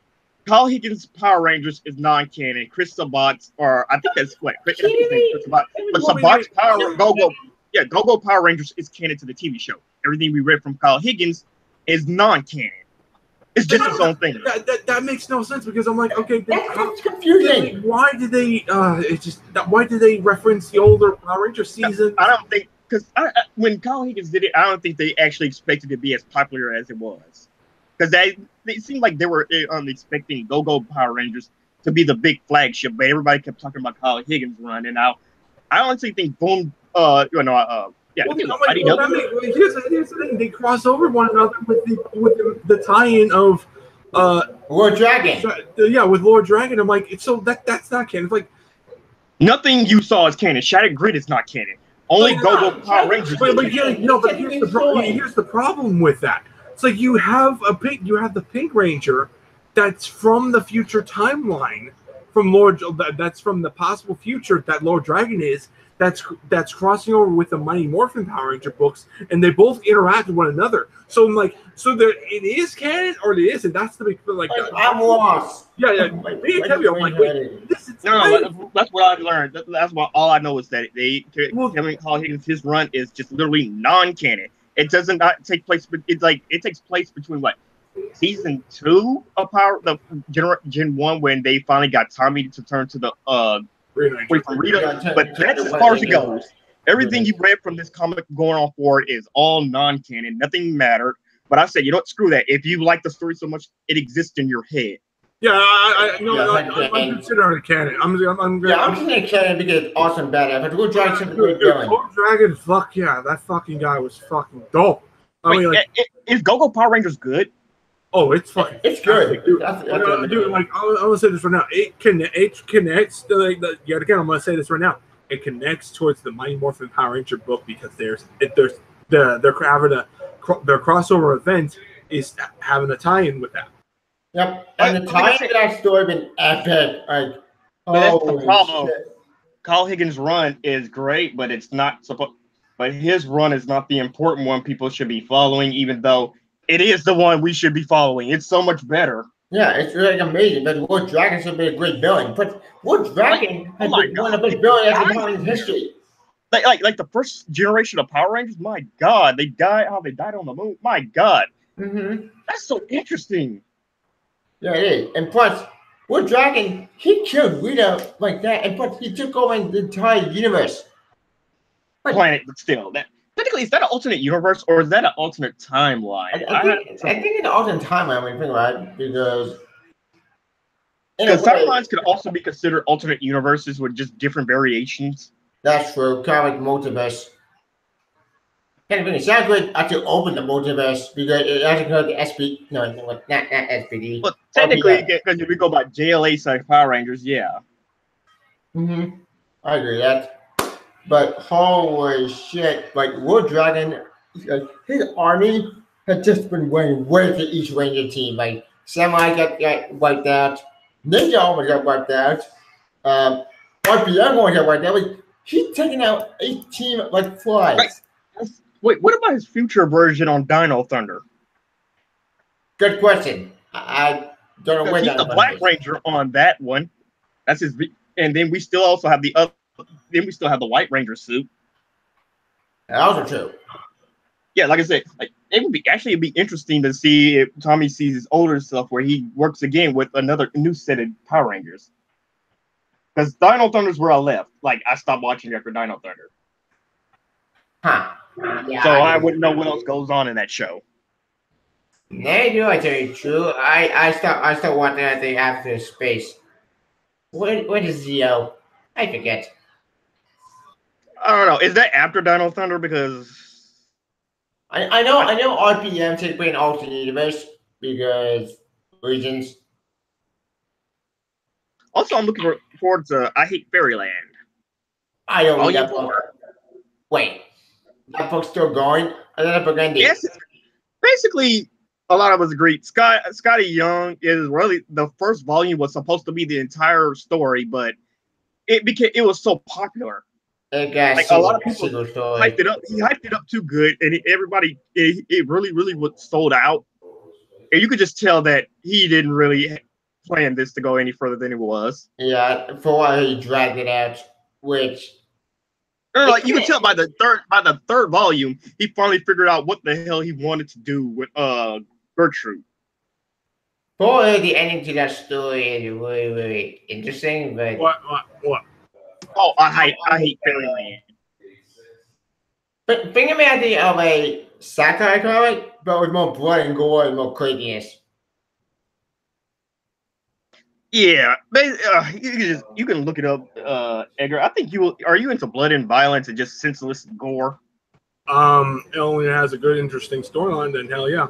Kyle Higgins' Power Rangers is non-canon. Chris Sabat's, or I think that's what. Chris Sabat. But Sabat's Go-Go Power Rangers is canon to the TV show. Everything we read from Kyle Higgins is non-canon. It's just its own thing. That makes no sense because I'm like, okay, that's confusing. Why did they? Why did they reference the older Power Ranger season? I don't think because when Kyle Higgins did it, I don't think they actually expected it to be as popular as it was. Because they seemed like they were expecting Go-Go Power Rangers to be the big flagship, but everybody kept talking about Kyle Higgins' run, and now I honestly think Boom. Here's the thing. They cross over one another with the tie-in of Lord Dragon. Yeah, with Lord Dragon. I'm like, so that's not canon. It's like nothing you saw is canon. Shattered Grid is not canon. Only Go-Go Power Rangers. But here's the problem with that. It's like you have the Pink Ranger that's from the future timeline from that's from the possible future that Lord Dragon is. That's crossing over with the Mighty Morphin Power Ranger books, and they both interact with one another. So I'm like, it is canon or it isn't. That's the big I'm lost. Yeah. That's what I learned. That's what all I know is that Kyle Higgins, his run is just literally non-canon. It doesn't not take place, but it takes place between season 2 of the Gen 1 when they finally got Tommy to turn to the from Rita, but that's as far as it goes. Everything you read from this comic going on forward is all non-canon. Nothing mattered. But I said, you know what? Screw that. If you like the story so much, it exists in your head. Yeah, I'm considering it canon. I'm considering canon because it's awesome, badass. But Lord Dragon, Lord Dragon, fuck yeah, that fucking guy was fucking dope. Is Go-Go Power Rangers good? Oh, it's fucking. It's good, dude. Dude, I'm gonna say this right now. It connects. Again, I'm gonna say this right now. it connects towards the Mighty Morphin Power Ranger book because they're having their crossover event is having a tie-in with that. Yep, and the tie-in to that story been epic. Like, but that's the problem. Shit. Kyle Higgins' run is great, but it's not supposed. But his run is not the important one people should be following, even though it is the one we should be following. It's so much better. Yeah, it's really amazing. But Wood Dragon should be a great villain. But Wood Dragon has been one of the best villains ever done in history. Like the first generation of Power Rangers, my God, they died. How they died on the moon, my God. That's so interesting. Yeah, it is. And plus, Wood Dragon, he killed Rita like that, and plus he took over the entire universe. Planet, but still, that technically, is that an alternate universe or is that an alternate timeline? I think it's an alternate timeline when you think about it, because timelines could also be considered alternate universes with just different variations. That's true. Kind of like multiverse. It sounds good actually open the multiverse because it actually goes to SP. No, not SPD. But technically, because if we go by JLA side Power Rangers, yeah. I agree with that. But holy shit, like Wood Dragon, his army had just been winning way to each Ranger team. Like Samurai got wiped out, Ninja almost got wiped out, RPM almost got wiped out. Like, he's taking out a team like flies. Right. Wait, what about his future version on Dino Thunder? Good question. I don't know when he's the Black Ranger on that one. That's his, and then we still also have the other. Then we still have the White Ranger suit. That's also true. Yeah, like I said, it'd be interesting to see if Tommy sees his older stuff where he works again with another new set of Power Rangers. Because Dino Thunder's where I left. Like, I stopped watching after Dino Thunder. Yeah, so I wouldn't know what else goes on in that show. No, I tell you true. I stopped watching that thing after space. What is Zeo? I forget. I don't know. Is that after Dino Thunder? Because I know RPM takes place in alternate universe because reasons. Also, I'm looking forward to I Hate Fairyland. I don't read that book. Wait, that book's still going? I thought that book ended. Yes, basically, a lot of us agreed. Scotty Young is really the first volume was supposed to be the entire story, but it was so popular. Like a lot of people hyped it up. He hyped it up too good, and everybody it really was sold out. And you could just tell that he didn't really plan this to go any further than it was. Yeah, for a while he dragged it out, which like you could tell by the third volume, he finally figured out what the hell he wanted to do with Gertrude. Boy, the ending to that story is really, really interesting. But what? Oh, I hate Fairyland. But think about the of a satire comic, but with more blood and gore and more craziness. Yeah, you can look it up, Edgar. I think are you into blood and violence and just senseless gore? It only has a good, interesting storyline. Then hell yeah.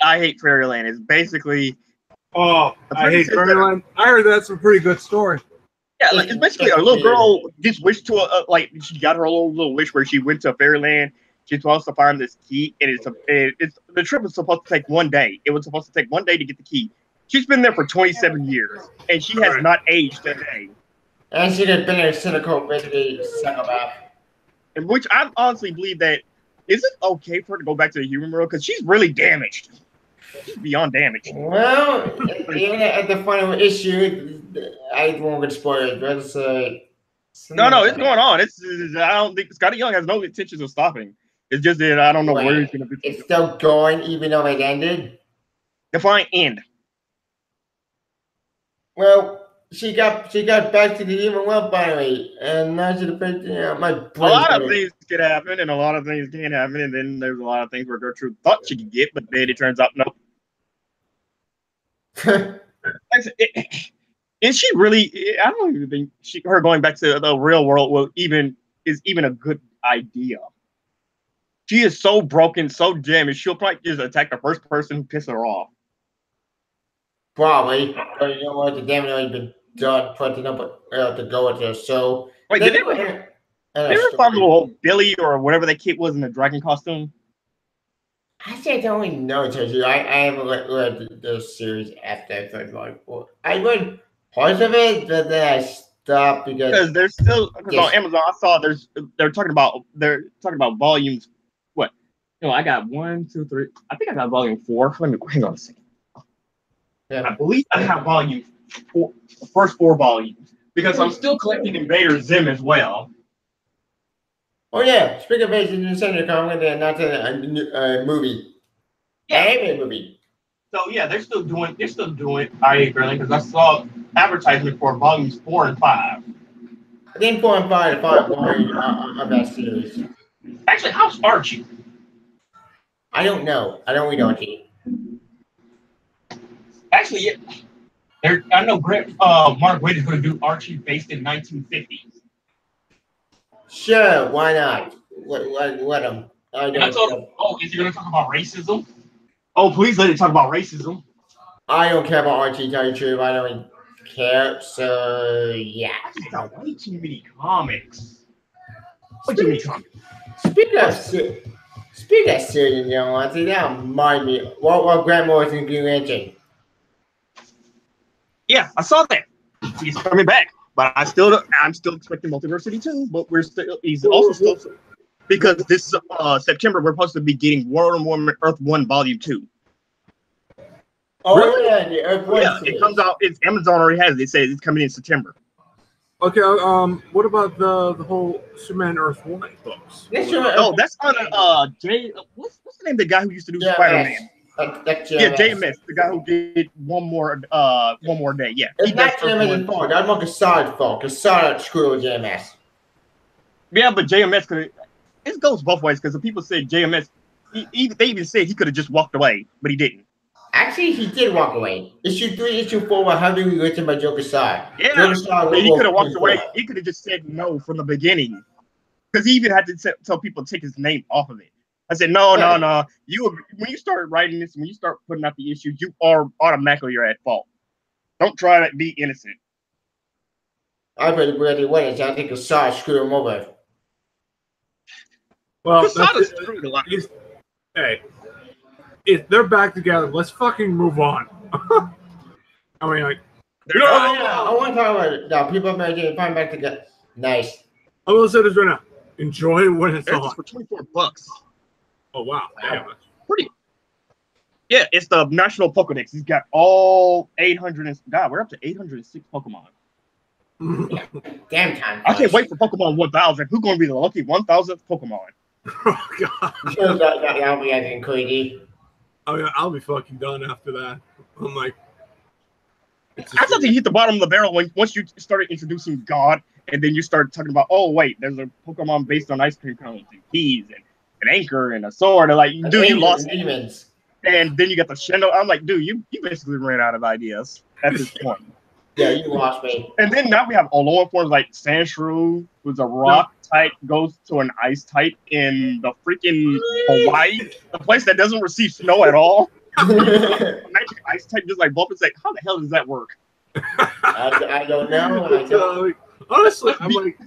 I Hate Fairyland is basically. Oh, I Hate Fairyland. I heard that's a pretty good story. Yeah, like it's basically a little girl just wished to like she got her little wish where she went to Fairyland. She's supposed to find this key, and it's the trip was supposed to take 1 day. It was supposed to take 1 day to get the key. She's been there for 27 years, and she has not aged a day. And she has been a cynical, basically psychopath. In which I honestly believe that is it okay for her to go back to the human world because she's really damaged. She's beyond damaged. Well, even at the final issue, I won't get spoiled. No, it's going on. I don't think Scotty Young has no intentions of stopping. It's just that I don't know where he's going to be. It's still going, even though it ended. Define end. Well, she got back to the human world finally, and now she's my brain. A lot of things could happen, and a lot of things can't happen, and then there's a lot of things where Gertrude thought she could get, but then it turns out no. Is she really? I don't even think her going back to the real world is even a good idea. She is so broken, so damaged. She'll probably just attack the first person who pisses her off. Probably, but you know what? The damage already been done, putting up to go with her. So Wait, did they ever find little Billy or whatever that kid was in the dragon costume? Actually, I don't really know. I haven't read the series after episode 4. I read parts of it, but then I stopped because there's still on Amazon. I saw they're talking about volumes. What? No, I got 1, 2, 3. I think I got volume 4. Let me hang on a second. Yeah. I believe I have volume 4, the first 4 volumes, because I'm still collecting Invader Zim as well. Oh yeah, speaking of Invader Zim, they're coming in not a movie. Yeah, anime movie. So yeah, they're still doing IA Berlin, because I saw advertisement for volumes 4 and 5. I think 4 and 5 are volume of that series. Actually, how's Archie? I don't know. I don't read Archie. Actually, yeah. I know Mark Waid is going to do Archie based in 1950s. Sure, why not? Let him. I told him, is he going to talk about racism? Oh, please let it talk about racism. I don't care about Archie, tell you the truth. I don't care. So, yeah. I got way too many comics. Way too many comics. Speaking of series, you know, I think that remind me. What Grant Morrison Green Lantern? Yeah, I saw that. He's coming back, but I'm still expecting Multiversity 2. But he's also still, because this September we're supposed to be getting World of Warmer Earth 1 Volume 2. Oh really? Yeah, the Earth 1 yeah, series. It comes out. It's Amazon already has it. They say it's coming in September. Okay, what about the whole Superman Earth 1 books? Oh, that's on what's the name of the guy who used to do Spider-Man? JMS, the guy who did one more day. Yeah, it's not JMS's fault. That's not Cassad's fault. Cassad screwed JMS. Yeah, but JMS it goes both ways, because the people say JMS. They even said he could have just walked away, but he didn't. Actually, he did walk away. Issue 3, issue 4 were heavily written by Joe Cassad. Yeah, he could have walked away. He could have just said no from the beginning, because he even had to tell people to take his name off of it. I said, no. When you start writing this, when you start putting out the issues, you are automatically you're at fault. Don't try to be innocent. I really really went. I think Cassad screwed him over. Well, Cassad screwed a lot. Hey, if they're back together, let's fucking move on. I mean, like, I want to talk about it. No, people are getting fine back together. Nice. I'm gonna say this right now. Enjoy it when it's on. For $24. Oh wow! Damn, pretty. Yeah, it's the National Pokedex. He's got all 800 God. We're up to 806 Pokemon. Damn time. I can't wait for Pokemon 1000. Who's going to be the lucky 1000th Pokemon? Oh god! That'll be acting crazy. I mean, I'll be fucking done after that. I'm like, I thought they hit the bottom of the barrel once you started introducing God, and then you started talking about, oh wait, there's a Pokemon based on ice cream cones and keys and an anchor and a sword. And like, dude, you lost demons. And then you got the Shendo. I'm like, dude, you basically ran out of ideas at this point. Yeah, you lost me. And then now we have Alolan forms like Sandshrew, who's a rock type, goes to an ice type in the freaking Hawaii, a place that doesn't receive snow at all. Magic ice type, just like Bulba's like, how the hell does that work? I don't know. Honestly, I'm like,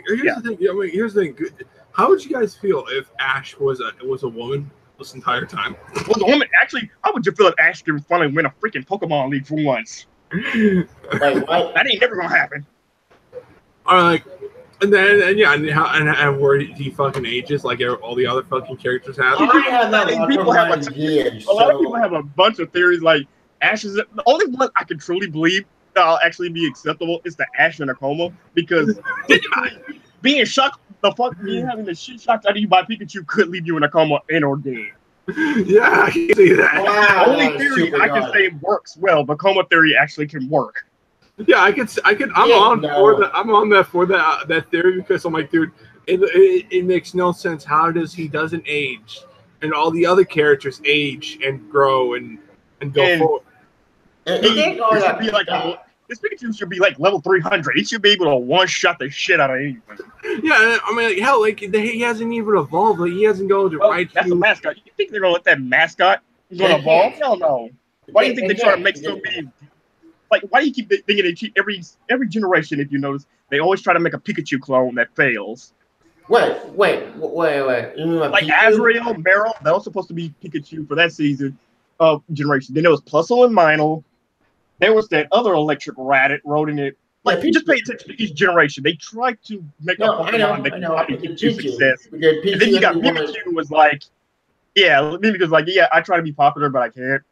here's the thing. I mean, here's the thing. How would you guys feel if Ash was a woman this entire time? Well, the woman actually, how would you feel if Ash could finally win a freaking Pokemon League for once? Wait, what? That ain't never gonna happen. All right, and where he fucking ages like all the other fucking characters have. A lot of people have a bunch of theories. Like Ash is the only one I can truly believe that'll actually be acceptable is the Ash and Akoma, because being shocked, being having the shit shocked out of you by Pikachu could leave you in a coma and or dead. Yeah, I can see that. Wow, only theory I can say works well, but coma theory actually can work. Yeah, I'm on that theory, because I'm like, dude, it makes no sense. How he doesn't age, and all the other characters age and grow and go forward. This Pikachu should be like level 300. He should be able to one-shot the shit out of anything. Yeah, I mean, like, hell, like he hasn't even evolved. Like, he hasn't gone to right. That's a mascot. You think they're gonna let that mascot evolve? Hell no. Why do you think they try to make so many? like, why do you keep thinking they cheat every generation? If you notice, they always try to make a Pikachu clone that fails. Wait. You mean Like Pikachu? Azrael, Meryl, that was supposed to be Pikachu for that season of generation. Then there was Plusle and Minel. There was that other electric rat rodent. It Yeah, like just pay attention to each generation. They tried to make a Pokemon that could probably get you success. And then you got Mimikyu was like, yeah, Mimikyu was like, yeah, I try to be popular, but I can't.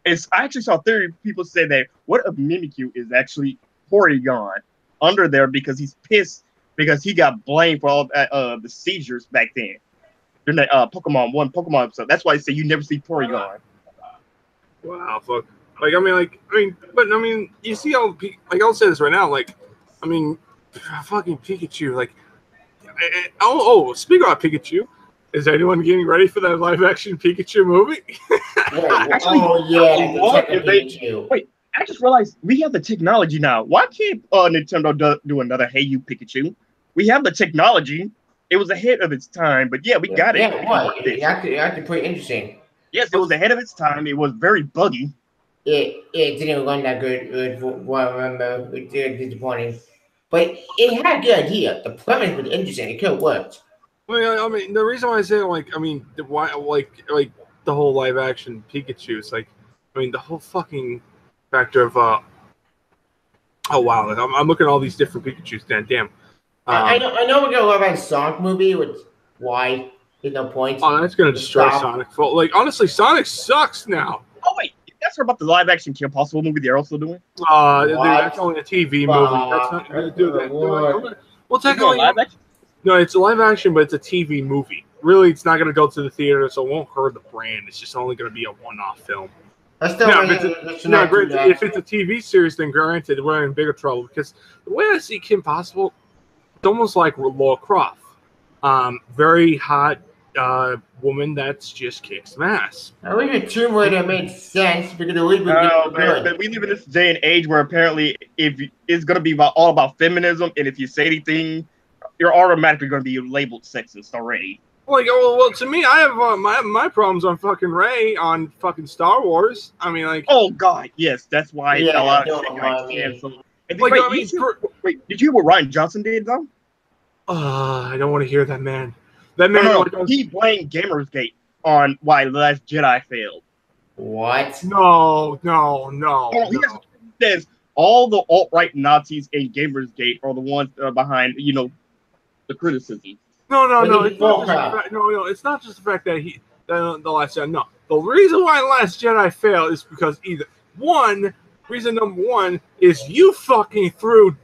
I actually saw a theory. People say that what if Mimikyu is actually Porygon under there because he's pissed because he got blamed for all the seizures back then. During that Pokemon episode. That's why I say you never see Porygon. Wow, fuck. But you see how, like, I'll say this right now, like, I mean, fucking Pikachu, like, speaking of Pikachu, is anyone getting ready for that live-action Pikachu movie? Actually, wait, I just realized we have the technology now. Why can't Nintendo do another Hey You Pikachu? We have the technology. It was ahead of its time, but yeah, we got it. Yeah, what? It's actually pretty interesting. Yes, it was ahead of its time. It was very buggy. It didn't run that good. What I remember, it did disappointing. But it had a good idea. The premise was interesting. It could have worked. Well, I mean, the reason why I say, why, like the whole live action Pikachu is like, I mean, the whole fucking factor of, oh wow, like, I'm looking at all these different Pikachus. Damn. I know we're gonna love that Sonic movie, which why there's no point. Oh, that's gonna destroy Sonic. Well, like, honestly, Sonic sucks now. Oh wait, that's about the live action Kim Possible movie they're also doing. That's only a TV movie. That's not gonna do that. Well, technically, no, it's a live action, but it's a TV movie. Really, it's not gonna go to the theater, so it won't hurt the brand. It's just only gonna be a one-off film. If it's a TV series, then granted, we're in bigger trouble because the way I see Kim Possible, it's almost like Laura Croft. Very hot woman that's just kicks some ass. I think a Tomb Raider made sense because the lead was but we live in this day and age where apparently if it's going to be all about feminism, and if you say anything, you're automatically going to be labeled sexist already. Like, well, to me, I have my problems on fucking Rey on fucking Star Wars. I mean, like, oh god, yes, that's why a lot of shit got canceled. Wait, did you hear what Rian Johnson did though? I don't want to hear that man. That man, he blamed Gamersgate on why The Last Jedi failed. What? No. He says all the alt-right Nazis in Gamersgate are the ones that are behind, the criticism. No. It's not just the fact that the Last Jedi. No, the reason why The Last Jedi failed is because reason number one is you fucking threw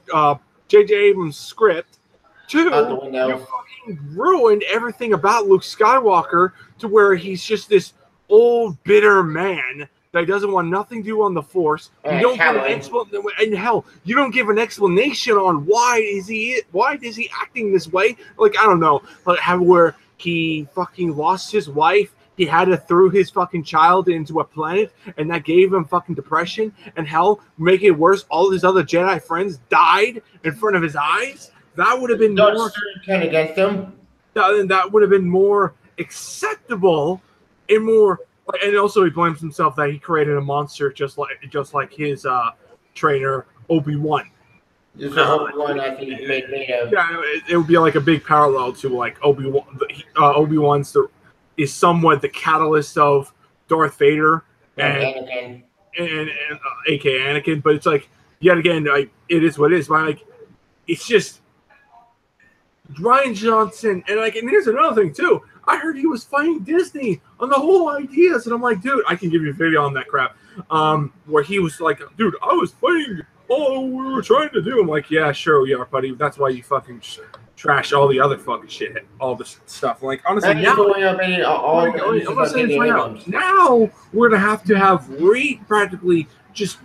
J.J. Abrams' script. Two, you fucking ruined everything about Luke Skywalker to where he's just this old, bitter man that doesn't want nothing to do on the Force. You don't give you don't give an explanation on why is he acting this way. Like, I don't know, like where he fucking lost his wife. He had to throw his fucking child into a planet, and that gave him fucking depression. And hell, make it worse, all his other Jedi friends died in front of his eyes. That would have been more turn against him. That would have been more acceptable and more. And also, he blames himself that he created a monster just like his trainer Obi-Wan. Obi-Wan, I think, made of. Yeah, it would be like a big parallel to like Obi-Wan. Obi-Wan's is somewhat the catalyst of Darth Vader and aka Anakin. But it's like, yet again, like, it is what it is. But like, it's just Rian Johnson, and here's another thing too. I heard he was fighting Disney on the whole ideas, and I'm like, dude, I can give you a video on that crap. Where he was like, dude, I was fighting all we were trying to do. I'm like, yeah, sure, we are, buddy. That's why you fucking trash all the other fucking shit, all this stuff. Like, honestly, now we're gonna have practically just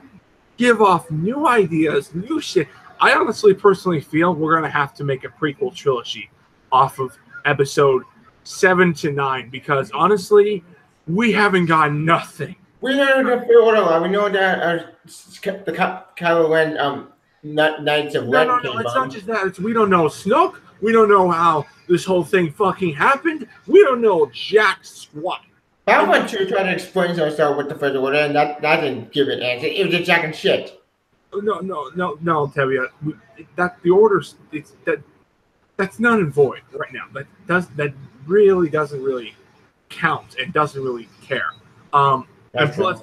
give off new ideas, new shit. I honestly, personally feel we're going to have to make a prequel trilogy off of episode 7 to 9 because, honestly, we haven't got nothing. We know that we know that the Kylo Ren Knights of Ren came it's not just that. We don't know Snoke. We don't know how this whole thing fucking happened. We don't know jack squat. I went to try to explain to myself what the First Order, and that didn't give an answer. It was just jack and shit. no, Tevia. That the orders. That's null and void right now. That really doesn't really count and doesn't really care. And plus,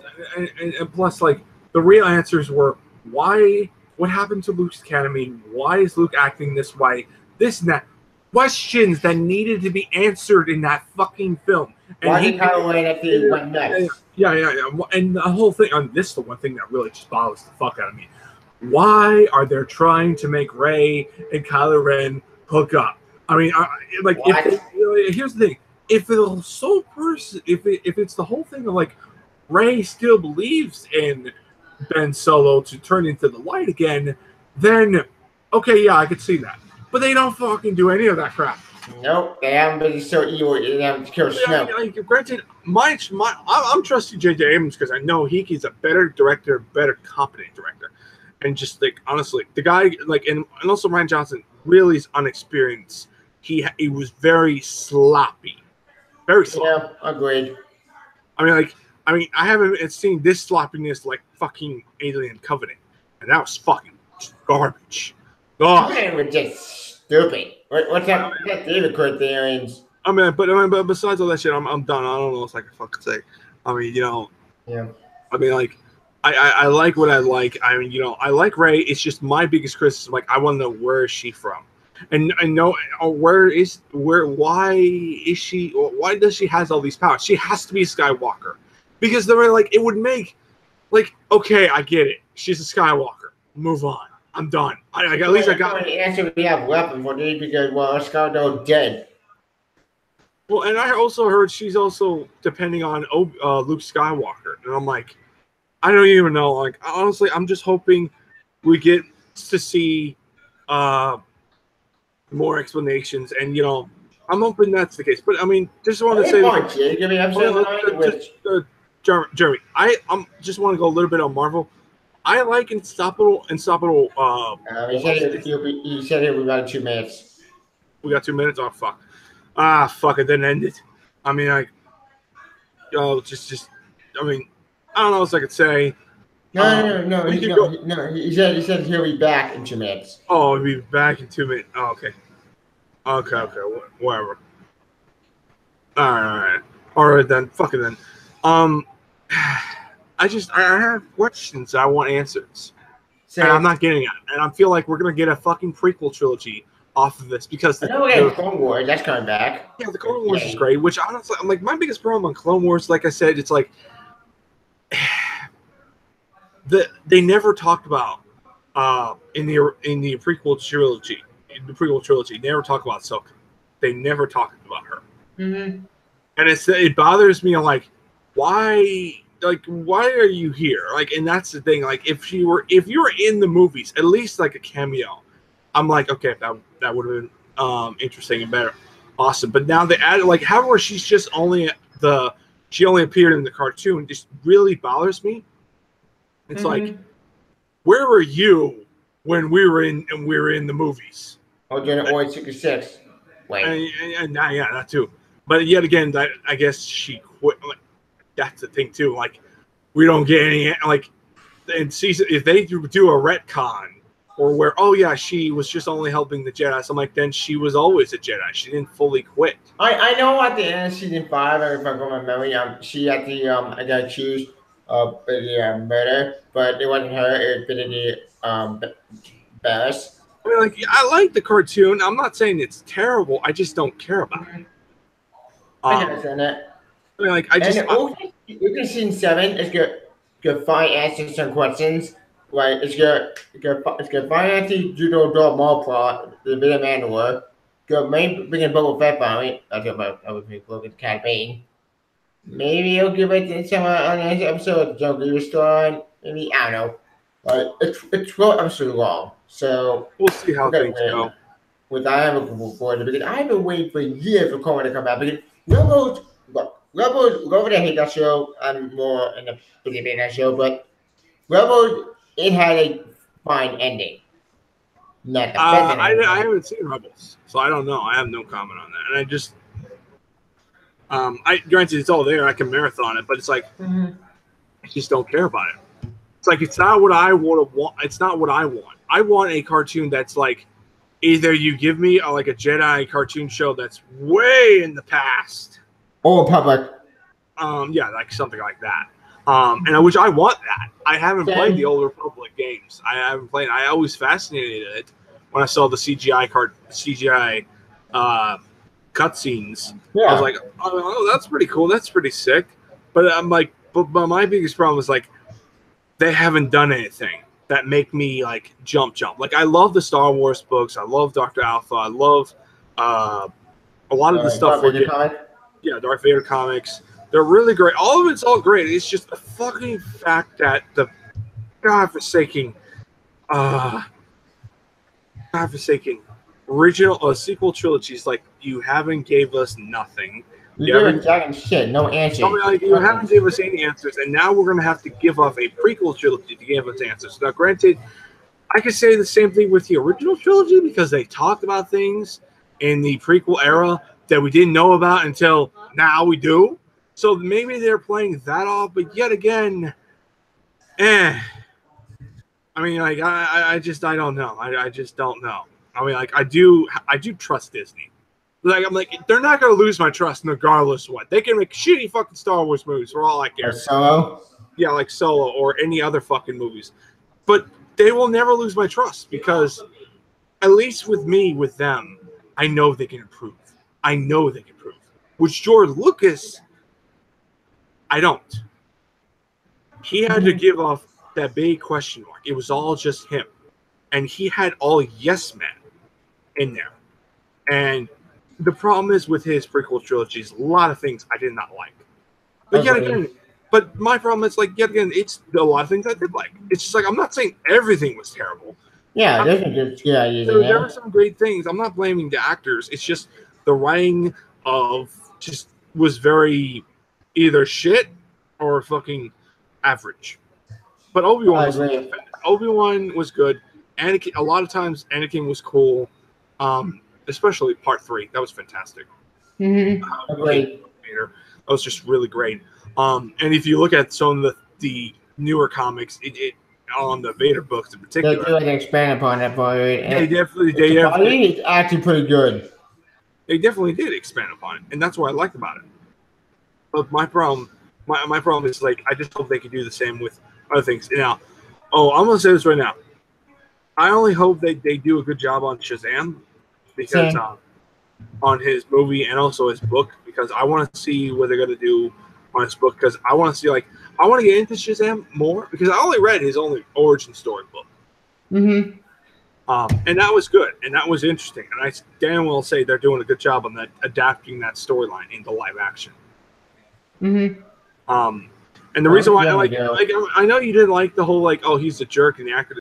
like the real answers were why, what happened to Luke's academy? Why is Luke acting this way? This and that. Questions that needed to be answered in that fucking film. And why did Kylo Ren have to went nuts? Yeah. And the whole thing on this is the one thing that really just bothers the fuck out of me. Why are they trying to make Rey and Kylo Ren hook up? I mean, here's the thing: if the sole person, if it's the whole thing of like Rey still believes in Ben Solo to turn into the light again, then okay, yeah, I could see that. But they don't fucking do any of that crap. Nope, they haven't been so evil. They haven't killed Snow. Granted, I'm trusting J.J. Abrams because I know he's a better director, better competent director. And just like honestly, the guy like and also Ryan Johnson really is unexperienced. He was very sloppy, very sloppy. Yeah, agreed. I mean, I haven't seen this sloppiness like fucking Alien Covenant, and that was fucking garbage. Covenant was just stupid. What's that? David Kurt the aliens. But besides all that shit, I'm done. I don't know what I can fucking say. I mean, Yeah. I mean, like. I like what I like. I mean, I like Rey. It's just my biggest criticism. Like, I want to know where is she from, and know why is she? Why does she has all these powers? She has to be a Skywalker, because they're like it would make, like, okay, I get it. She's a Skywalker. Move on. I'm done. At least I got the answer. We have weapons for this because Skywalker's dead. Well, and I also heard she's also depending on Luke Skywalker, and I'm like. I don't even know. Like, honestly, I'm just hoping we get to see more explanations. And, I'm hoping that's the case. But, I mean, just want to say... Jeremy, I just want to go a little bit on Marvel. I like Unstoppable. He said we got 2 minutes. We got 2 minutes? Oh, fuck. Fuck, it didn't end it. I mean, I don't know what I could say. No. He said he'll be back in 2 minutes. Oh, he'll be back in 2 minutes. Oh, okay. Okay, whatever. All right then. Fuck it then. I have questions I want answers, and I'm not getting it. And I feel like we're gonna get a fucking prequel trilogy off of this because I know we got Clone Wars. That's coming back. Yeah, the Clone Wars is great. Which honestly, I'm like my biggest problem on Clone Wars. Like I said, it's like. They never talked about in the prequel trilogy. In the prequel trilogy, they never talk about Ahsoka. They never talked about her. Mm-hmm. And it bothers me. I'm like, why? Like, why are you here? Like, and that's the thing. Like, if you were in the movies, at least like a cameo, I'm like, okay, that would have been interesting and better, awesome. But now they added like, however, she's just she only appeared in the cartoon. It just really bothers me. It's like, where were you when we were in the movies? Oh, January 66. Wait. And yeah, that too. But yet again, I guess she quit. Like, that's the thing too. Like, we don't get any like in season if they do a retcon or where she was just only helping the Jedi. So I'm like, then she was always a Jedi. She didn't fully quit. I know at the end of season 5, if I go my memory, she had the I got accused of murder, but it wasn't her. It was the Barris. I mean, like, I like the cartoon. I'm not saying it's terrible. I just don't care about it. I understand that. I mean, like, you can see in 7. It's good. Find answers to some questions. Like it's good. Find answers to the mall plot. The bit of Mandalore. Good. Maybe bring in Boba Fett finally. I would be look at the campaign. Maybe he'll give it some on the next episode of the Joe Grievous story. Maybe I don't know. It's 12 episodes long, so we'll see how things go. I am looking forward to it because I've been waiting for years for Cohen to come back. Because Rebels, over there hate that show. I'm more in the beginning of that show, but Rebels, it had a fine ending. Not the best ending. I haven't seen Rebels, so I don't know. I have no comment on that, and I just. Granted, it's all there. I can marathon it, but it's like I just don't care about it. It's like it's not what I want. It's not what I want. I want a cartoon that's like either you give me like a Jedi cartoon show that's way in the past. Old Republic. Yeah, like something like that. And which I want that. I haven't played the Old Republic games. I haven't played. I always fascinated it when I saw the CGI cutscenes. Yeah. I was like, oh, that's pretty cool. That's pretty sick. But I'm like, but my biggest problem is like they haven't done anything that make me like jump. Like I love the Star Wars books. I love Dr. Alpha. I love a lot of the stuff. Yeah, Darth Vader comics. They're really great. All of it's all great. It's just the fucking fact that the godforsaken original sequel trilogies, like you haven't gave us nothing. You haven't shit, no answers. You haven't gave us any answers, and now we're gonna have to give up a prequel trilogy to give us answers. Now, granted, I could say the same thing with the original trilogy because they talked about things in the prequel era that we didn't know about until now we do. So maybe they're playing that off, but yet again, I mean, like I don't know. I just don't know. I mean, like I do trust Disney. Like I'm like they're not gonna lose my trust regardless of what. They can make shitty fucking Star Wars movies for all I care. Like Solo? Yeah, like Solo or any other fucking movies. But they will never lose my trust because at least with me, with them, I know they can improve. I know they can improve. With George Lucas, I don't. He had to give off that big question mark. It was all just him. And he had all yes men in there. And the problem is with his prequel trilogies, a lot of things I did not like. But yet again, but my problem is like yet again, it's a lot of things I did like. It's just like I'm not saying everything was terrible. Yeah, there were some great things. I'm not blaming the actors. It's just the writing of just was very either shit or fucking average. But Obi-Wan was good. Anakin, a lot of times Anakin was cool. Especially part 3. That was fantastic. Great. That was just really great. And if you look at some of the newer comics, it on the Vader books in particular, they do expand upon that part. They definitely. It's actually pretty good. They definitely did expand upon it, and that's what I liked about it. But my problem is like I just hope they could do the same with other things. Now, I'm gonna say this right now. I only hope they do a good job on Shazam because on his movie and also his book because I want to see what they're gonna do on his book because I want to see I want to get into Shazam more because I only read his only origin story book. Mm-hmm. And that was good and that was interesting and I damn well say they're doing a good job on that adapting that storyline into live action. Mm-hmm. And the reason why I know you didn't like the whole he's a jerk and the actor